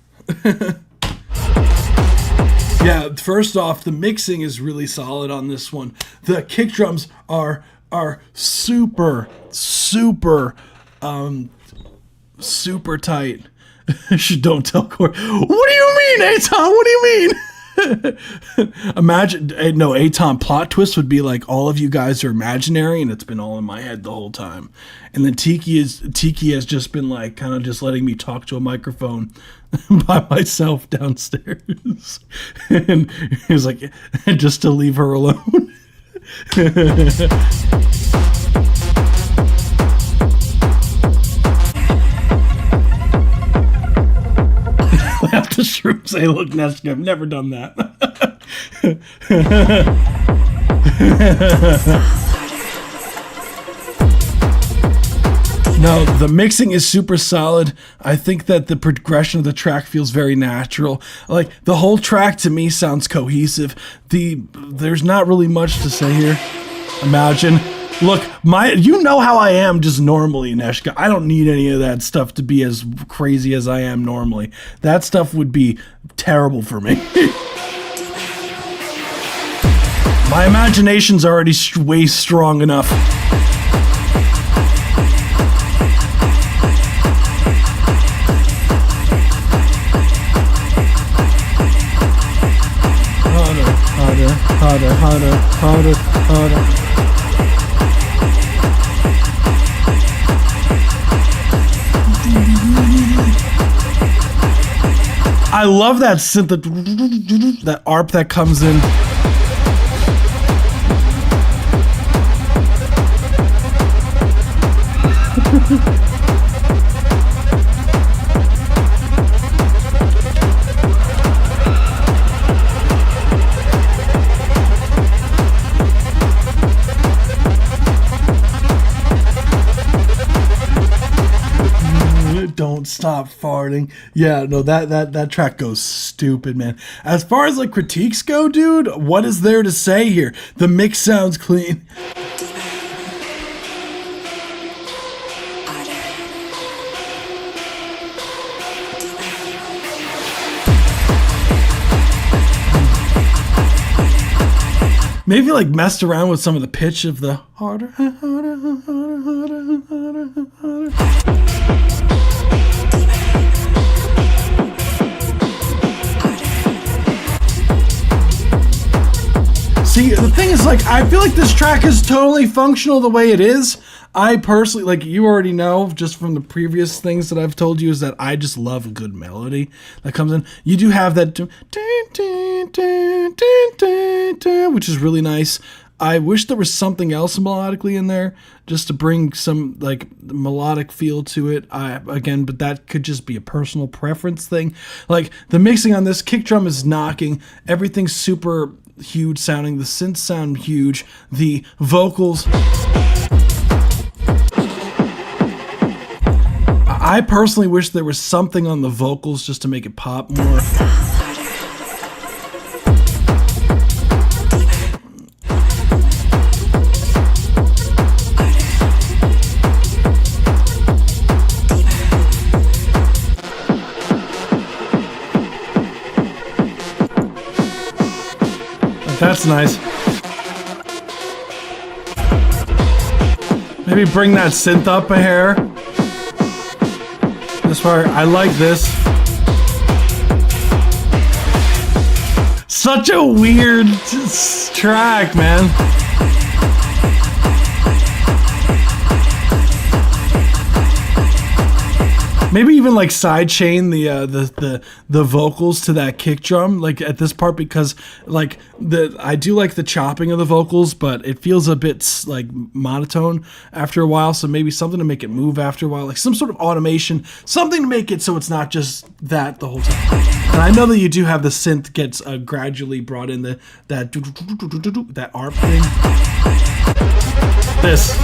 Yeah, first off, the mixing is really solid on this one. The kick drums are super tight. Don't tell Corey. What do you mean, Aton? What do you mean? Imagine, no, Aton, plot twist would be like all of you guys are imaginary and it's been all in my head the whole time. And then Tiki has just been like kind of just letting me talk to a microphone by myself downstairs. And he's like, just to leave her alone. After shrooms, say, look, Neshka, I've never done that. No, the mixing is super solid. I think that the progression of the track feels very natural. Like, the whole track to me sounds cohesive. There's not really much to say here. Imagine. Look, you know how I am just normally, Neshka. I don't need any of that stuff to be as crazy as I am normally. That stuff would be terrible for me. My imagination's already way strong enough. harder, harder, harder. I love that synth, that ARP that comes in. Don't stop farting. Yeah, no, that track goes stupid, man. As far as like critiques go, dude, what is there to say here? The mix sounds clean. Maybe like messed around with some of the pitch of the harder, harder, harder, harder, harder, harder. See, the thing is, like, I feel like this track is totally functional the way it is. I personally, like, you already know just from the previous things that I've told you, is that I just love a good melody that comes in. You do have that, which is really nice. I wish there was something else melodically in there just to bring some like melodic feel to it. Again, but that could just be a personal preference thing. Like the mixing on this kick drum is knocking. Everything's super huge sounding. The synths sound huge. The vocals. I personally wish there was something on the vocals just to make it pop more. That's nice. Maybe bring that synth up a hair. This part, I like this. Such a weird track, man. Maybe even like sidechain the vocals to that kick drum, like at this part, because like I do like the chopping of the vocals, but it feels a bit like monotone after a while. So maybe something to make it move after a while, like some sort of automation, something to make it so it's not just that the whole time. And I know that you do have the synth gets gradually brought in that ARP thing. This.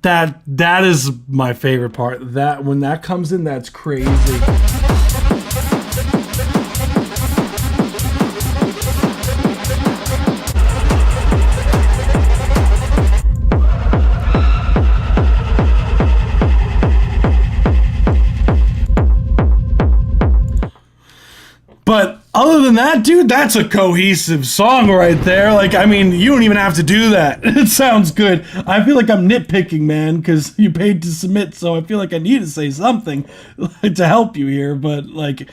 That is my favorite part. That when that comes in, that's crazy. But other than that, dude, that's a cohesive song right there. Like, I mean, you don't even have to do that. It sounds good. I feel like I'm nitpicking, man, because you paid to submit, so I feel like I need to say something to help you here. But, like,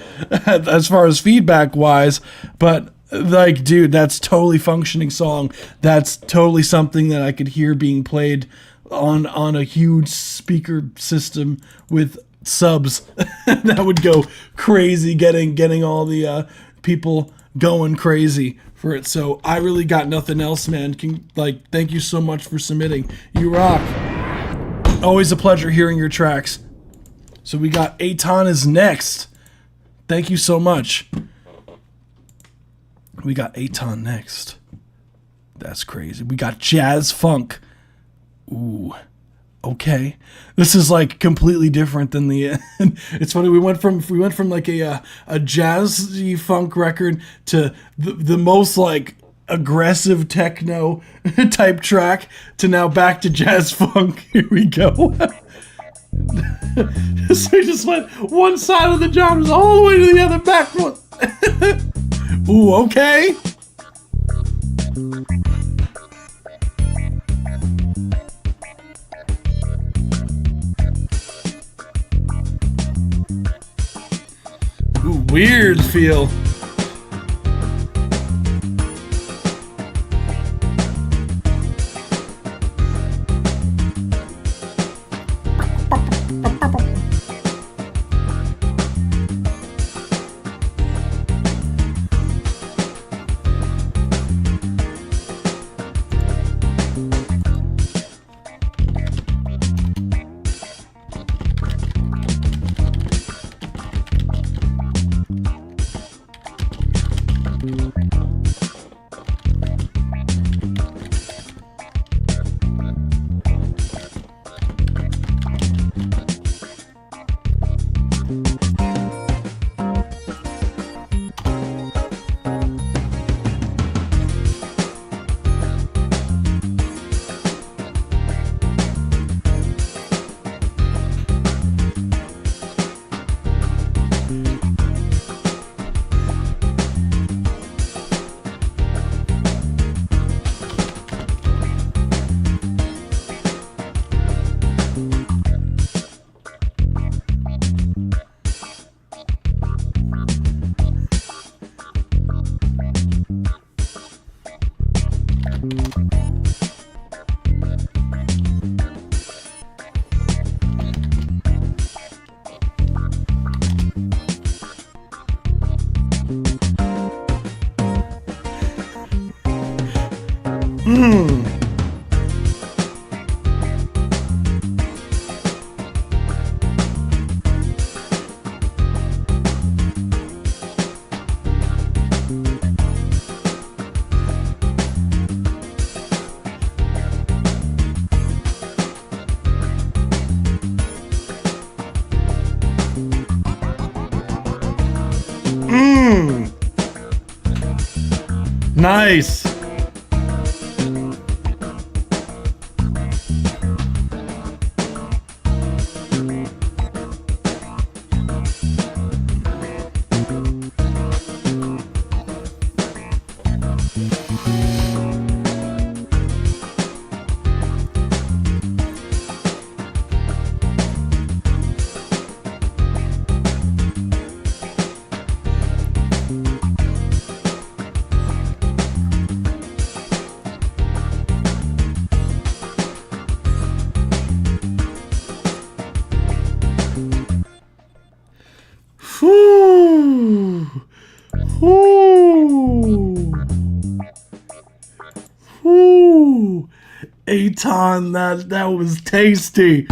as far as feedback-wise, but, like, dude, that's totally functioning song. That's totally something that I could hear being played on a huge speaker system with subs. That would go crazy, getting all the people going crazy for it. So I really got nothing else, man. Thank you so much for submitting. You rock. Always a pleasure hearing your tracks. So we got Aton is next. Thank you so much. We got Aton next. That's crazy. We got Jazz Funk. Ooh. Okay, this is like completely different than the. It's funny, we went from like a jazzy funk record to the most like aggressive techno type track to now back to jazz funk. Here we go. So we just went one side of the genres all the way to the other back. Ooh, okay. Ooh, weird feel. Nice. Whew. Whew. Whew. Aton, that was tasty.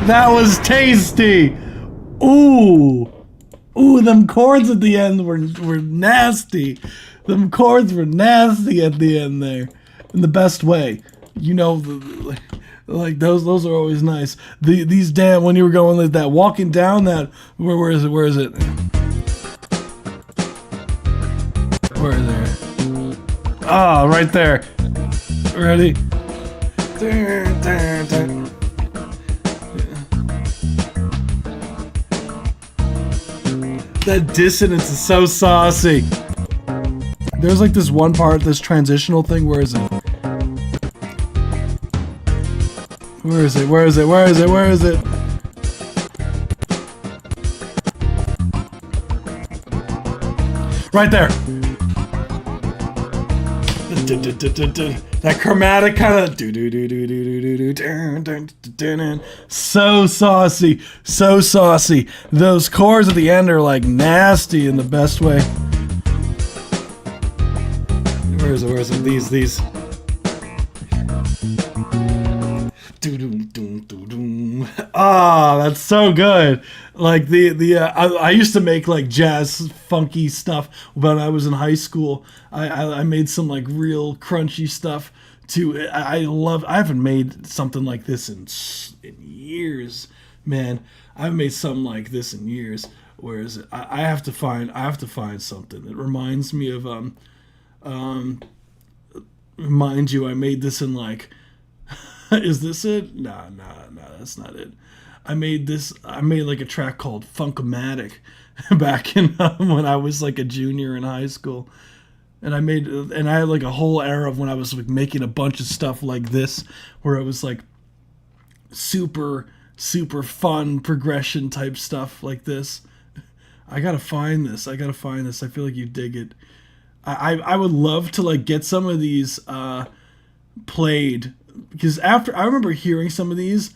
That was tasty. Ooh. Ooh, them chords at the end were nasty. Them chords were nasty at the end there. In the best way. You know, like those are always nice. These damn, when you were going like that, walking down that, where is it? Where is it? Where is it? Ah, right there. Ready? That dissonance is so saucy. There's like this one part, this transitional thing. Where is it? Where is it? Where is it? Where is it? Where is it? Right there. That chromatic kind of so saucy, so saucy. Those chords at the end are like nasty in the best way. Where is it? Where is it? These. Ah, that's so good. Like I used to make like jazz funky stuff when I was in high school. I made some like real crunchy stuff too. I haven't made something like this in years, man. I haven't made something like this in years. Where is it? I have to find something that reminds me of mind you, I made this in like is this it? Nah, that's not it. I made like a track called Funk-O-Matic back in when I was like a junior in high school. And I had like a whole era of when I was like making a bunch of stuff like this, where it was like super, super fun progression type stuff like this. I gotta find this. I feel like you dig it. I would love to like get some of these played, because after I remember hearing some of these,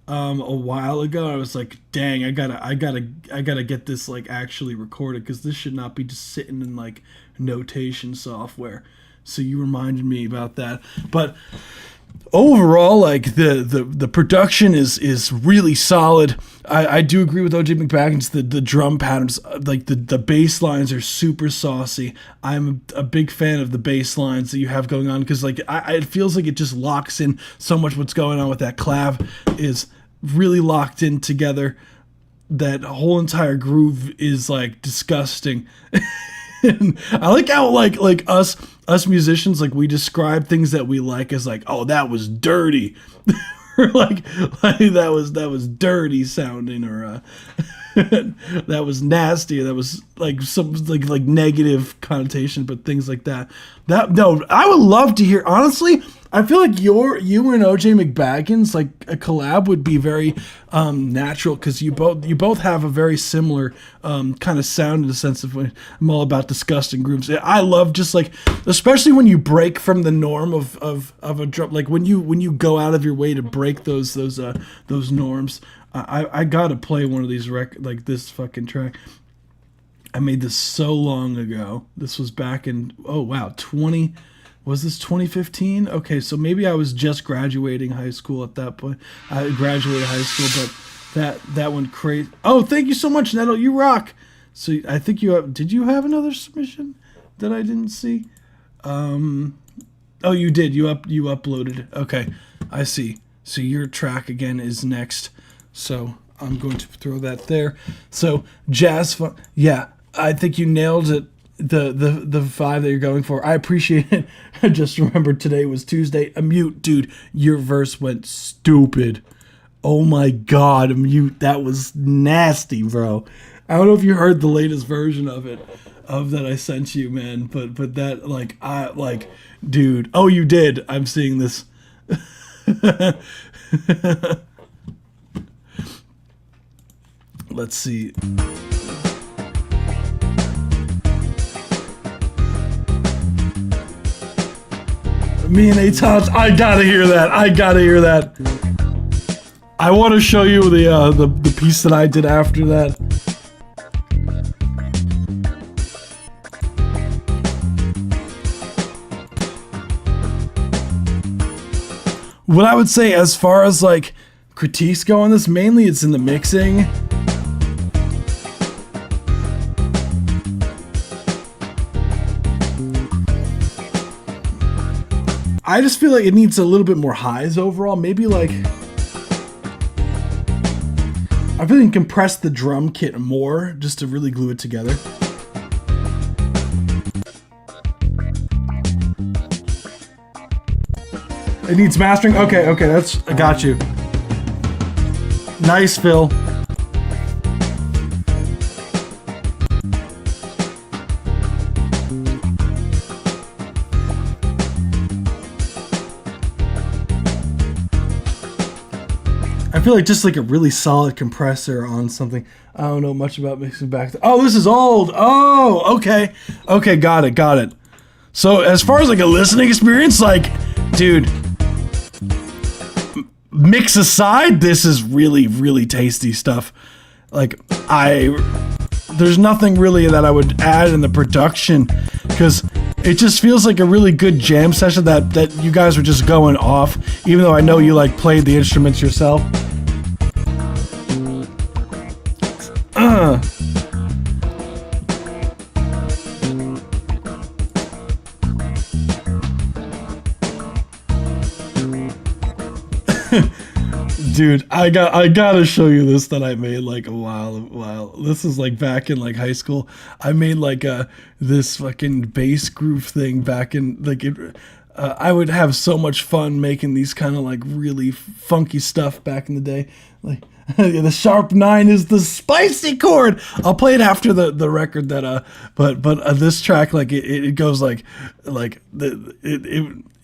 a while ago. I was like, dang, I gotta get this like actually recorded, because this should not be just sitting in like notation software. So you reminded me about that. But overall, like the production is really solid. I do agree with OJ McBaggins. The drum patterns, like the bass lines, are super saucy. I'm a big fan of the bass lines that you have going on, because like it feels like it just locks in so much. What's going on with that clav is really locked in together. That whole entire groove is like disgusting. And I like how like us musicians, like, we describe things that we like as like, oh, that was dirty. Or like that was dirty sounding, or that was nasty, that was like some like negative connotation, but things like that. No, I would love to hear, honestly. I feel like you and OJ McBaggins, like a collab would be very natural, because you both have a very similar kind of sound, in the sense of, I'm all about disgusting grooves. I love just like, especially when you break from the norm of a drum, like when you go out of your way to break those norms. I gotta play one of these like this fucking track. I made this so long ago. This was back in, oh wow, was this 2015? Okay, so maybe I was just graduating high school at that point. I graduated high school, but that went crazy. Oh, thank you so much, Nettle. You rock. So I think did you have another submission that I didn't see? Oh, you did. You uploaded it. Okay, I see. So your track again is next. So I'm going to throw that there. So jazz fun. Yeah, I think you nailed it. The vibe that you're going for. I appreciate it. I just remembered today was Tuesday. A mute, dude. Your verse went stupid. Oh my god, a mute. That was nasty, bro. I don't know if you heard the latest version of it, that I sent you, man. But that, like, dude. Oh, you did. I'm seeing this. Let's see. Me and Aton's, I gotta hear that. I want to show you the piece that I did after that. What I would say, as far as like critiques go on this, mainly it's in the mixing. I just feel like it needs a little bit more highs overall. Maybe like, I feel like you can compress the drum kit more just to really glue it together. It needs mastering. Okay, I got you. Nice, Phil. I feel like just like a really solid compressor on something. I don't know much about mixing back. Oh, this is old. Oh, okay. Okay, got it. So as far as like a listening experience, like, dude, mix aside, this is really, really tasty stuff. Like, there's nothing really that I would add in the production, because it just feels like a really good jam session that you guys were just going off, even though I know you like played the instruments yourself. Dude, I gotta show you this that I made like a while. This is like back in like high school. I made like this fucking bass groove thing back in like it. I would have so much fun making these kind of like really funky stuff back in the day. Like the sharp 9 is the spicy chord. I'll play it after the record that but this track, like it goes like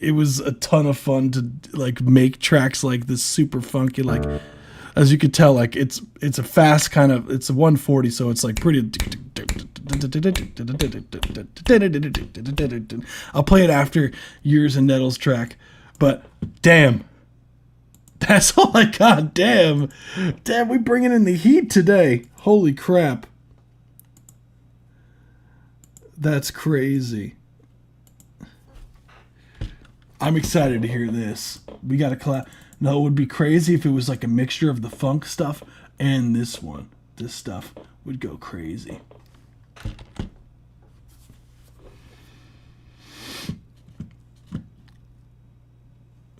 it was a ton of fun to like make tracks like this super funky, like, as you could tell, like it's a fast kind of, it's a 140, so it's like pretty. I'll play it after yours and Nettle's track, but damn, That's all I got. Damn. Damn, we bringing in the heat today. Holy crap. That's crazy. I'm excited to hear this. We got to collab. No, it would be crazy if it was like a mixture of the funk stuff and this one. This stuff would go crazy.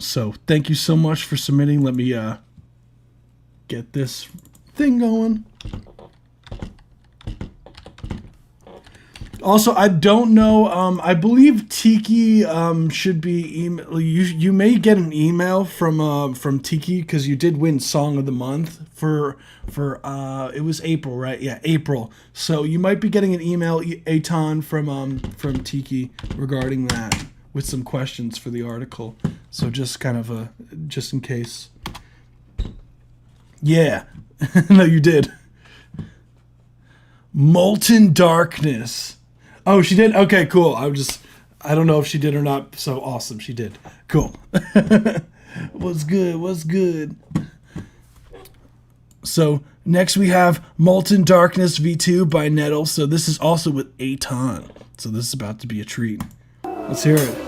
So, thank you so much for submitting. Let me get this thing going. Also, I don't know. I believe Tiki should be email. You may get an email from Tiki because you did win Song of the Month for it was April, right? Yeah, April. So you might be getting an email, Aton, from Tiki regarding that with some questions for the article. So just kind of just in case. Yeah, no, you did. Molten Darkness. Oh, she did? Okay, cool. I don't know if she did or not. So awesome, she did. Cool. What's good? So next we have Molten Darkness V2 by Nettle. So this is also with Aton. So this is about to be a treat. Let's hear it.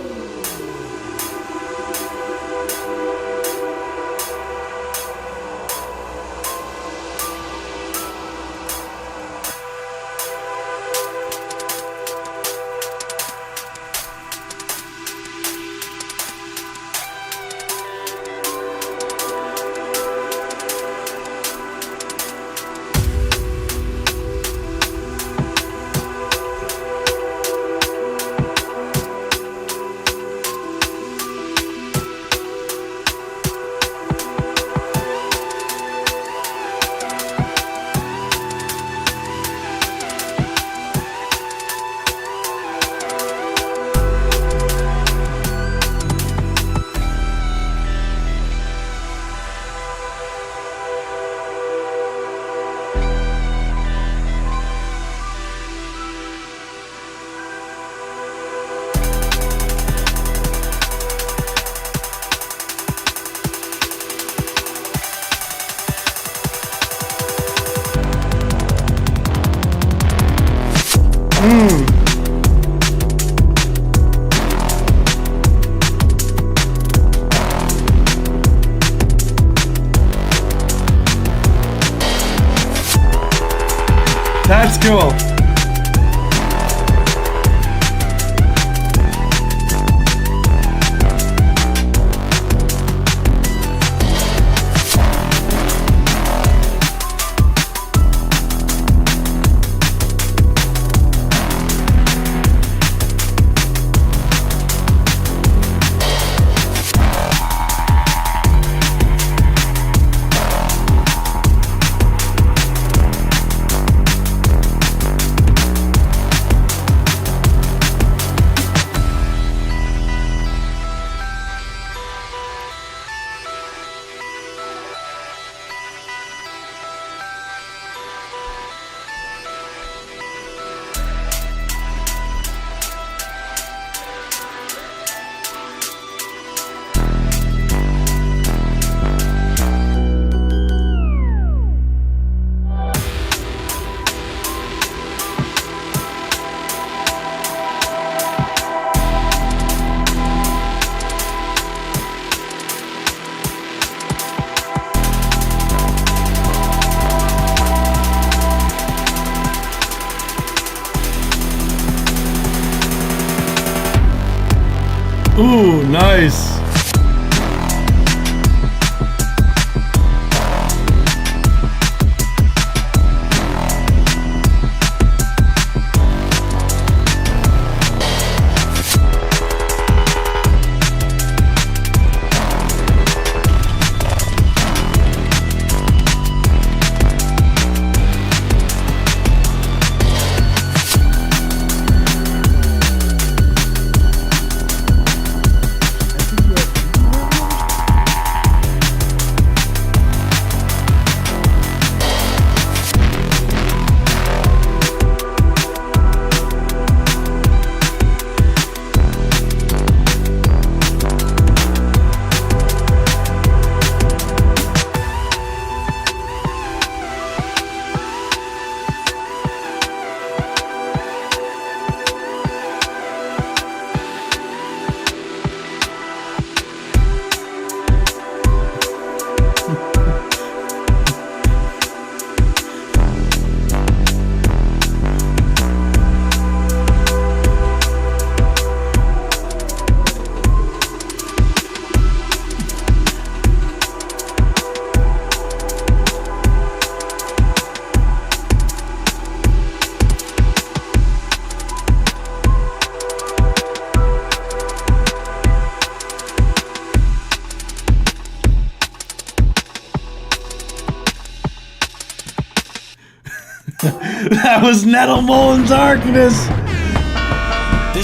That's cool. Ooh, nice. That was Nettle Mullen Darkness.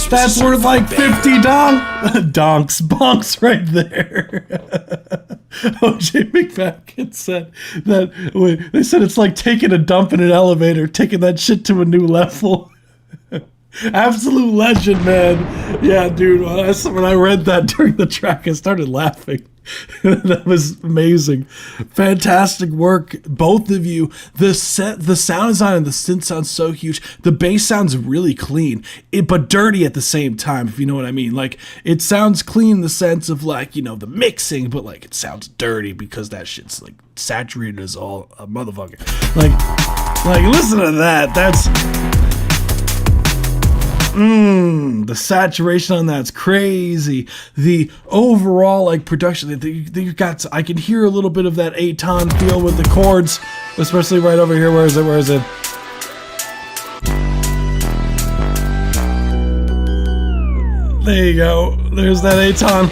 That's worth like 50 bonks right there. OJ McFadden said that they said it's like taking a dump in an elevator, taking that shit to a new level. Absolute legend, man. Yeah, dude. When I read that during the track, I started laughing. That was amazing. Fantastic work, both of you. The sound design and the synth sounds so huge. The bass sounds really clean, but dirty at the same time, if you know what I mean. Like, it sounds clean in the sense of, like, you know, the mixing, but like it sounds dirty because that shit's like saturated as all a motherfucker. Like listen to that. That's the saturation on that's crazy. The overall like production that you got, I can hear a little bit of that Aton feel with the chords, especially right over here. Where is it? There you go. There's that Aton.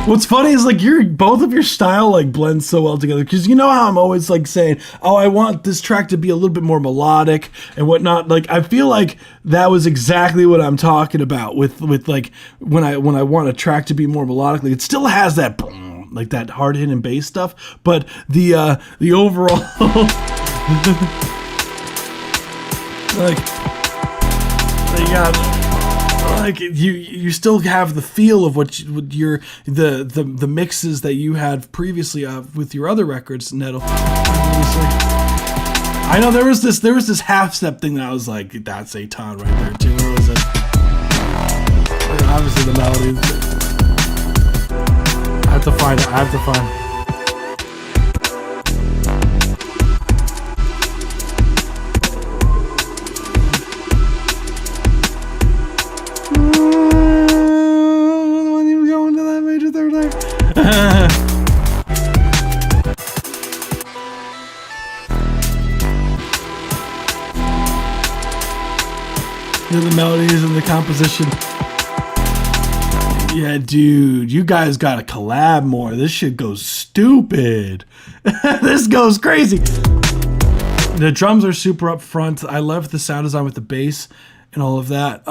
What's funny is like both of your style like blends so well together, because you know how I'm always like saying, oh, I want this track to be a little bit more melodic and whatnot. Like, I feel like that was exactly what I'm talking about with like when I want a track to be more melodically. It still has that boom, like that hard hitting bass stuff, but the overall like you got. Like you still have the feel of what the mixes that you had previously with your other records, Nettle. I know there was this half step thing that I was like, that's Aton right there too. Or was it? Obviously the melody. I have to find it. The melodies and the composition. Yeah, dude, you guys gotta collab more. This shit goes stupid. This goes crazy. The drums are super up front. I love the sound design with the bass and all of that.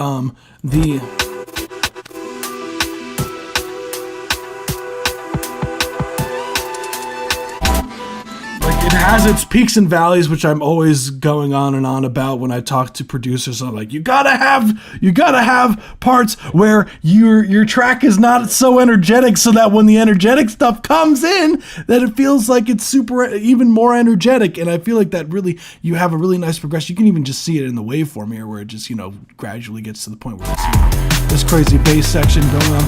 It has its peaks and valleys, which I'm always going on and on about when I talk to producers. I'm like, you gotta have parts where your track is not so energetic, so that when the energetic stuff comes in, that it feels like it's even more energetic. And I feel like that really, you have a really nice progression. You can even just see it in the waveform here, where it just, you know, gradually gets to the point where it's, you know, this crazy bass section going on.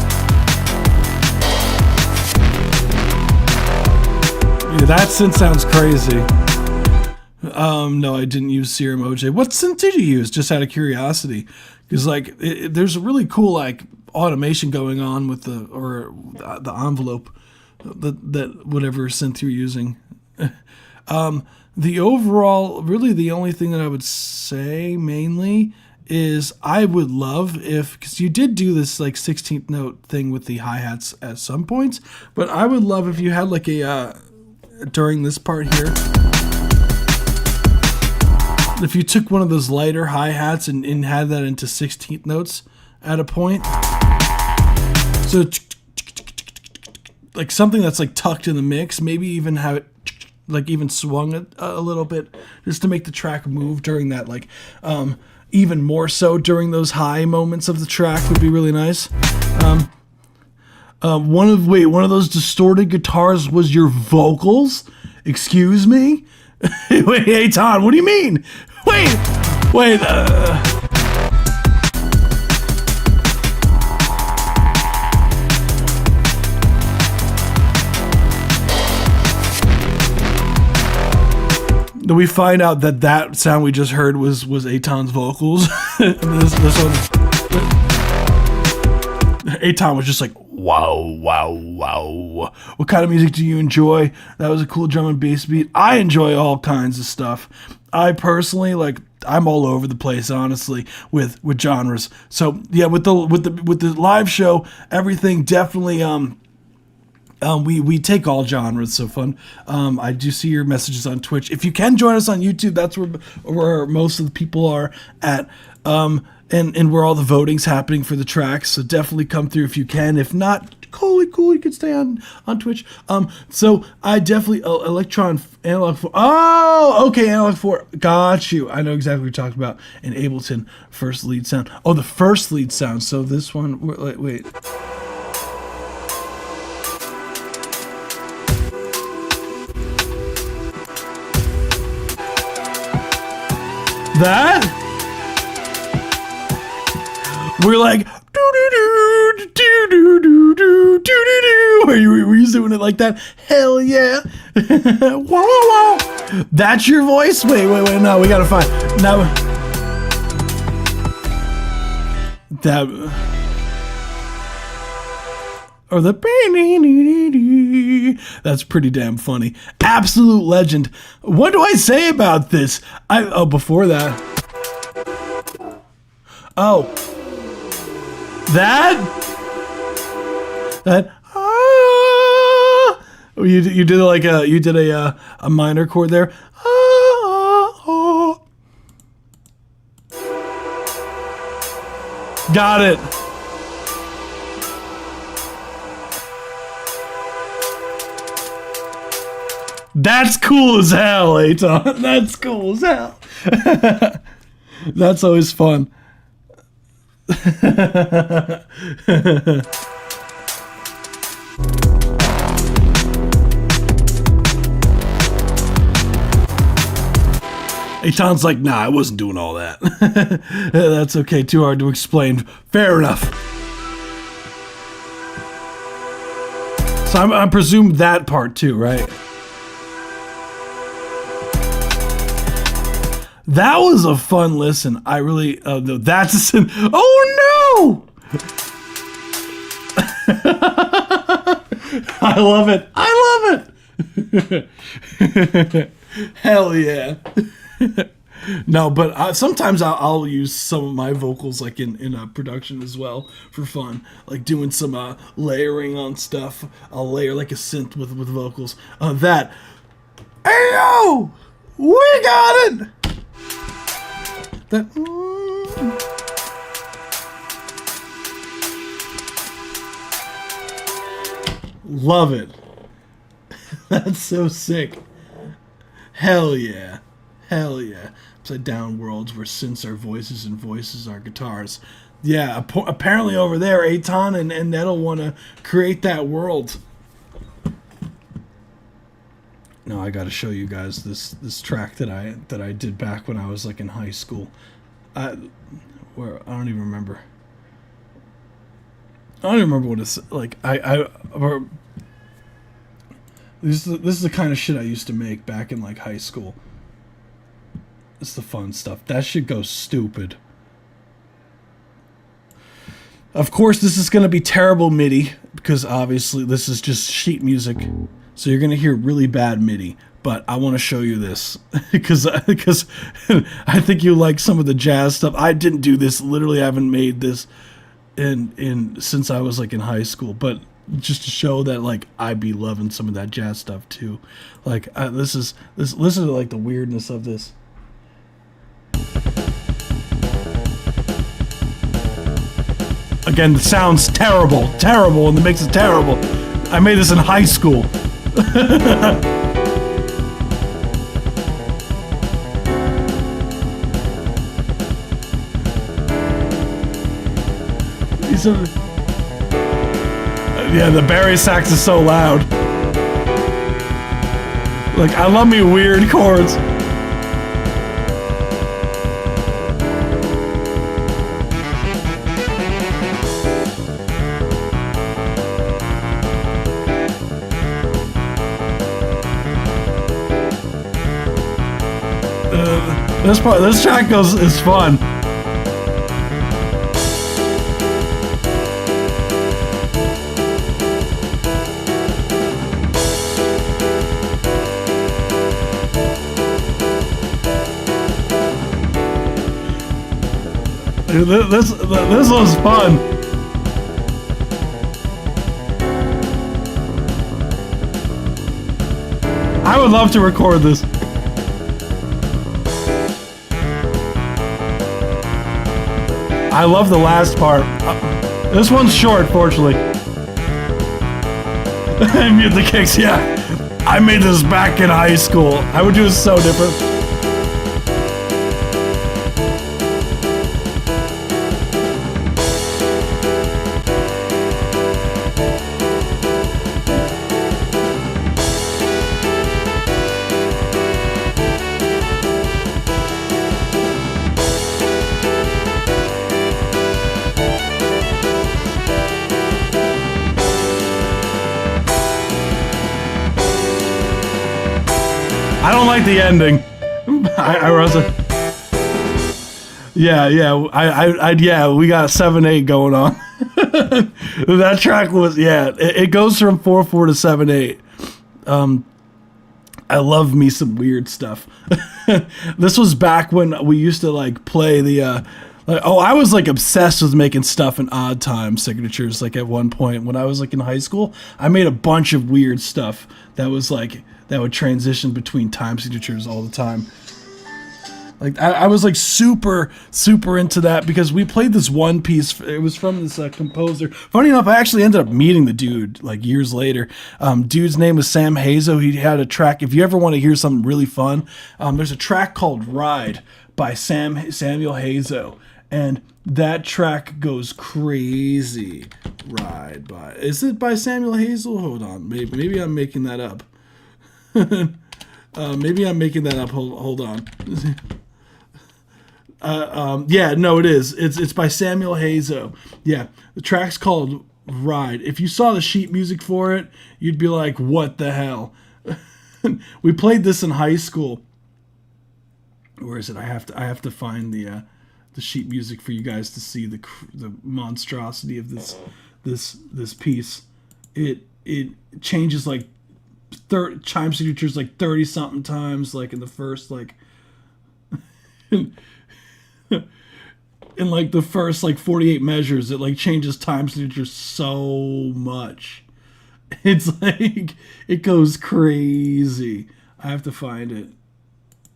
Yeah, that synth sounds crazy. No, I didn't use Serum OJ. What synth did you use? Just out of curiosity, because like there's a really cool like automation going on with the envelope, that whatever synth you're using. The overall, really the only thing that I would say mainly is I would love if, because you did do this like 16th note thing with the hi-hats at some points, but I would love if you had like a during this part here, if you took one of those lighter hi-hats and had that into 16th notes at a point, so like something that's like tucked in the mix, maybe even have it like even swung a little bit, just to make the track move during that, like even more so during those high moments of the track would be really nice. One of those distorted guitars was your vocals? Excuse me? Wait, hey Todd, what do you mean? Wait. We find out that sound we just heard was Aton's vocals. this one, Aton was just like, wow. What kind of music do you enjoy? That was a cool drum and bass beat. I enjoy all kinds of stuff. I personally, like, I'm all over the place, honestly, with genres. So yeah, with the live show, everything definitely We take all genres, so fun. I do see your messages on Twitch. If you can join us on YouTube, that's where most of the people are at. And where all the voting's happening for the tracks. So definitely come through if you can. If not, cool, you can stay on Twitch. So I definitely Analog 4. Oh, okay, Analog 4. Got you. I know exactly what you're talking about. And Ableton first lead sound. Oh, the first lead sound. So this one. Wait. That. We're like, were you doing it like that? Hell yeah. Whoa. That's your voice? Wait, no, we gotta find, now, that, or the, that's pretty damn funny. Absolute legend. What do I say about this? Before that. Oh. That you did like a minor chord there. Got it. That's cool as hell, Aton. That's cool as hell. That's always fun. Aton's like, nah, I wasn't doing all that. That's okay, too hard to explain. Fair enough. So I presume that part too, right? That was a fun listen. I really, that's a, oh no! I love it. Hell yeah. No, but sometimes I'll use some of my vocals like in production as well for fun, like doing some layering on stuff. I'll layer like a synth with vocals. That, ayo, we got it. That, love it. That's so sick. Hell yeah. Upside down worlds where synths are voices and voices are guitars. Yeah, apparently over there, Aton and Nettle want to create that world. No, I got to show you guys this track that I did back when I was like in high school. I don't even remember. I don't even remember what it's like. This is the kind of shit I used to make back in like high school. It's the fun stuff. That shit goes stupid. Of course, this is going to be terrible MIDI because obviously this is just sheet music. So you're going to hear really bad MIDI. But I want to show you this because I think you like some of the jazz stuff. I didn't do this. Literally, I haven't made this since I was like in high school. But just to show that like I be loving some of that jazz stuff too. Like listen to like the weirdness of this. Again, the sound's terrible, and the mix is terrible. I made this in high school. Yeah, the Barry sax is so loud. Like, I love me weird chords. This track is fun. This was fun. I would love to record this. I love the last part. This one's short, fortunately. Mute the kicks, yeah. I made this back in high school. I would do it so different. I don't like the ending. I wasn't. Yeah, we got 7/8 going on. That track was, it goes from 4/4 to 7/8. I love me some weird stuff. This was back when we used to like play the I was like obsessed with making stuff in odd time signatures. Like at one point when I was like in high school, I made a bunch of weird stuff that was like that would transition between time signatures all the time. Like I was like super into that because we played this one piece. It was from this composer. Funny enough, I actually ended up meeting the dude like years later. Dude's name was Sam Hazo. He had a track. If you ever want to hear something really fun, there's a track called "Ride" by Samuel Hazo, and that track goes crazy. "Ride" by, is it by Samuel Hazo? Hold on, maybe I'm making that up. Maybe I'm making that up. Hold on. Yeah, no, it is. It's by Samuel Hazo. Yeah, the track's called "Ride." If you saw the sheet music for it, you'd be like, "What the hell?" We played this in high school. Where is it? I have to find the sheet music for you guys to see the monstrosity of this piece. It changes like chime signatures like 30 something times, like in the first like in like the first like 48 measures. It like changes time signatures so much. It's like it goes crazy. I have to find it.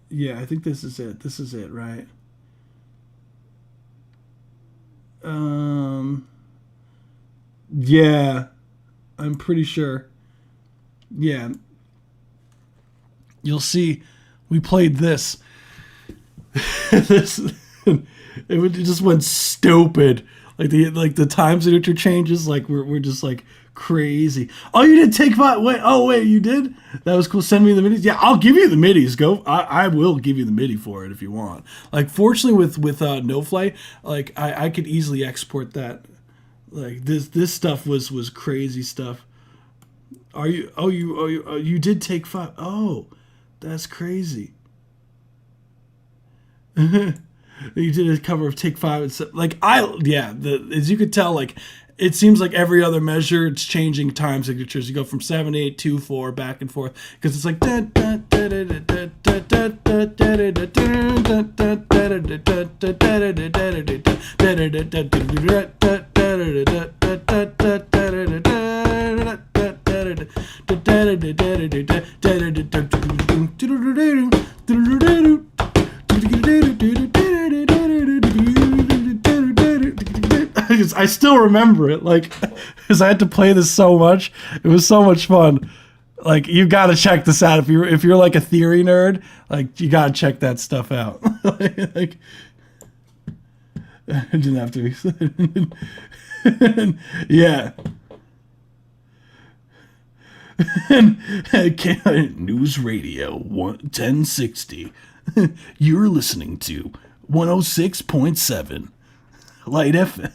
Yeah, I think this is it. This is it, right? Yeah, I'm pretty sure. Yeah. You'll see we played this. It just went stupid. Like the time signature changes, like we're just like crazy. Oh, you did take 5. Wait, you did? That was cool. Send me the midis. Yeah, I'll give you the midis. Go. I will give you the MIDI for it if you want. Like fortunately with NoFly, like I could easily export that. Like this stuff was crazy stuff. You did take 5. Oh, that's crazy. You did a cover of Take 5. It's like as you could tell, like it seems like every other measure it's changing time signatures. You go from 7/8, 2/4, back and forth because it's like I still remember it, like, because I had to play this so much. It was so much fun. Like, you got to check this out if you're like a theory nerd. Like, you got to check that stuff out. Like, it didn't have to be. Yeah. News Radio 1060. You're listening to 106.7 Light FM.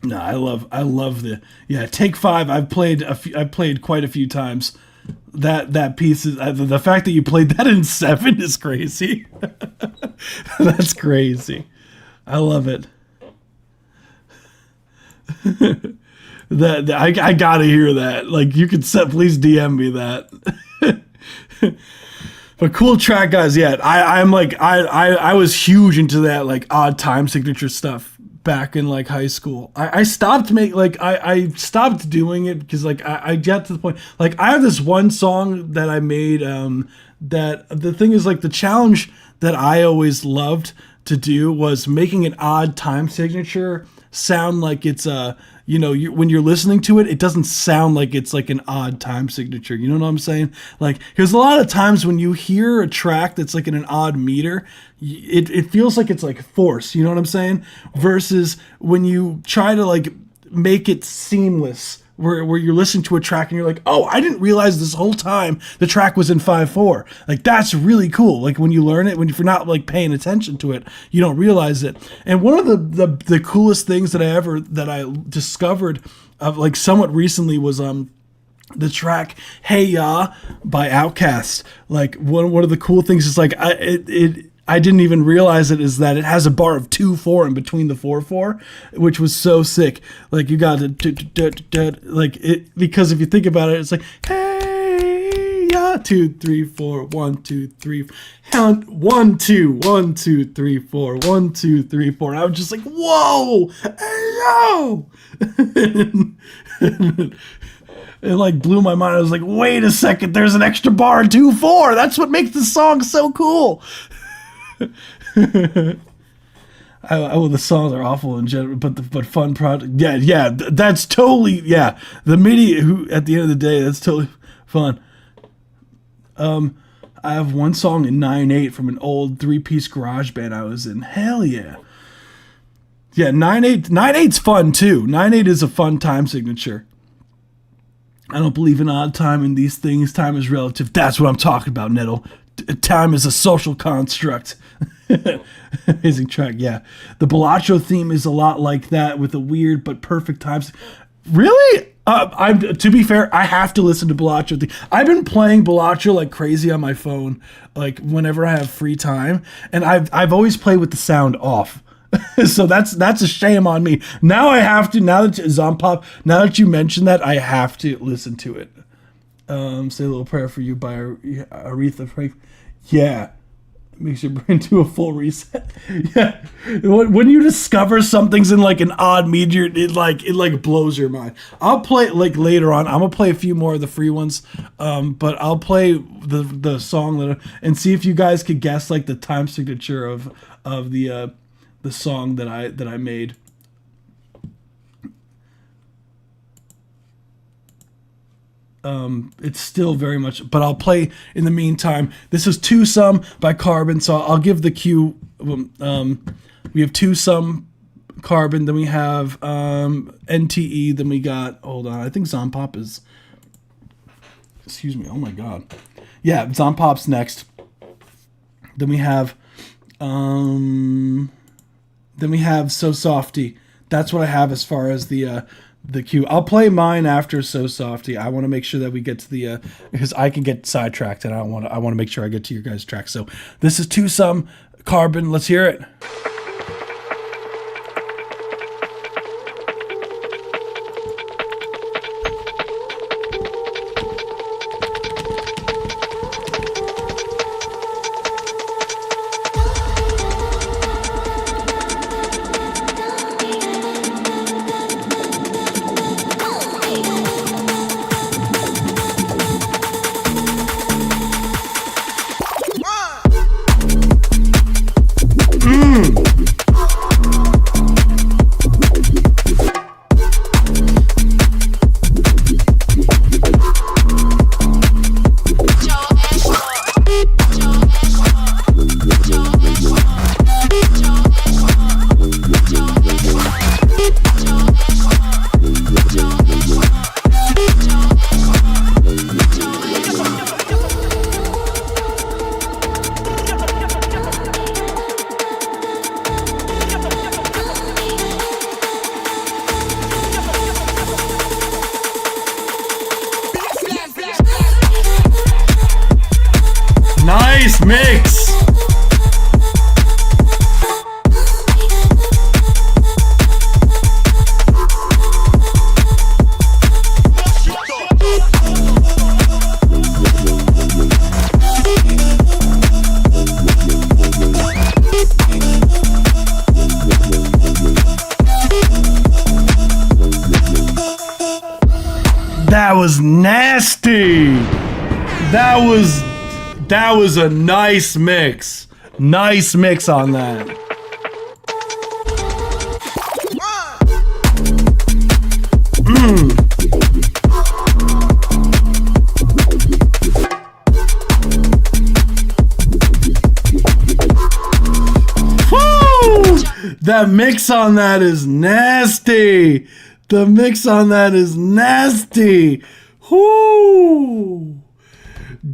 No, I love the Take 5. I've played quite a few times. That piece is the fact that you played that in 7 is crazy. That's crazy. I love it. I gotta hear that. Like you could please DM me that. But cool track, guys. Yeah, I was huge into that like odd time signature stuff back in like high school. I stopped I stopped doing it because like I got to the point, like I have this one song that I made, that the thing is like the challenge that I always loved to do was making an odd time signature sound like it's when you're listening to it, it doesn't sound like it's like an odd time signature. You know what I'm saying? Like, there's a lot of times when you hear a track that's like in an odd meter, it feels like it's like forced. You know what I'm saying? Versus when you try to like make it seamless, where you're listening to a track and you're like, oh, I didn't realize this whole time the track was in 5/4. Like, that's really cool. Like, when you learn it, if you're not like paying attention to it, you don't realize it. And one of the coolest things that I discovered of like somewhat recently was the track "Hey Ya" by Outkast. Like, one of the cool things is like I didn't even realize it, is that it has a bar of 2/4 in between the 4/4, which was so sick. Like, you got to like it, because if you think about it, it's like, hey ya, 2 3 4 1 2 3, 1 2 1 2 3 4 1 2 3 4. I was just like, whoa, hey yo. It like blew my mind. I was like, wait a second, there's an extra bar in 2/4. That's what makes the song so cool. The songs are awful in general, but fun project. Yeah, that's totally, yeah. The MIDI, who at the end of the day, that's totally fun. I have one song in 9/8 from an old 3-piece garage band I was in. Hell yeah. Yeah, 9/8's fun too. 9/8 is a fun time signature. I don't believe in odd time in these things. Time is relative. That's what I'm talking about, Nettle. Time is a social construct. Amazing track, yeah. The Bellaccio theme is a lot like that, with a weird but perfect times. Really? To be fair, I have to listen to Bellaccio theme. I've been playing Bellaccio like crazy on my phone, like whenever I have free time, and I've always played with the sound off. So that's a shame on me. Now I have to. Now that Zompop, now that you mentioned that, I have to listen to it. Say a Little Prayer for You by Aretha Franklin. Yeah, makes your brain do a full reset. Yeah, when you discover something's in like an odd meter, it like blows your mind. I'll play like later on. I'm gonna play a few more of the free ones, but I'll play the song and see if you guys could guess like the time signature of the song that I made. It's still very much, but I'll play in the meantime. This is Two Sum by Carbon, so I'll give the cue. We have Two Sum, Carbon, then we have NTE, then we got, hold on, I think Zompop is, excuse me, oh my god. Yeah, Zompop's next. Then we have So Softy. That's what I have as far as the queue. I'll play mine after So Softy. I want to make sure that we get to the because I can get sidetracked, and I want to make sure I get to your guys' track. So this is Two Sum, Carbon. Let's hear it. That was nasty. That was a nice mix. Nice mix on that. Woo! That mix on that is nasty. The mix on that is nasty. Whoo!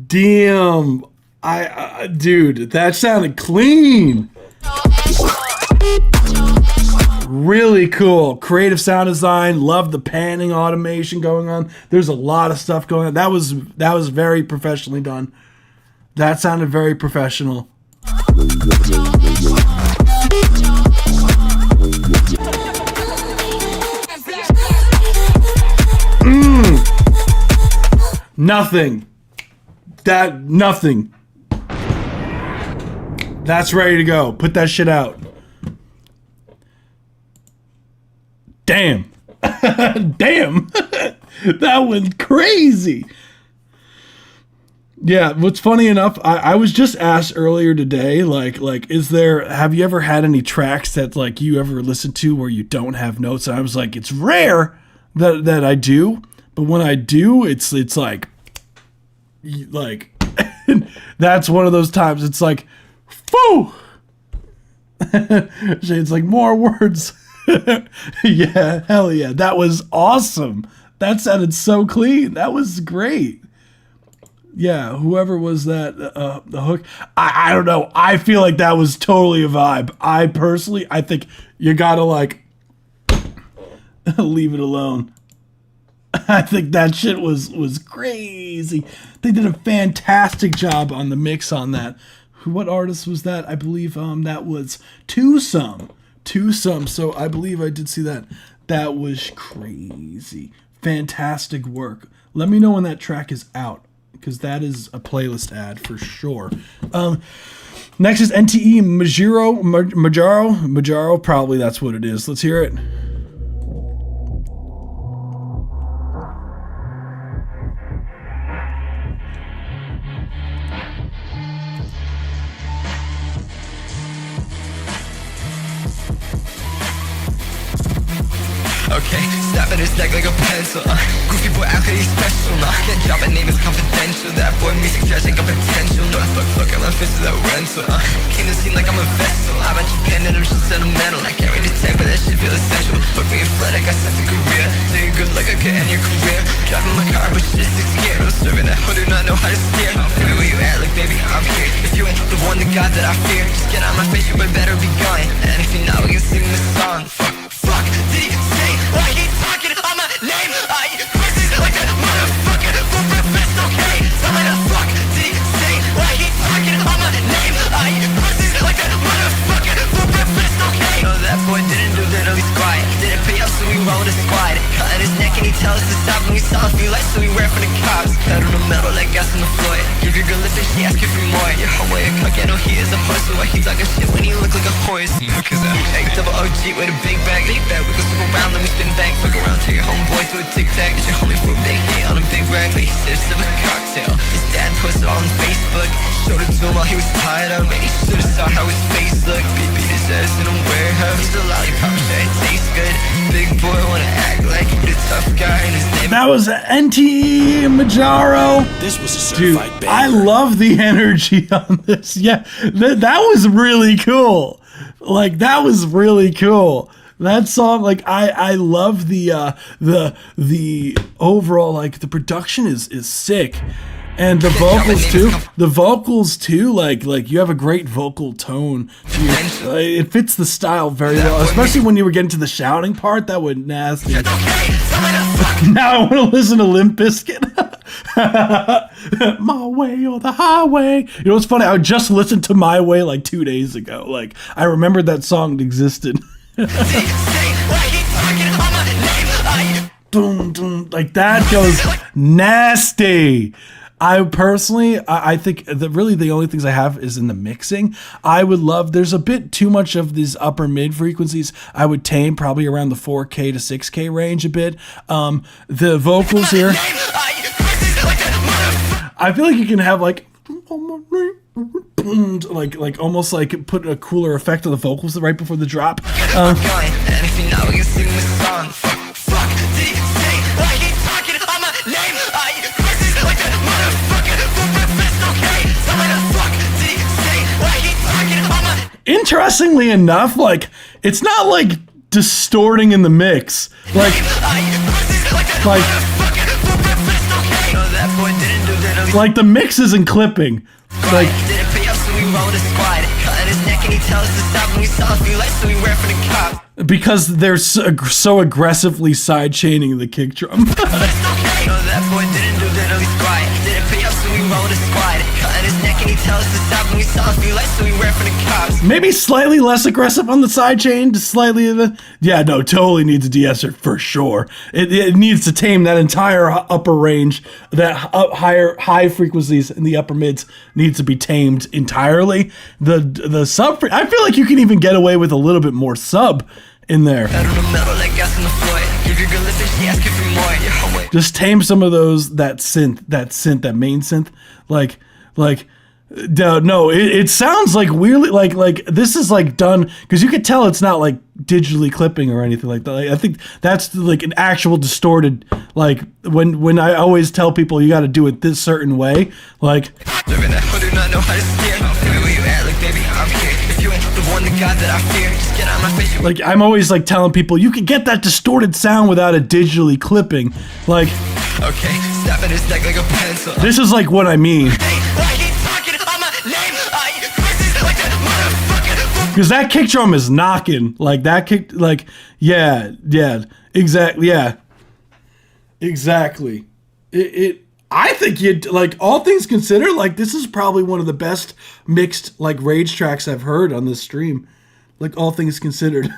Damn. Dude, that sounded clean. Really cool. Creative sound design. Love the panning automation going on. There's a lot of stuff going on. That was very professionally done. That sounded very professional. Nothing. Nothing. That's ready to go. Put that shit out. Damn. Damn. That went crazy. Yeah, what's funny enough, I was just asked earlier today, like, have you ever had any tracks that, like, you ever listen to where you don't have notes? And I was like, it's rare that I do, but when I do, it's like, that's one of those times, it's like, whew! It's like, more words. Yeah, hell yeah, that was awesome. That sounded so clean. That was great. Yeah, whoever was that, the hook, I don't know. I feel like that was totally a vibe. I think you gotta, like, leave it alone. I think that shit was crazy. They did a fantastic job on the mix on that. What artist was that? I believe that was Twosome. So I believe I did see that. That was crazy. Fantastic work. Let me know when that track is out, because that is a playlist ad for sure. Next is NTE Majaro. Probably that's what it is. Let's hear it. Okay, snapping his neck like a pencil. Goofy boy out here, he's special. Can't drop a name, it's confidential. That boy music trash ain't got potential. No, I fuck, I'm on fist of that rental. Came to seem like I'm a vessel. I'm a Japan and I'm just sentimental. I carry the tech, but that shit feel essential. Fuck me a flat, I got sense of career. So you're good luck, I can end your career. Driving my car, but shit is scared. I'm serving that hood, do not know how to steer. Tell me where you at, like baby, I'm here. If you ain't the one, the God that I fear, just get out my face, you better be gone. And if you know, we can sing this song. Fuck, did you say? Why you talking on my name? I pussies like that motherfucker for breakfast, okay? Tell me the fuck did you say? Why you talking on my name? I pussies like that motherfucker for breakfast, okay? No, that boy didn't do that, he's quiet. Didn't pay up, so we rolled a squad. Cut his neck and he tell us to stop, and we saw a few lights, so we ran for the cops. Cut on the metal like gas on the floor. Give your girl a fish, she ask you for more. Your homeboy a cook, I know he is a horse, so why he talking shit when he look like a horse? Cause I'm double OG with a big bag. We go circle around, let me spin back. Fuck around, take your homeboy to a tic-tac. Get your homie for a big hit on a big rag. He sips of a cocktail. His dad posted on Facebook. Showed it to him while he was tied up. Man, he should've saw how his face looked. Beat his ass in a warehouse. He's a lollipop, shit tastes good. Big boy wanna act like he the tough guy, and his name. That was NTE Majaro. This was a certified Dude, banger. I love the energy on this. Yeah, that was really cool. Like, that was really cool. That song, like, I love the overall, like, the production is sick. And the vocals too, like you have a great vocal tone to your, it fits the style very well, especially when you were getting to the shouting part. That would nasty. Now I want to listen to Limp Bizkit. My Way or the Highway. You know what's funny? I just listened to My Way like 2 days ago. Like, I remembered that song existed. Boom, boom, like that goes nasty. I personally, I think that really the only things I have is in the mixing. I would love, there's a bit too much of these upper mid frequencies. I would tame probably around the 4K to 6K range a bit. The vocals here, I feel like you can have like almost like put a cooler effect on the vocals right before the drop. Interestingly enough, like it's not like distorting in the mix, like the mix isn't clipping, like. Because they're so aggressively side chaining the kick drum. Maybe slightly less aggressive on the side chain, yeah, no, totally needs a de-esser for sure. It needs to tame that entire upper range, that high frequencies in the upper mids needs to be tamed entirely. The sub, I feel like you can even get away with a little bit more sub in there. Just tame some of those, that main synth, no, it sounds like weirdly like this is like done because you could tell it's not like digitally clipping or anything like that. Like, I think that's like an actual distorted, like when I always tell people you got to do it this certain way, like. Like I'm always like telling people you can get that distorted sound without it digitally clipping, like. Okay, snap at his neck like a pencil. This is like what I mean. Because that kick drum is knocking, like that kick, like yeah, exactly, yeah, exactly. I think you'd like, all things considered, like this is probably one of the best mixed like rage tracks I've heard on this stream. Like all things considered,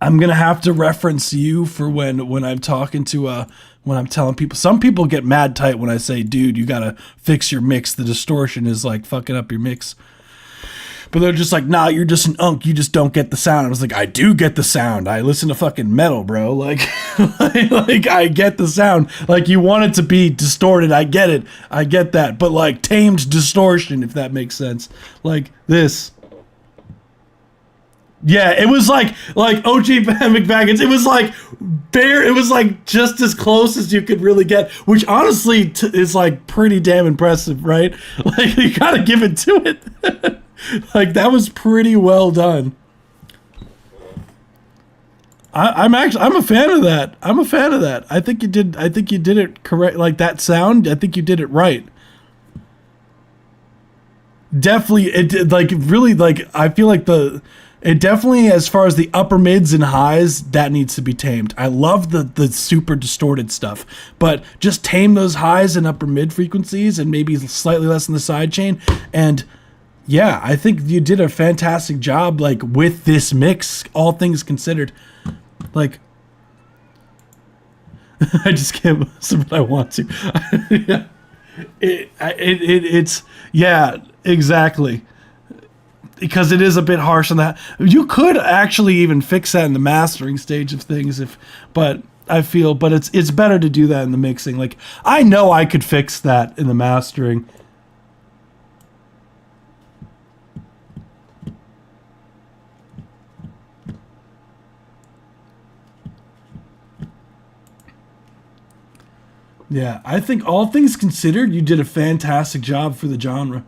I'm gonna have to reference you for when I'm talking to when I'm telling people. Some people get mad tight when I say, dude, you gotta fix your mix. The distortion is like fucking up your mix. But they're just like, nah, you're just an unk. You just don't get the sound. I was like, I do get the sound. I listen to fucking metal, bro. Like, like I get the sound. Like you want it to be distorted. I get it. I get that. But like tamed distortion, if that makes sense. Like this. Yeah, it was like OG McBaggins. It was like bare. It was like just as close as you could really get, which honestly is like pretty damn impressive, right? Like you gotta give it to it. Like that was pretty well done. I'm a fan of that. I'm a fan of that. I think you did it correct. Like that sound, I think you did it right. Definitely, it did, like really, like I feel like it definitely, as far as the upper mids and highs, that needs to be tamed. I love the super distorted stuff, but just tame those highs and upper mid frequencies and maybe slightly less in the side chain. And yeah, I think you did a fantastic job, like with this mix, all things considered. Like, I just can't listen, but I want to. Yeah. It's yeah, exactly. Because it is a bit harsh on that. You could actually even fix that in the mastering stage of things, but it's better to do that in the mixing. Like I know I could fix that in the mastering. Yeah, I think all things considered, you did a fantastic job for the genre.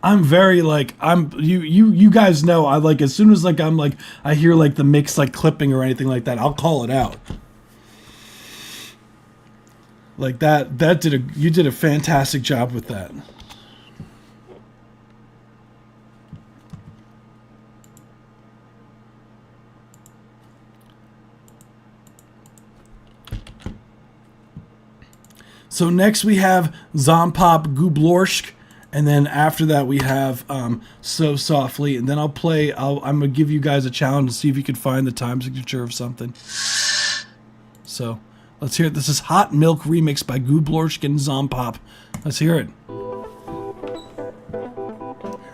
I'm very like you guys know I like as soon as like I'm like I hear like the mix like clipping or anything like that, I'll call it out. Like you did a fantastic job with that. So next we have Zompop Gublorsk And then after that, we have So Softly. And then I'm going to give you guys a challenge to see if you can find the time signature of something. So let's hear it. This is Hot Milk remix by Gublorsk and Zompop. Let's hear it.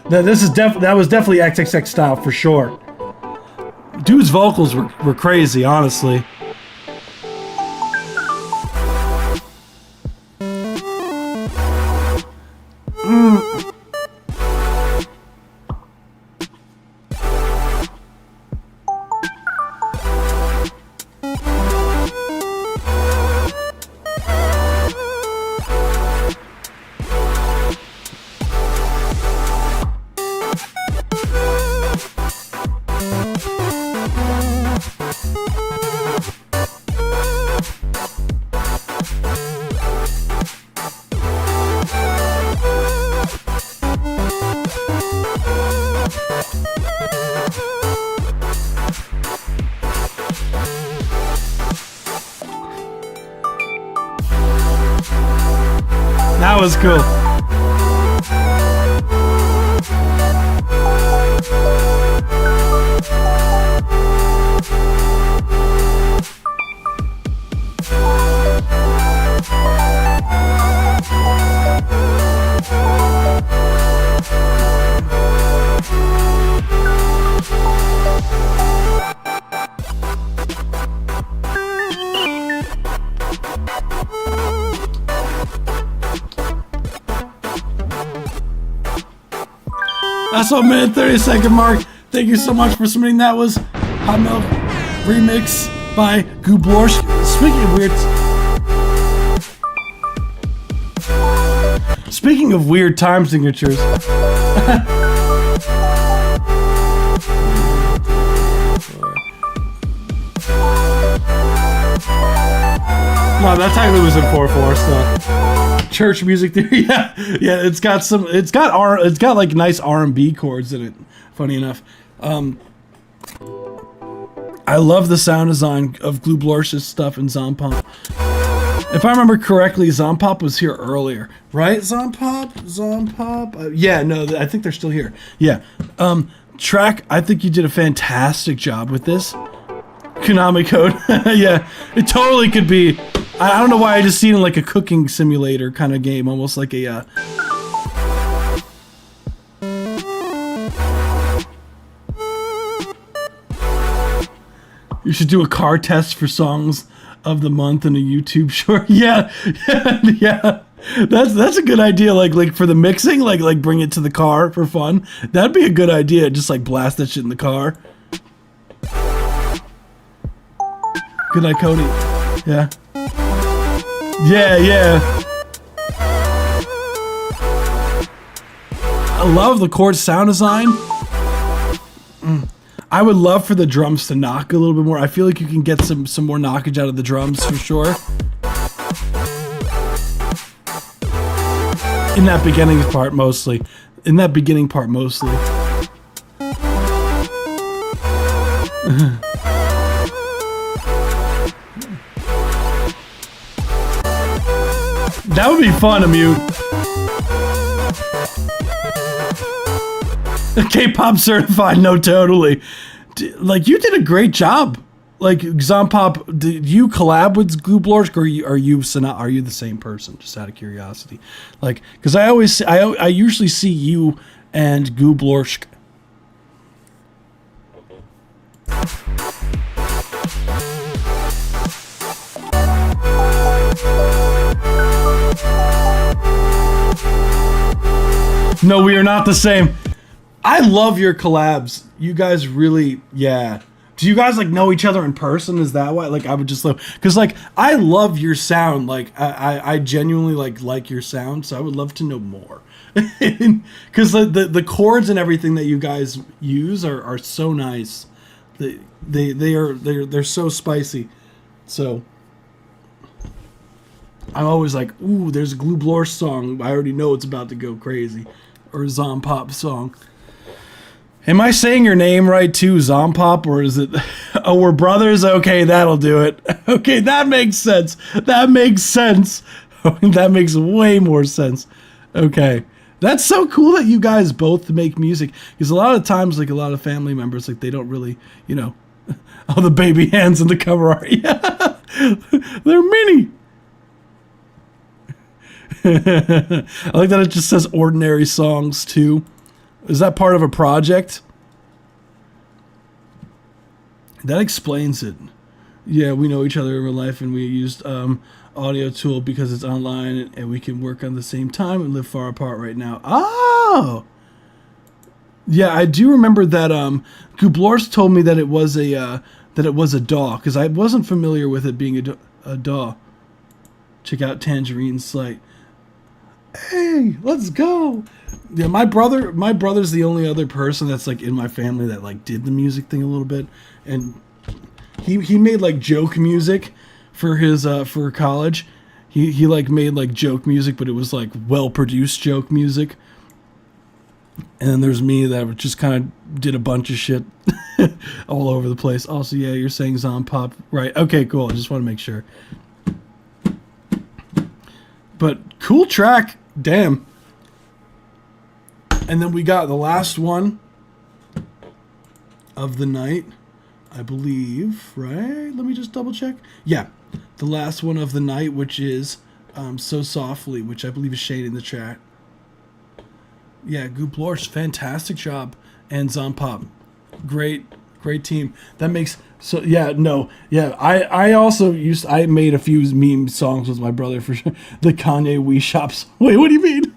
Now, that was definitely XXX style for sure. Dude's vocals were crazy, honestly. That was cool. That's a minute 30-second mark. Thank you so much for submitting. That was Hot Milk remix by Gublorsk. Speaking of weird time signatures. No, that technically was in 4/4 stuff. Church music theory, yeah, it's got like nice R&B chords in it. Funny enough, I love the sound design of Gublorsk's stuff and Zompop. If I remember correctly, Zompop was here earlier, right? Zompop. Yeah, no, I think they're still here. Yeah, Track. I think you did a fantastic job with this. Konami Code. Yeah, it totally could be. I don't know why I just seen it like a cooking simulator kind of game, almost like a. You should do a car test for songs of the month in a YouTube short. Yeah, yeah. That's a good idea. Like for the mixing, like bring it to the car for fun. That'd be a good idea. Just like blast that shit in the car. Good night, Cody. Yeah. Yeah. I love the chord sound design. I would love for the drums to knock a little bit more. I feel like you can get some more knockage out of the drums for sure. In that beginning part mostly. That would be fun, Amute. K-pop certified, no, totally. Like, you did a great job. Like, Zompop, did you collab with Gublorsk, or are you the same person? Just out of curiosity. Like, because I usually see you and Gublorsk. No, we are not the same. I love your collabs. You guys really, yeah. Do you guys like know each other in person? Is that why? Like, I would just love, because like I love your sound. Like I genuinely like your sound. So I would love to know more. Because the chords and everything that you guys use are so nice. They're so spicy. So I'm always like, ooh, there's a Gublorsk song. I already know it's about to go crazy. Or a Zompop song. Am I saying your name right too, Zompop, or is it? Oh, we're brothers. Okay, that'll do it. Okay, that makes sense. That makes way more sense. Okay, That's so cool that you guys both make music. Because a lot of times, like a lot of family members, like they don't really, you know, oh, the baby hands in the cover art. Yeah, they're mini. I like that it just says Ordinary Songs too. Is that part of a project? That explains it. Yeah, we know each other in real life, and we used Audio Tool because it's online and we can work on the same time and live far apart right now. Oh! Yeah, I do remember that Gublors told me that it was a DAW, because I wasn't familiar with it being a DAW. Check out Tangerine's site. Hey, let's go! Yeah, my brother's the only other person that's like in my family that like did the music thing a little bit, and he made like joke music for his for college. He like made like joke music, but it was like well produced joke music. And then there's me that just kind of did a bunch of shit all over the place. Also, yeah, you're saying Zonpop, right? Okay, cool. I just want to make sure. But cool track, damn. And then we got the last one of the night, I believe, right? Let me just double check. Yeah, the last one of the night, which is So Softly, which I believe is Shane in the chat. Yeah, Gublors, fantastic job. And Zonpop, great team. That makes, so yeah, no, yeah, I also I made a few meme songs with my brother for sure. The Kanye Wii Shops. Wait, what do you mean?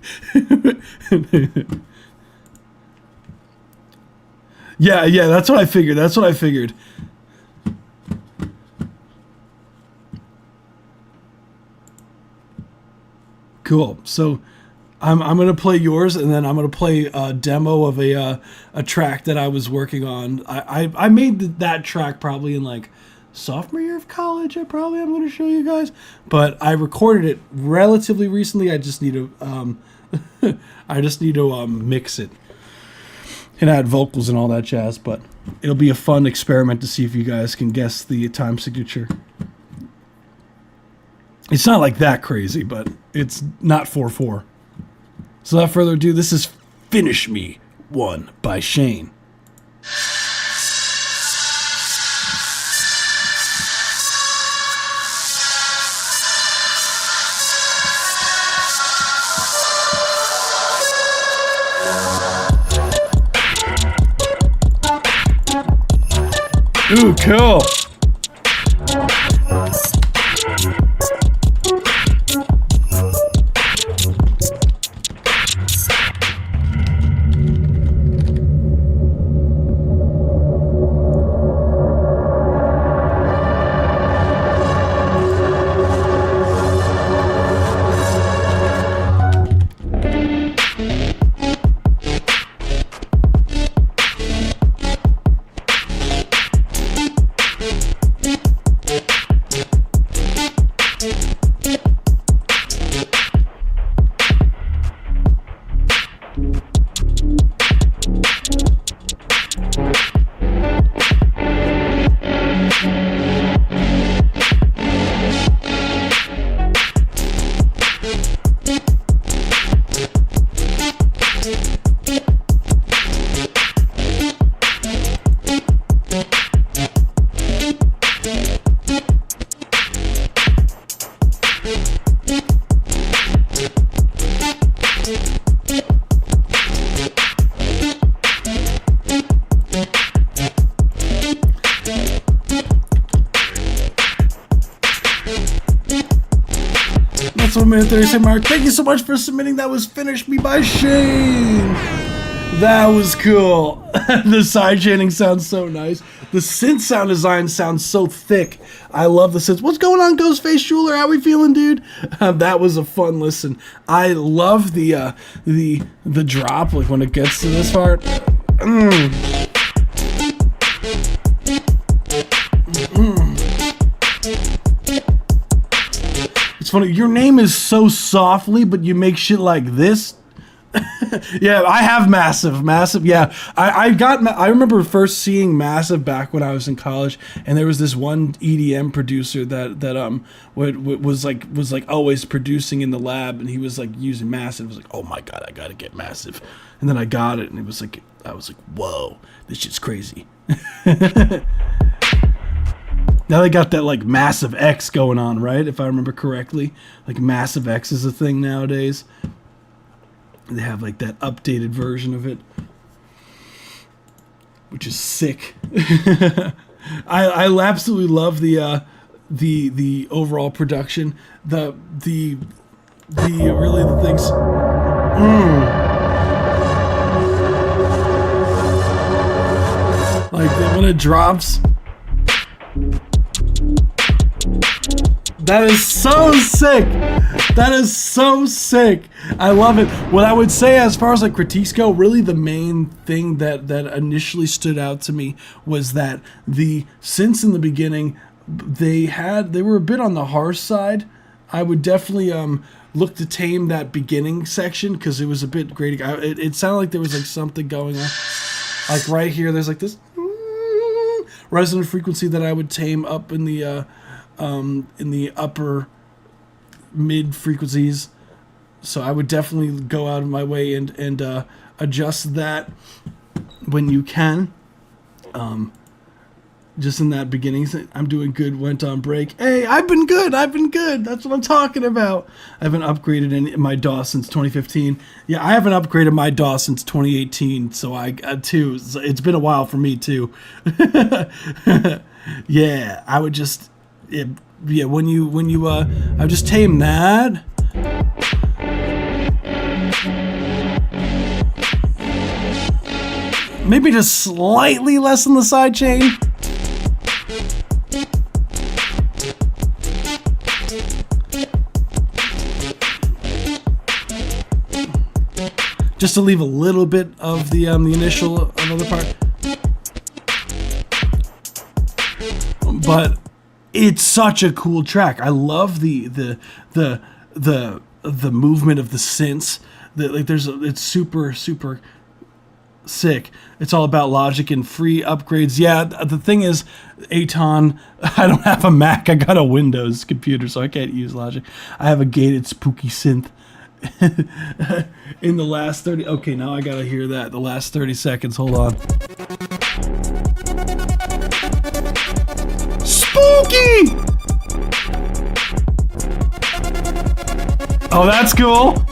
Yeah, that's what I figured. Cool. So I'm gonna play yours, and then I'm gonna play a demo of a track that I was working on. I made that track probably in like sophomore year of college. I'm gonna show you guys, but I recorded it relatively recently. I just need to mix it and add vocals and all that jazz, but it'll be a fun experiment to see if you guys can guess the time signature. It's not like that crazy, but it's not 4/4. So without further ado, this is Finish Me 1 by Shane. Ooh, cool. That's 1 minute 37 mark. Thank you so much for submitting. That was Finish Me by Shane. That was cool. The side chaining sounds so nice. The synth sound design sounds so thick. I love the synth. What's going on, Ghostface Jeweler? How we feeling, dude? That was a fun listen. I love the drop, like when it gets to this part. It's funny. Your name is So Softly, but you make shit like this. Yeah, I have Massive. Yeah, I remember first seeing Massive back when I was in college, and there was this one EDM producer that was like always producing in the lab, and he was like using Massive. I was like, oh my god, I gotta get Massive, and then I got it, and I was like, whoa, this shit's crazy. Now they got that like Massive X going on, right? If I remember correctly, like Massive X is a thing nowadays. They have like that updated version of it, which is sick. I absolutely love the overall production. The really the things. Like when it drops. That is so sick. That is so sick. I love it. What I would say as far as like critiques go, really the main thing that initially stood out to me was that the synths in the beginning, they were a bit on the harsh side. I would definitely look to tame that beginning section because it was a bit grating. It sounded like there was like something going on. Like right here, there's like this resonant frequency that I would tame up in the upper mid frequencies. So I would definitely go out of my way and adjust that when you can. Just in that beginning, I'm doing good, went on break. Hey, I've been good. That's what I'm talking about. I haven't upgraded in my DAW since 2015. Yeah, I haven't upgraded my DAW since 2018. So too. It's been a while for me too. Yeah, I would just, yeah. When you I just tame that. Maybe just slightly lessen the side chain. Just to leave a little bit of the initial another part. But it's such a cool track. I love the movement of the synths. It's super sick. It's all about Logic and free upgrades. Yeah, the thing is, Aton, I don't have a Mac. I got a Windows computer, so I can't use Logic. I have a gated spooky synth. In the last 30. Okay, now I gotta hear that. The last 30 seconds. Hold on. Spooky! Oh, that's cool.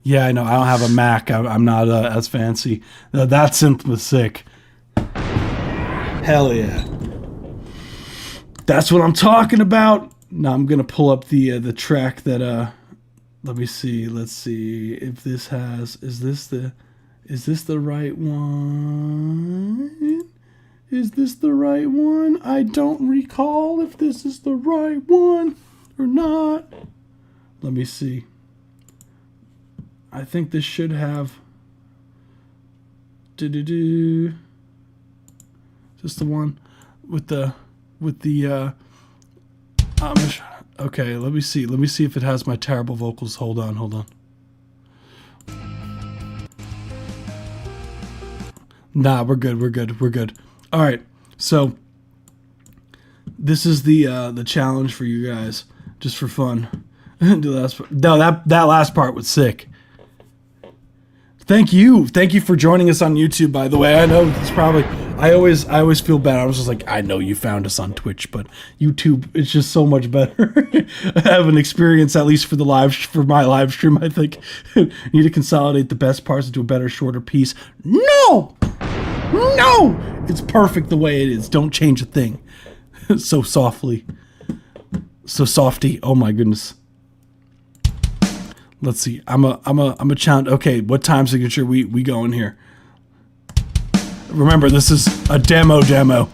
Yeah, I know. I don't have a Mac. I'm not as fancy. No, that synth was sick. Hell yeah. That's what I'm talking about. Now I'm gonna pull up the track that let me see. Let's see if this has. Is this the right one? Is this the right one? I don't recall if this is the right one or not. Let me see. I think this should have. Is this the one with the okay, let me see. Let me see if it has my terrible vocals. Hold on. Nah, we're good. All right, so this is the challenge for you guys, just for fun. Do the last part. No, that last part was sick. Thank you for joining us on YouTube. By the way, I know it's probably. I always feel bad. I was just like, I know you found us on Twitch, but YouTube, it's just so much better. I have an experience, at least for my live stream. I think need to consolidate the best parts into a better, shorter piece. No, it's perfect the way it is. Don't change a thing. So softy. Oh my goodness. Let's see. I'm a challenge. Okay, what time signature we going here? Remember, this is a demo. Ready?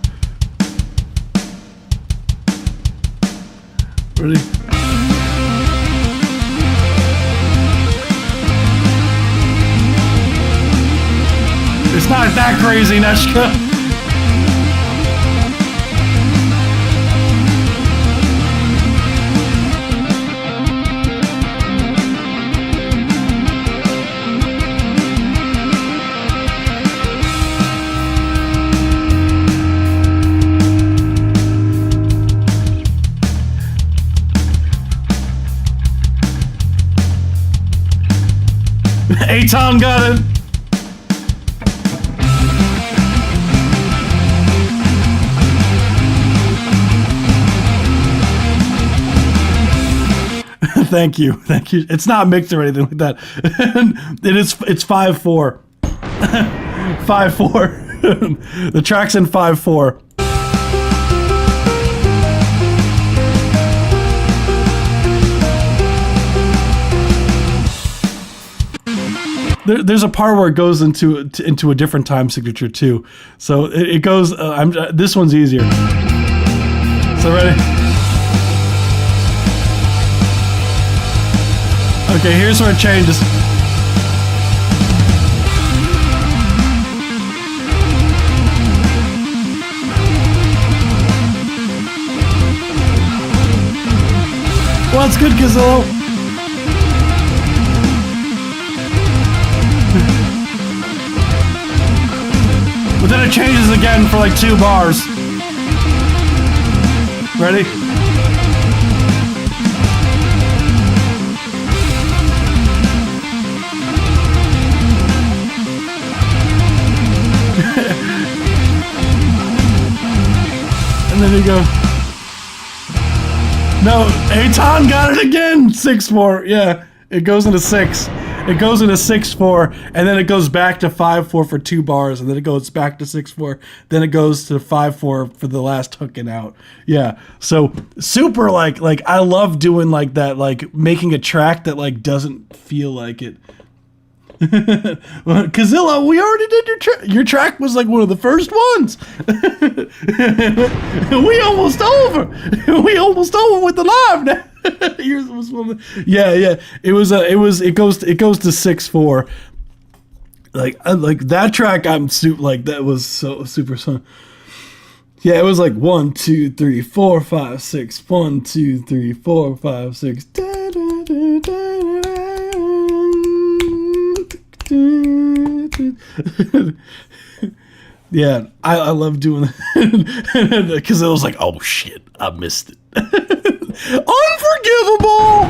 It's not that crazy, Neshka. Aton got it. Thank you. It's not mixed or anything like that. It's 5/4. 5/4. The track's in 5/4. There's a part where it goes into a different time signature too. So it goes. This one's easier. So ready? Okay, here's where it changes. Well, it's good, Gazillo. But then it changes again for like 2 bars. Ready? And then you go. No, Aton got it again. 6/4. Yeah, it goes into 6. It goes into 6/4, and then it goes back to 5/4 for 2 bars, and then it goes back to 6/4. Then it goes to 5/4 for the last hooking out. Yeah, so super like I love doing like that, like making a track that like doesn't feel like it. Well, Kazilla, we already did your track. Your track was like one of the first ones. We almost over. We almost over with the live now. Yours was one. Yeah. It goes to 6/4. Like that track. That was so super fun. Yeah, it was like 1, 2, 3, 4, 5, 6. 1, 2, 3, 4, 5, 6. Yeah, I love doing that because it was like, oh shit, I missed it. Unforgivable.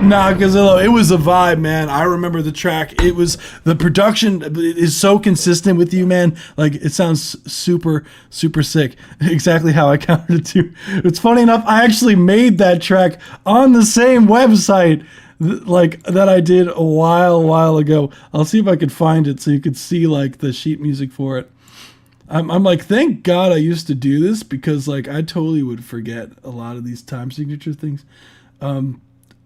Nah, because it was a vibe, man. I remember the track. It was the production is so consistent with you, man. Like it sounds super, super sick. Exactly how I counted it too. It's funny enough, I actually made that track on the same website like that I did a while ago. I'll see if I could find it so you could see like the sheet music for it. I'm like, thank God I used to do this because like I totally would forget a lot of these time signature things.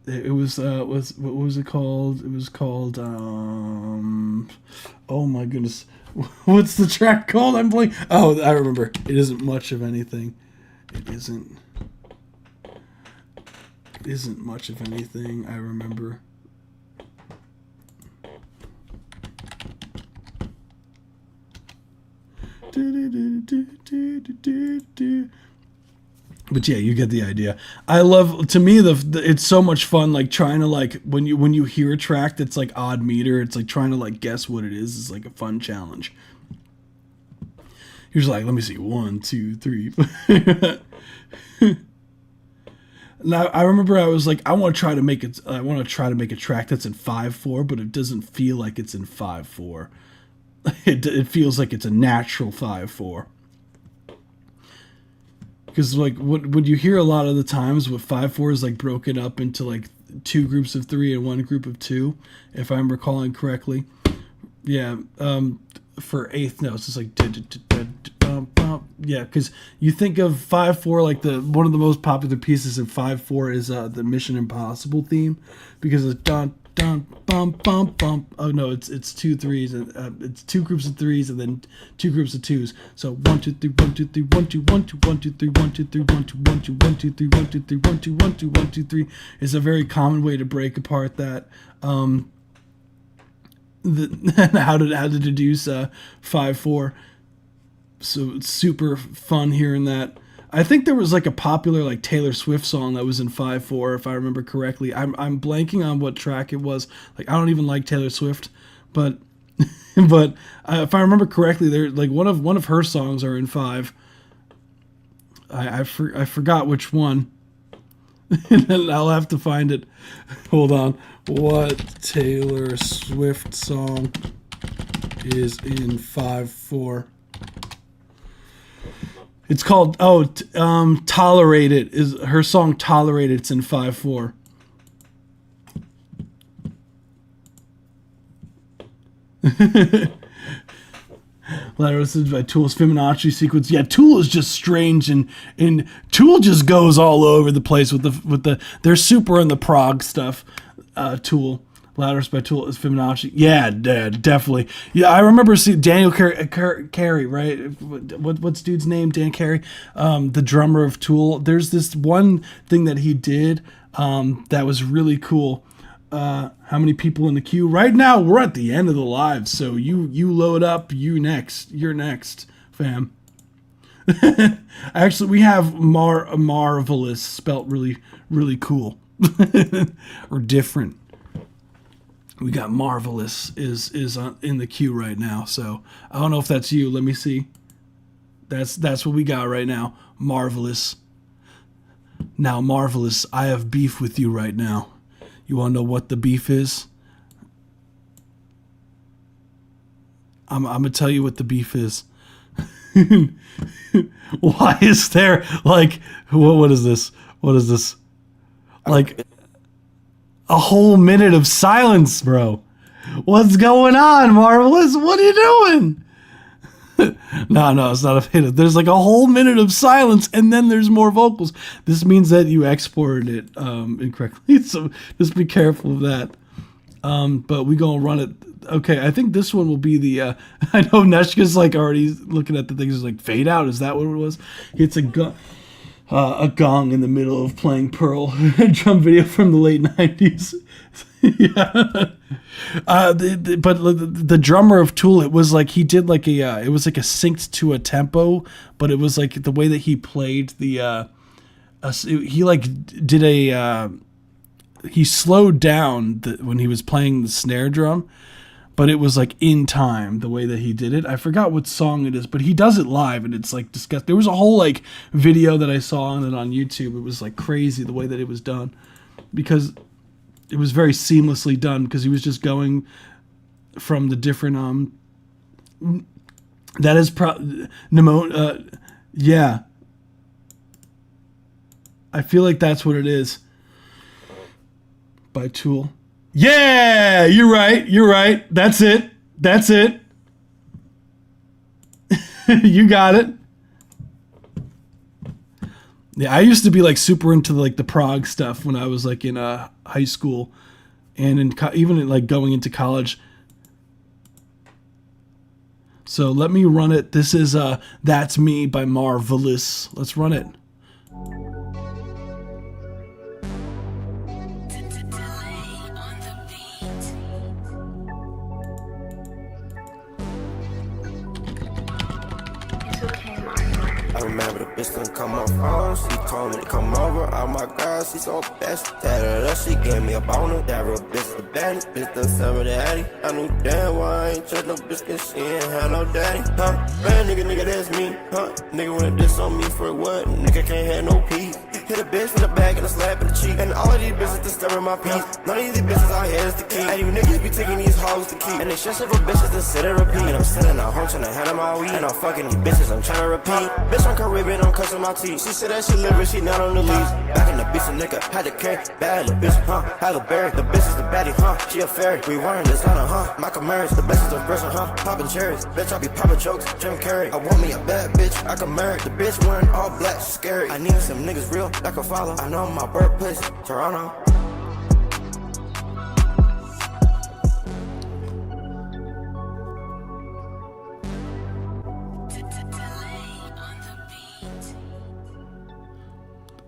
It was what was it called? It was called oh my goodness. What's the track called? I'm blank. Oh, I remember. It isn't much of anything. It isn't much of anything. I remember. But yeah, you get the idea. I love, to me, it's so much fun, like trying to like when you hear a track that's like odd meter, it's like trying to like guess what it is. It's like a fun challenge. Here's like, let me see, 1, 2, 3. Now I remember I was like, I want to try to make a track that's in 5/4, but it doesn't feel like it's in 5/4. It feels like it's a natural 5/4. Because like what you hear a lot of the times with 5/4 is like broken up into like 2 groups of 3 and 1 group of 2, if I'm recalling correctly. Yeah. For eighth notes, it's like yeah, because you think of 5/4 like one of the most popular pieces in 5/4 is the Mission Impossible theme, because it's dun dun bum bum bum. Oh no, it's 2 3s and it's 2 groups of 3s and then 2 groups of 2s. So 1 2 3 1 2 3 1 2 1 2 1 2 3 1 2 3 1 2 1 2 1 2 3 1 2 3 1 2 1 2 1 2 3 is a very common way to break apart that how to deduce 5/4. So it's super fun hearing that. I think there was like a popular like Taylor Swift song that was in 5/4, if I remember correctly. I'm blanking on what track it was. Like I don't even like Taylor Swift, but but if I remember correctly, there like one of her songs are in 5. I forgot which one. And then I'll have to find it. Hold on. What Taylor Swift song is in 5/4? It's called Tolerate It is her song. Tolerate It's in 5/4. This is by Tool's Fibonacci sequence. Yeah, Tool is just strange, and Tool just goes all over the place with the. They're super in the prog stuff. Tool, Lattice by Tool is Fibonacci. Yeah, definitely. Yeah, I remember seeing Daniel Carey, right? What's dude's name? Dan Carey, the drummer of Tool. There's this one thing that he did that was really cool. How many people in the queue? Right now, we're at the end of the live, so you load up. You're next, fam. Actually, we have Marvelous spelt really, really cool. Or different. We got Marvelous is in the queue right now, so I don't know if that's you. Let me see. That's what we got right now. Marvelous. Now, Marvelous, I have beef with you right now. You want to know what the beef is? I'm going to tell you what the beef is. Why is there, like, what is this? What is this? Like, a whole minute of silence, bro. What's going on, Marvelous? What are you doing? No, it's not a minute. There's like a whole minute of silence, and then there's more vocals. This means that you exported it incorrectly, so just be careful of that. But we gonna run it. Okay, I think this one will be the. I know Neshka's like already looking at the things. It's like fade out. Is that what it was? It's a gong in the middle of playing Pearl, drum video from the late 90s. Yeah. But the drummer of Tool, it was like he did like it was like a synced to a tempo, but it was like the way that he played the he like did he slowed down when he was playing the snare drum, but it was like in time the way that he did it. I forgot what song it is, but he does it live, and it's like disgusting. There was a whole like video that I saw on it on YouTube. It was like crazy the way that it was done, because it was very seamlessly done, because he was just going from the different that is yeah. I feel like that's what it is. By Tool. Yeah, you're right. That's it. You got it. Yeah, I used to be like super into like the prog stuff when I was like in high school, and even like going into college. So let me run it. This is That's Me by Marvelous. Let's run it. I remember the bitch didn't come off phone. She told me to come over. Oh my god, she so best. Tatted up, she gave me a boner. That real bitch the baddest. Bitch done sell me the addy. I knew damn well I ain't trust no bitch cause she ain't had no daddy. Huh? Man, nigga, that's me. Huh? Nigga wanna diss on me for what? Nigga can't have no peace. Hit a bitch in the back and a slap in the cheek. And all of these bitches disturbing my peace. None of these bitches out here is the key. And you niggas be taking these hoes to keep. And they shit for bitches to sit and repeat. And I'm sitting out home trying to handle my weed. And I'm fucking these bitches, I'm trying to repeat. Bitch, I'm Caribbean, I'm cussing my teeth. She said that she live, she not on the leaves. Back in the beach, a nigga had to carry. Bad little bitch, huh? Halle Berry, the bitch is the baddie, huh? She a fairy. We wearing designer, huh? Michael Myers, the best is the person, huh? Popping cherries. Bitch, I be popping jokes. Jim Carrey. I want me a bad bitch, I can marry. The bitch wearing all black, she's scary. I need some niggas real that can follow. I know my birthplace, Toronto.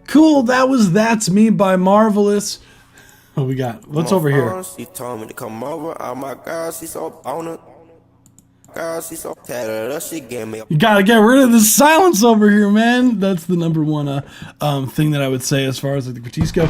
Cool, that was That's Me by Marvelous. What we got? What's over here? She told me to come over. Oh my god, she's so boner. God, she's so tatted up. She gave me. You gotta get rid of the silence over here, man. That's the number one thing that I would say as far as like the critiques go.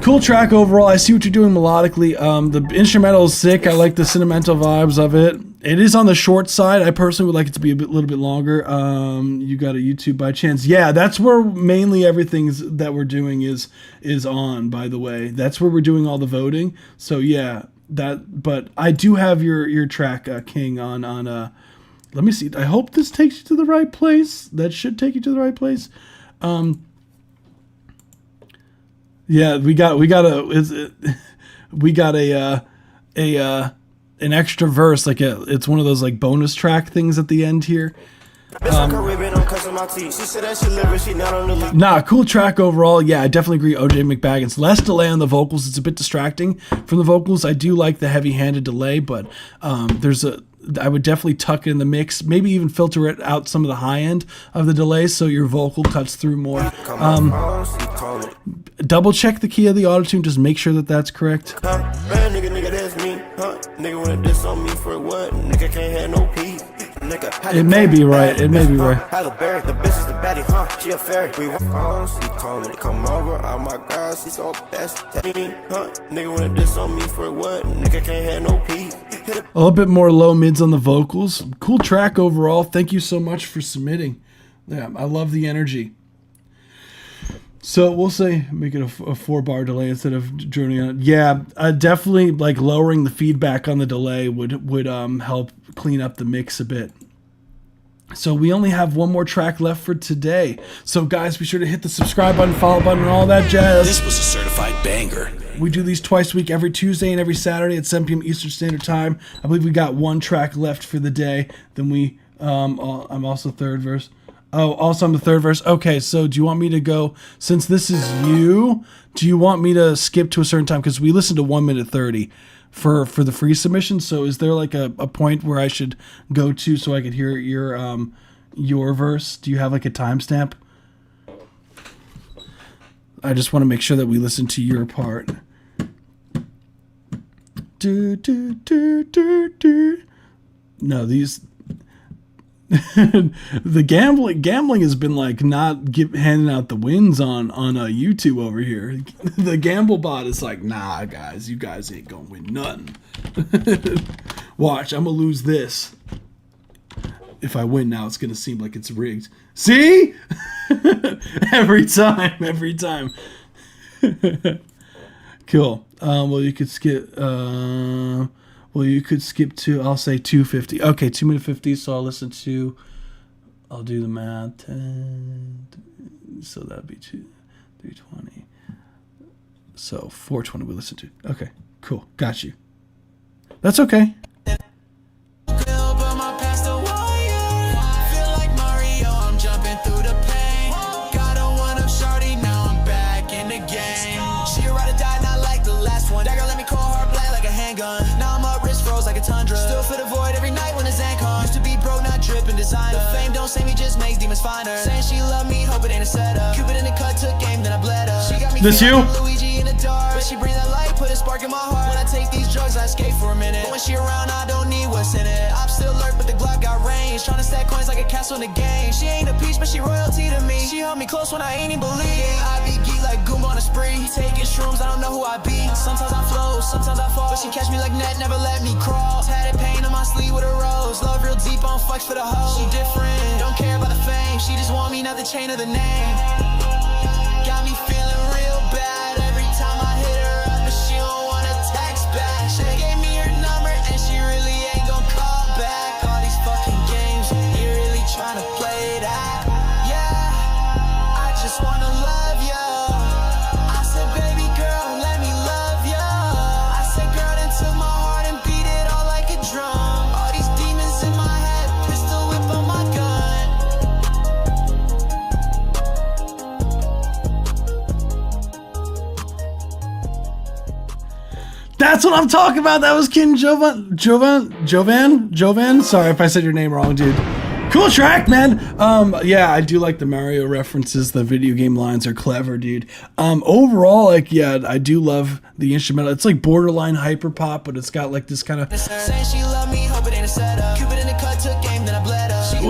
Cool track overall. I see what you're doing melodically. The instrumental is sick. I like the sentimental vibes of it. It is on the short side. I personally would like it to be a little bit longer. You got a YouTube by chance? Yeah, that's where mainly everything that we're doing is on. By the way, that's where we're doing all the voting. So yeah, But I do have your track, King, on. Let me see. I hope this takes you to the right place. That should take you to the right place. Yeah, we got an extra verse, like it's one of those like bonus track things at the end here. Nah, cool track overall. Yeah, I definitely agree. OJ McBaggins. Less delay on the vocals. It's a bit distracting from the vocals. I do like the heavy-handed delay, but I would definitely tuck it in the mix. Maybe even filter it out some of the high end of the delay so your vocal cuts through more. Double check the key of the auto-tune. Just make sure that that's correct. It may be right. It may be right. A little bit more low mids on the vocals. Cool track overall. Thank you so much for submitting. Yeah, I love the energy. So we'll say make it a 4-bar delay instead of journey on it. Yeah, definitely like lowering the feedback on the delay would help clean up the mix a bit. So we only have one more track left for today. So guys, be sure to hit the subscribe button, follow button, and all that jazz. This was a certified banger. We do these twice a week, every Tuesday and every Saturday at 7 p.m. Eastern Standard Time. I believe we got one track left for the day. Then we, I'm also third verse. Oh, also I'm the third verse. Okay, so do you want me to go, since this is you, do you want me to skip to a certain time? Because we listened to 1 minute 30 for the free submission. So is there like a point where I should go to so I could hear your verse? Do you have like a timestamp? I just want to make sure that we listen to your part. No, these... the gambling has been like not handing out the wins on YouTube over here. The gamble bot is like, nah, guys, you guys ain't gonna win nothing. Watch, I'm gonna lose this. If I win now, it's gonna seem like it's rigged. See? every time. Cool. Well, you could skip. Well, you could skip to, I'll say 2:50. Okay, 2 minute 50. So I'll do the math. 10, so that'd be 320. So 420 we listen to. Okay, cool. Got you. That's okay. Still fit a void every night when the Zan comes. Used to be broke, not dripping designer. The fame don't save me, just makes demons find her. Saying she love me, hope it ain't a setup. Cupid in the cut, took game, then I bled her. She got me this you? Like Luigi in the dark. But she bring that light, put a spark in my heart. When I take these drugs, I escape for a minute. But when she around, I don't need what's in it. I'm still alert, but the Glock got range. Trying to stack coins like a castle in the game. She ain't a peach, but she royalty to me. She held me close when I ain't even believe. I be geek like Goomba on a spree. Taking shrooms, I don't know who I be. Sometimes I flow, sometimes I fall. But she catch me like net, never let me crawl. Tatted pain on my sleeve with a rose. Love real deep, on flex for the hoe. She different, don't care about the fame. She just want me, not the chain of the name. Got me feeling real bad every time I hit her up, but she don't wanna text back. She gave me her number and she really ain't gon' call back. All these fucking games, you really tryna play that? Yeah, I just wanna love you. I said, baby girl, let me love you. I said, girl, into my heart and beat it all like a drum. All these demons in my head, pistol whip on my gun. That's what I'm talking about. That was King Jovan. Sorry if I said your name wrong, dude. Cool track, man. Yeah, I do like the Mario references. The video game lines are clever, dude. Overall, like, yeah, I do love the instrumental. It's like borderline hyper pop, but it's got like this kind of.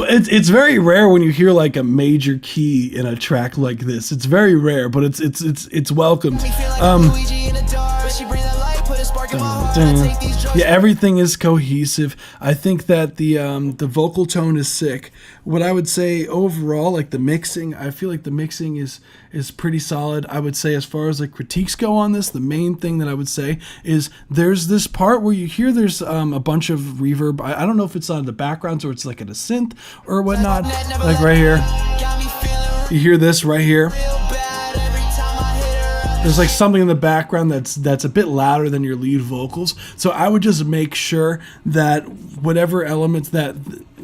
it's very rare when you hear like a major key in a track like this. It's very rare, but it's welcomed. Yeah, everything is cohesive. I think that the vocal tone is sick. What I would say overall, like the mixing, I feel like the mixing is pretty solid. I would say as far as like critiques go on this, the main thing that I would say is there's this part where you hear there's a bunch of reverb. I don't know if it's on the backgrounds or it's like at a synth or whatnot. Like right here, you hear this right here. There's like something in the background that's a bit louder than your lead vocals. So I would just make sure that whatever elements that,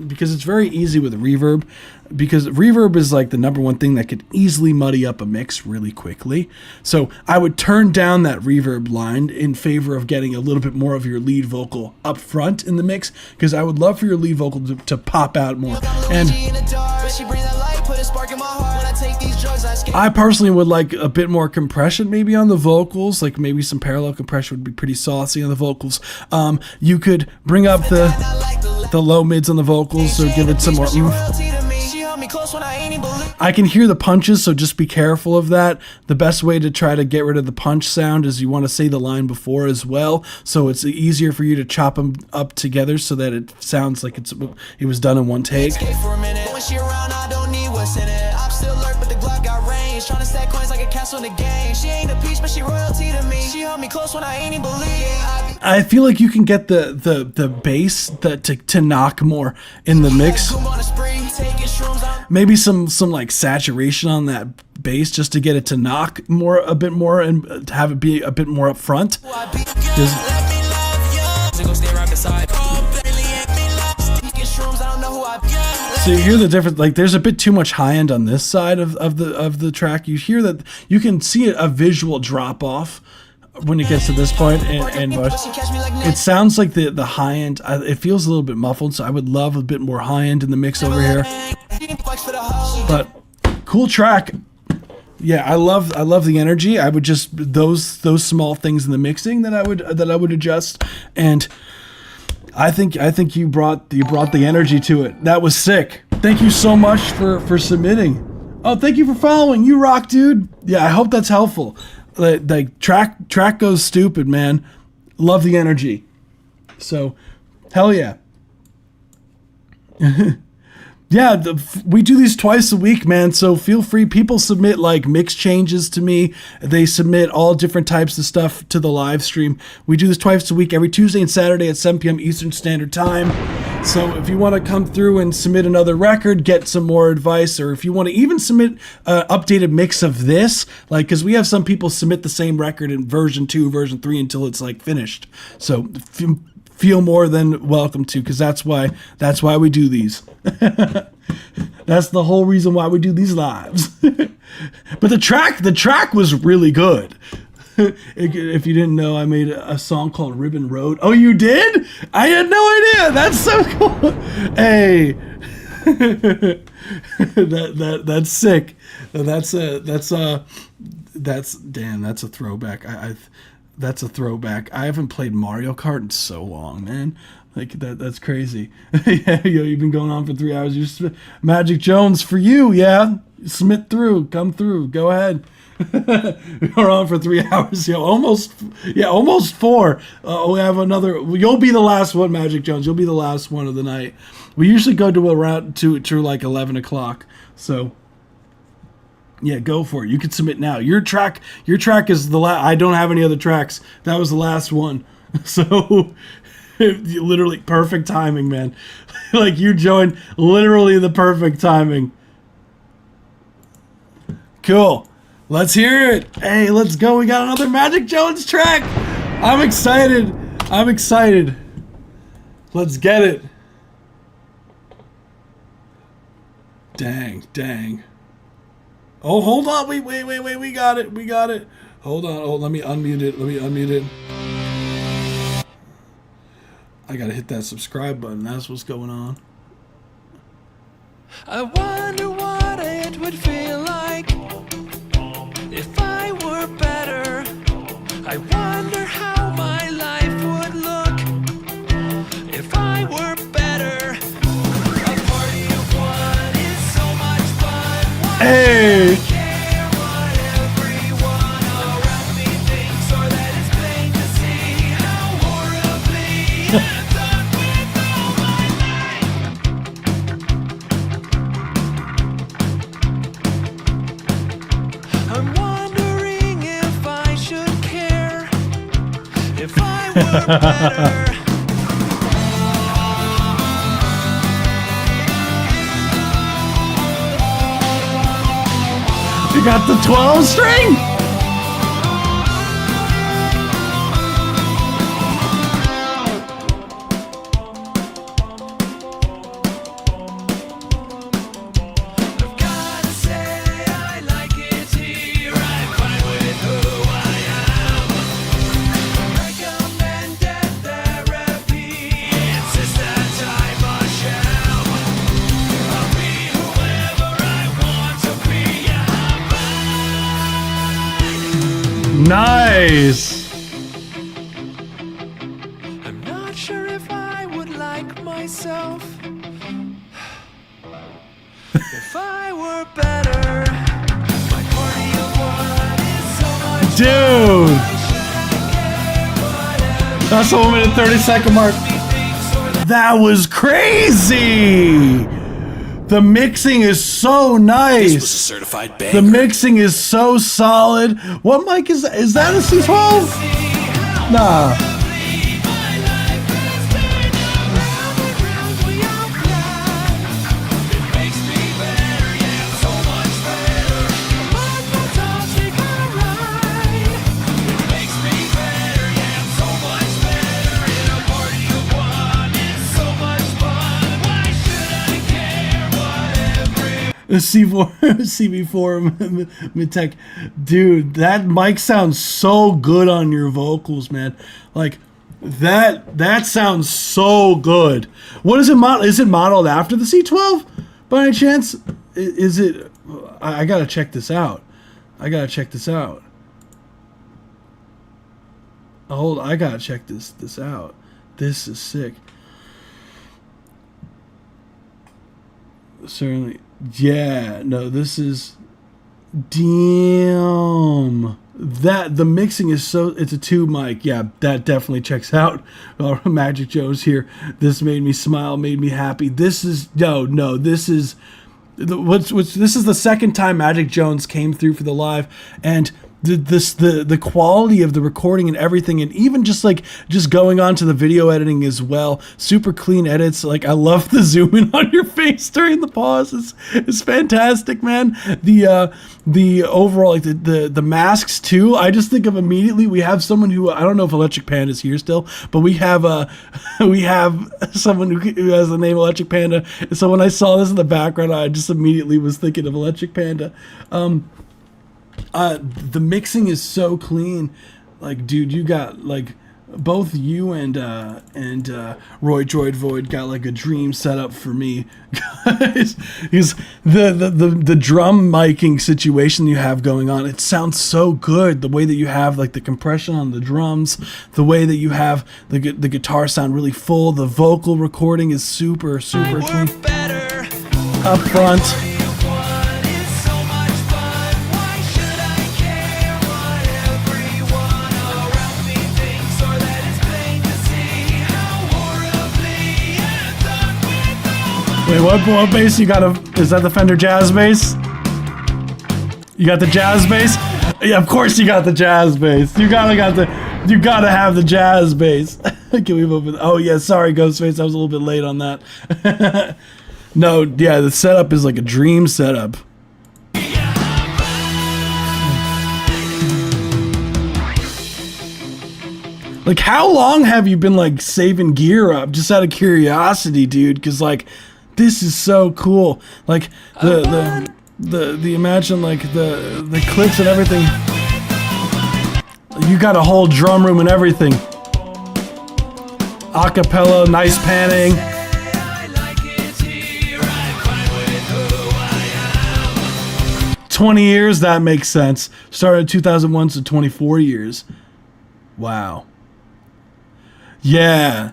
because it's very easy with reverb, because reverb is like the number one thing that could easily muddy up a mix really quickly. So I would turn down that reverb line in favor of getting a little bit more of your lead vocal up front in the mix, because I would love for your lead vocal to pop out more. And I personally would like a bit more compression maybe on the vocals, like maybe some parallel compression would be pretty saucy on the vocals. You could bring up the low mids on the vocals, so give it some more oomph. I can hear the punches, so just be careful of that. The best way to try to get rid of the punch sound is you want to say the line before as well, so it's easier for you to chop them up together so that it sounds like it was done in one take. I feel like you can get the bass to knock more in the mix. Maybe some like saturation on that bass just to get it to knock a bit more and have it be a bit more up front. So you hear the difference, like there's a bit too much high end on this side of the track. You hear that, you can see a visual drop off when it gets to this point, and it sounds like the high end, it feels a little bit muffled, so I would love a bit more high end in the mix over here. But cool track. Yeah, I love the energy. I would just those small things in the mixing that I would adjust, and I think you brought the energy to it. That was sick. Thank you so much for submitting. Oh, thank you for following. You rock, dude. Yeah, I hope that's helpful. Like track goes stupid, man. Love the energy. So, hell yeah. Yeah, we do these twice a week, man, so feel free. People submit like mix changes to me. They submit all different types of stuff to the live stream. We do this twice a week, every Tuesday and Saturday at 7 p.m. Eastern Standard Time. So if you want to come through and submit another record, get some more advice, or if you want to even submit an updated mix of this, like, because we have some people submit the same record in version 2, version 3 until it's like finished. So feel more than welcome to, because that's why we do these. That's the whole reason why we do these lives. But the track was really good. If you didn't know, I made a song called Ribbon Road. Oh, you did? I had no idea. That's so cool. Hey. That's sick. That's a throwback. That's a throwback. I haven't played Mario Kart in so long, man. Like that's crazy. Yeah, yo, you've been going on for 3 hours. Magic Jones for you, yeah. Submit through, come through, go ahead. We're on for 3 hours, yo. Almost 4. We have another. You'll be the last one, Magic Jones. You'll be the last one of the night. We usually go to around to like 11 o'clock. So. Yeah, go for it. You can submit now. Your track is the last. I don't have any other tracks. That was the last one. So, literally perfect timing, man. Like you joined literally the perfect timing. Cool. Let's hear it. Hey, let's go. We got another Magic Jones track. I'm excited. Let's get it. Dang. Oh, hold on. Wait. We got it. Hold on. Let me unmute it. I gotta hit that subscribe button. That's what's going on. I wonder what it would feel like if I were better. I wonder how my life would look if I were better. A party of You got the 12 string? Nice. I'm not sure if I would like myself if I were better. My party of one is so much Dude. That's the 1 minute 30-second mark. That was crazy. The mixing is so nice. This was a certified banger. The mixing is so solid. What mic is that? Is that a C12? Nah. The C4, CB4 Midtech, dude, that mic sounds so good on your vocals, man. Like that sounds so good. What is it modeled? Is it modeled after the C12 by any chance? Is it? I gotta check this out. I gotta check this out. This is sick. Certainly. Yeah, no, this is damn. That the mixing is so. It's a 2 mic. Yeah, that definitely checks out. Magic Joe's here. This made me smile, made me happy. This is no. This is this is the second time Magic Jones came through for the live, and the quality of the recording and everything, and even just going on to the video editing as well. Super clean edits. Like, I love the zoom in on your face during the pause. It's fantastic, man. The overall, like the masks too. I just think of immediately, we have someone who, I don't know if Electric Panda is here still, but we have someone who has the name Electric Panda. So when I saw this in the background, I just immediately was thinking of Electric Panda. The mixing is so clean. Like, dude, you got like both you and Roy Droid Void got like a dream setup for me, guys. Because the drum miking situation you have going on, it sounds so good. The way that you have like the compression on the drums, the way that you have the guitar sound really full, the vocal recording is super clean. Up front. Wait, what bass you got? Is that the Fender Jazz bass? You got the jazz bass? Yeah, of course you got the jazz bass. You gotta have the jazz bass. Can we move it? Oh yeah, sorry Ghostface, I was a little bit late on that. No, yeah, the setup is like a dream setup. Like, how long have you been like saving gear up? Just out of curiosity, dude, because like, this is so cool. Like the imagine like the clicks and everything. You got a whole drum room and everything. Acapella, nice panning. 20 years, that makes sense. Started in 2001, so 24 years. Wow. Yeah.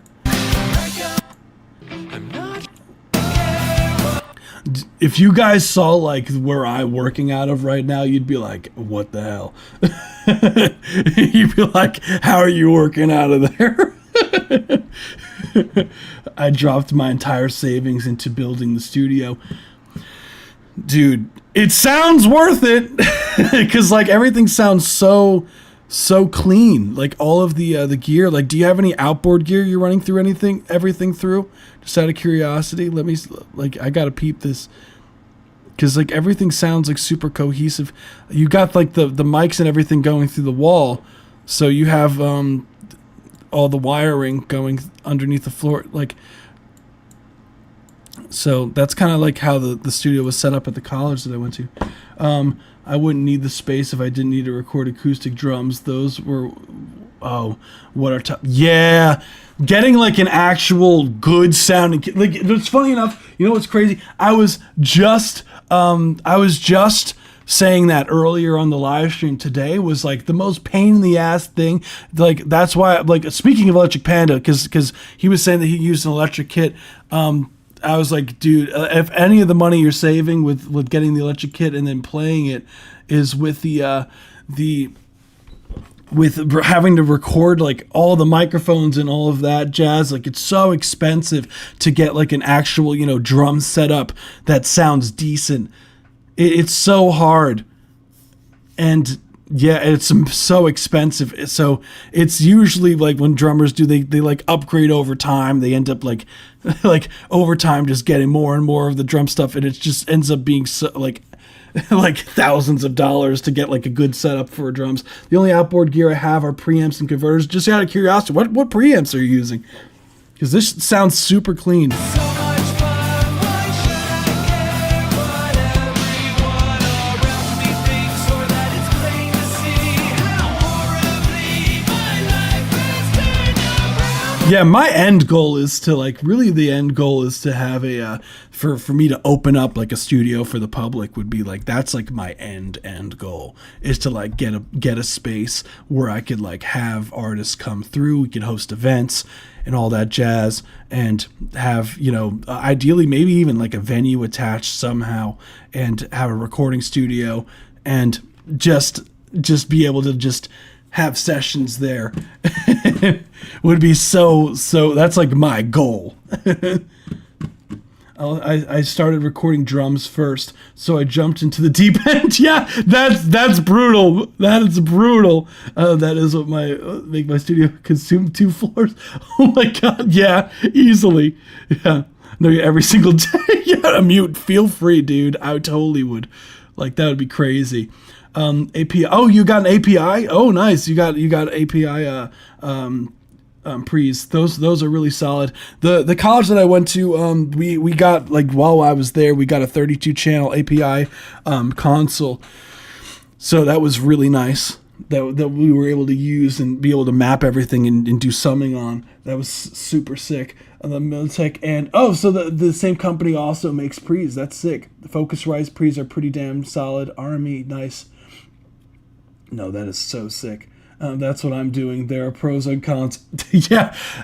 If you guys saw like where I'm working out of right now, you'd be like, what the hell? You'd be like, how are you working out of there? I dropped my entire savings into building the studio. Dude, it sounds worth it. Because like everything sounds so so clean. Like all of the gear. Like, do you have any outboard gear you're running through everything through? Just out of curiosity, I gotta peep this. Because like everything sounds like super cohesive. You got like the mics and everything going through the wall, so you have all the wiring going underneath the floor. Like, so that's kind of like how the studio was set up at the college that I went to. I wouldn't need the space if I didn't need to record acoustic drums. Those were, what are top? Yeah, getting like an actual good sounding. Like, it's funny enough. You know what's crazy? I was just saying that earlier on the live stream today was like the most pain in the ass thing. Like, that's why, like, speaking of Electric Panda, because he was saying that he used an electric kit. I was like, dude, if any of the money you're saving with getting the electric kit and then playing it is with with having to record like all the microphones and all of that jazz, like it's so expensive to get like an actual, drum setup that sounds decent. It's so hard. And yeah, it's so expensive. So it's usually like when drummers do, they like upgrade over time. They end up like over time just getting more and more of the drum stuff, and it just ends up being so like thousands of dollars to get like a good setup for drums. The only outboard gear I have are preamps and converters. Just out of curiosity, what preamps are you using? Because this sounds super clean. Yeah, my end goal is to have a for me to open up like a studio for the public would be like, that's like my end goal, is to like get a space where I could like have artists come through, we could host events and all that jazz, and have, ideally maybe even like a venue attached somehow, and have a recording studio, and just be able to just have sessions there. Would be so that's like my goal. I started recording drums first, so I jumped into the deep end. Yeah, that's brutal. That is brutal. That is what make my studio consume 2 floors. Oh my god, yeah, easily. Yeah, no, every single day. Yeah, mute. Feel free, dude. I totally would. Like, that would be crazy. API. Oh, you got an API? Oh, nice. You got API pre's. Those are really solid. The college that I went to, we got, like, while I was there, we got a 32 channel API console. So that was really nice that we were able to use and be able to map everything and do summing on. That was super sick. The Militech, and so the same company also makes pre's. That's sick. The Focusrite pre's are pretty damn solid. RME, nice. No, that is so sick. That's what I'm doing. There are pros and cons.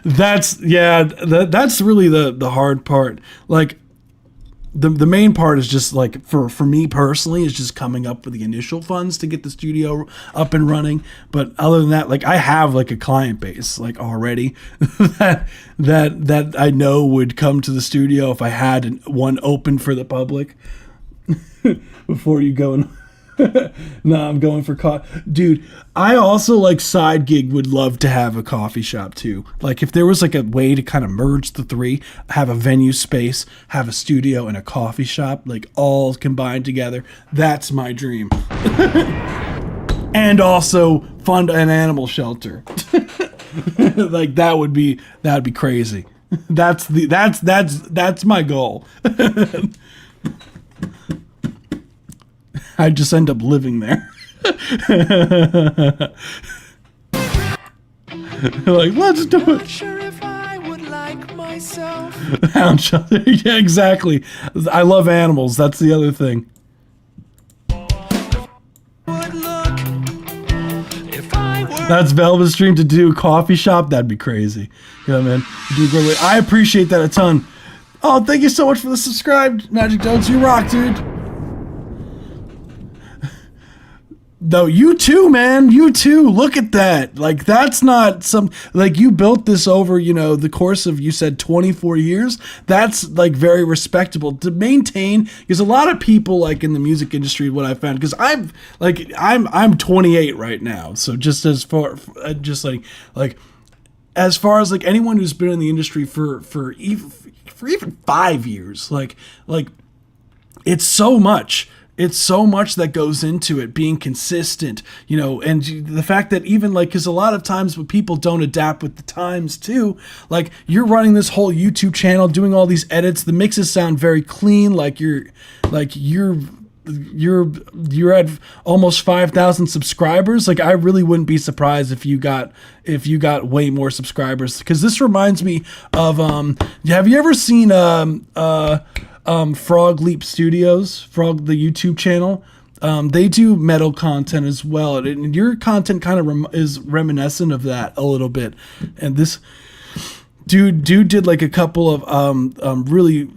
That's really the hard part. Like, the main part is just like, for me personally, is just coming up with the initial funds to get the studio up and running. But other than that, like, I have like a client base like already that I know would come to the studio if I had one open for the public. Before you go and no, I'm going for dude. I also, like, side gig would love to have a coffee shop too. Like, if there was like a way to kind of merge the three, have a venue space, have a studio, and a coffee shop, like, all combined together, that's my dream. And also fund an animal shelter. Like, that would be crazy. That's my goal. I just end up living there. Like, let's do it. Not sure if I would like myself. Hound shelter. Yeah, exactly. I love animals. That's the other thing. That's Velvet's dream, to do a coffee shop. That'd be crazy. Yeah, man. You do a great. I appreciate that a ton. Oh, thank you so much for the subscribed, Magic Donuts. You rock, dude. No, you too, man. You too. Look at that. Like, that's not some, like, you built this over, you know, the course of, you said 24 years. That's like very respectable to maintain, because a lot of people, like in the music industry, what I found, because I'm 28 right now. So just as far, just like as far as like anyone who's been in the industry for even 5 years, like it's so much. It's so much that goes into it, being consistent, you know, and the fact that even like, because a lot of times when people don't adapt with the times too, like you're running this whole YouTube channel, doing all these edits, the mixes sound very clean, like you're at almost 5,000 subscribers. Like, I really wouldn't be surprised if you got way more subscribers, because this reminds me of have you ever seen Frog Leap Studios, the YouTube channel? They do metal content as well, and your content kind of is reminiscent of that a little bit. And this dude did like a couple of really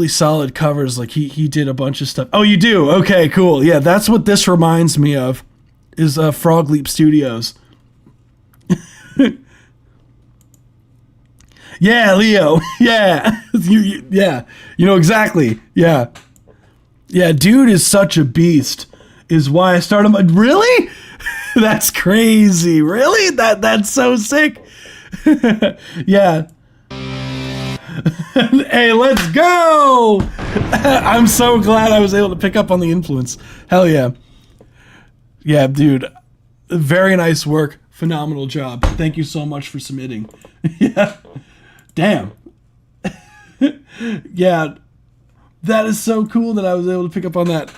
solid covers. Like he did a bunch of stuff. Oh, you do? Okay, cool. Yeah, that's what this reminds me of, is Frog Leap Studios. Yeah, Leo. Yeah. Yeah. You know exactly. Yeah. Yeah, dude is such a beast. Is why I started. Really? That's crazy. Really? That's so sick. Yeah. Hey, let's go. I'm so glad I was able to pick up on the influence. Hell yeah. Yeah, dude. Very nice work. Phenomenal job. Thank you so much for submitting. Yeah. Damn. Yeah, that is so cool that I was able to pick up on that.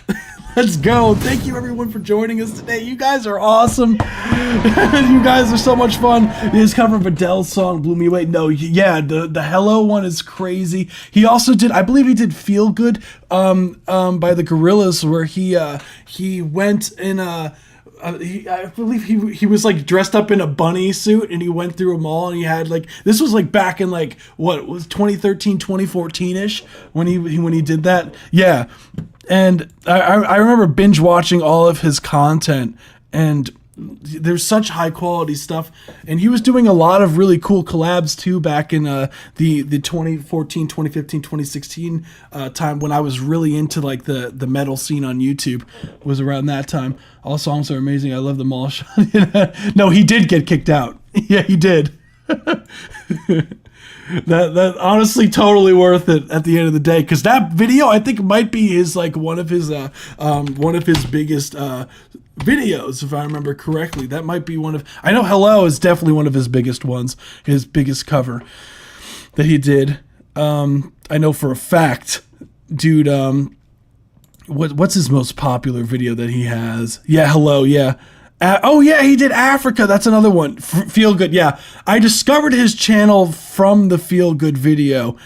Let's go. Thank you everyone for joining us today. You guys are awesome. You guys are so much fun. His cover of Adele's song blew me away. No, yeah, the Hello one is crazy. He also did, I believe he did Feel Good by the Gorillaz, where he went in I believe he was like dressed up in a bunny suit, and he went through a mall, and he had like, this was like back in like, what was 2013, 2014-ish when he did that. Yeah. And I remember binge watching all of his content, and there's such high quality stuff, and he was doing a lot of really cool collabs too back in the 2014, 2015, 2016 time, when I was really into like the metal scene on YouTube. Was around that time. All songs are amazing. I love them all. No, he did get kicked out. Yeah, he did. That honestly totally worth it at the end of the day, because that video I think might be his like one of his biggest videos, if I remember correctly. That might be one of, I know Hello is definitely one of his biggest ones, his biggest cover that he did. I know for a fact, dude, what's his most popular video that he has? Yeah, Hello, yeah. Oh yeah, he did Africa. That's another one. Feel Good. Yeah, I discovered his channel from the Feel Good video.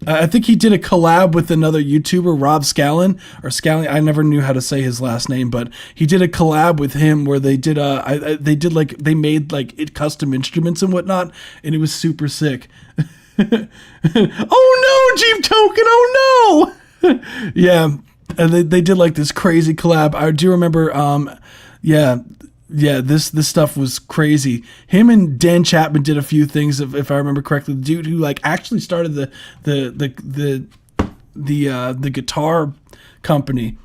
I think he did a collab with another YouTuber, Rob Scallon, or Scallon. I never knew how to say his last name, but he did a collab with him where they did they made like it custom instruments and whatnot, and it was super sick. Oh no, Jeep Token! Oh no! Yeah, and they did like this crazy collab. I do remember. Yeah, this stuff was crazy. Him and Dan Chapman did a few things, if I remember correctly. The dude who like actually started the guitar company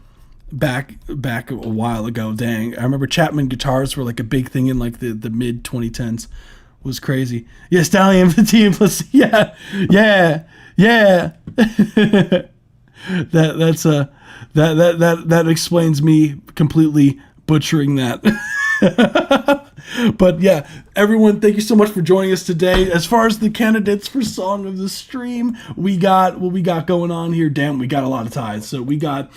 back a while ago. Dang, I remember Chapman guitars were like a big thing in like the mid 2010s. Was crazy. Yeah, Stallion team plus. Yeah. That explains me completely butchering that. But yeah, everyone, thank you so much for joining us today. As far as the candidates for Song of the Stream, we got what we got going on here. Damn, we got a lot of ties. So we got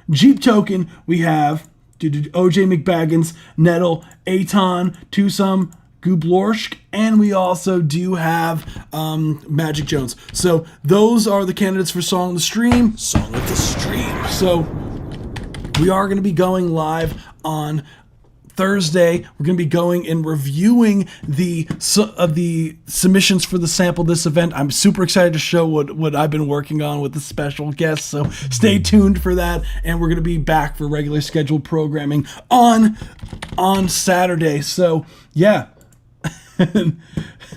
Jeep Token, we have OJ McBaggins, Nettle, Aton, Tusum, Gublorsk, and we also do have Magic Jones. So those are the candidates for Song of the Stream. Song of the Stream. So we are going to be going live on Thursday, we're going to be going and reviewing the submissions for the Sample This event. I'm super excited to show what I've been working on with the special guests, so stay tuned for that. And we're going to be back for regular scheduled programming on Saturday. So yeah.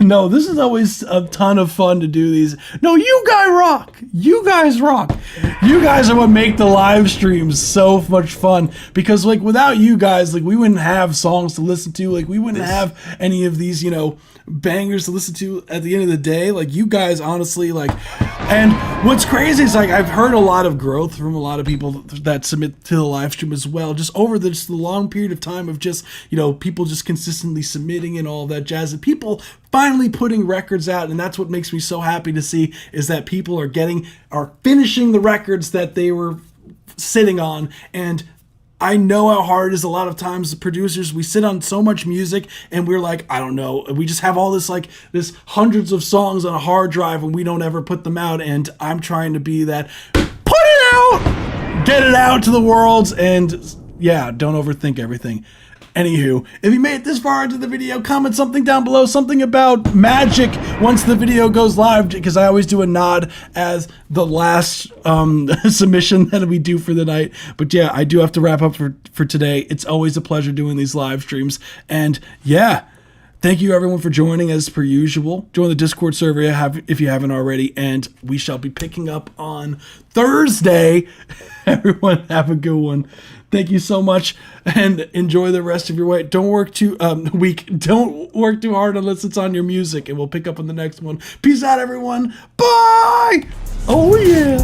No, this is always a ton of fun to do these. No, you guys rock. You guys rock. You guys are what make the live streams so much fun, because like without you guys, like we wouldn't have songs to listen to. Like we wouldn't have any of these, you know, bangers to listen to at the end of the day. Like you guys honestly, like, and what's crazy is like I've heard a lot of growth from a lot of people that submit to the live stream as well, just over the long period of time of just, you know, people just consistently submitting and all that jazz, and people finally putting records out. And that's what makes me so happy to see, is that people are finishing the records that they were sitting on. And I know how hard it is a lot of times. The producers, we sit on so much music and we're like, I don't know, we just have all this hundreds of songs on a hard drive and we don't ever put them out. And I'm trying to be that, put it out, get it out to the world, and yeah, don't overthink everything. Anywho, if you made it this far into the video, comment something down below, something about magic once the video goes live, because I always do a nod as the last submission that we do for the night. But yeah, I do have to wrap up for today. It's always a pleasure doing these live streams. And yeah, thank you everyone for joining as per usual. Join the Discord server if you haven't already, and we shall be picking up on Thursday. Everyone have a good one. Thank you so much, and enjoy the rest of your week. Don't work too Don't work too hard unless it's on your music, and we'll pick up on the next one. Peace out, everyone. Bye. Oh yeah,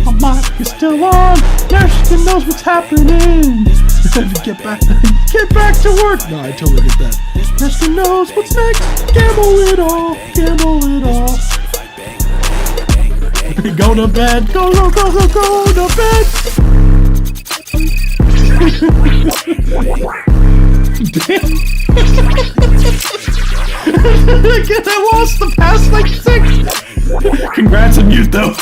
my mic is still on. Nashkin knows what's happening. Get back to work. No, I totally get that. Nashkin knows what's next. Gamble it all. Go to bed. Go to bed. Again, I lost the past like 6. Congrats on you though.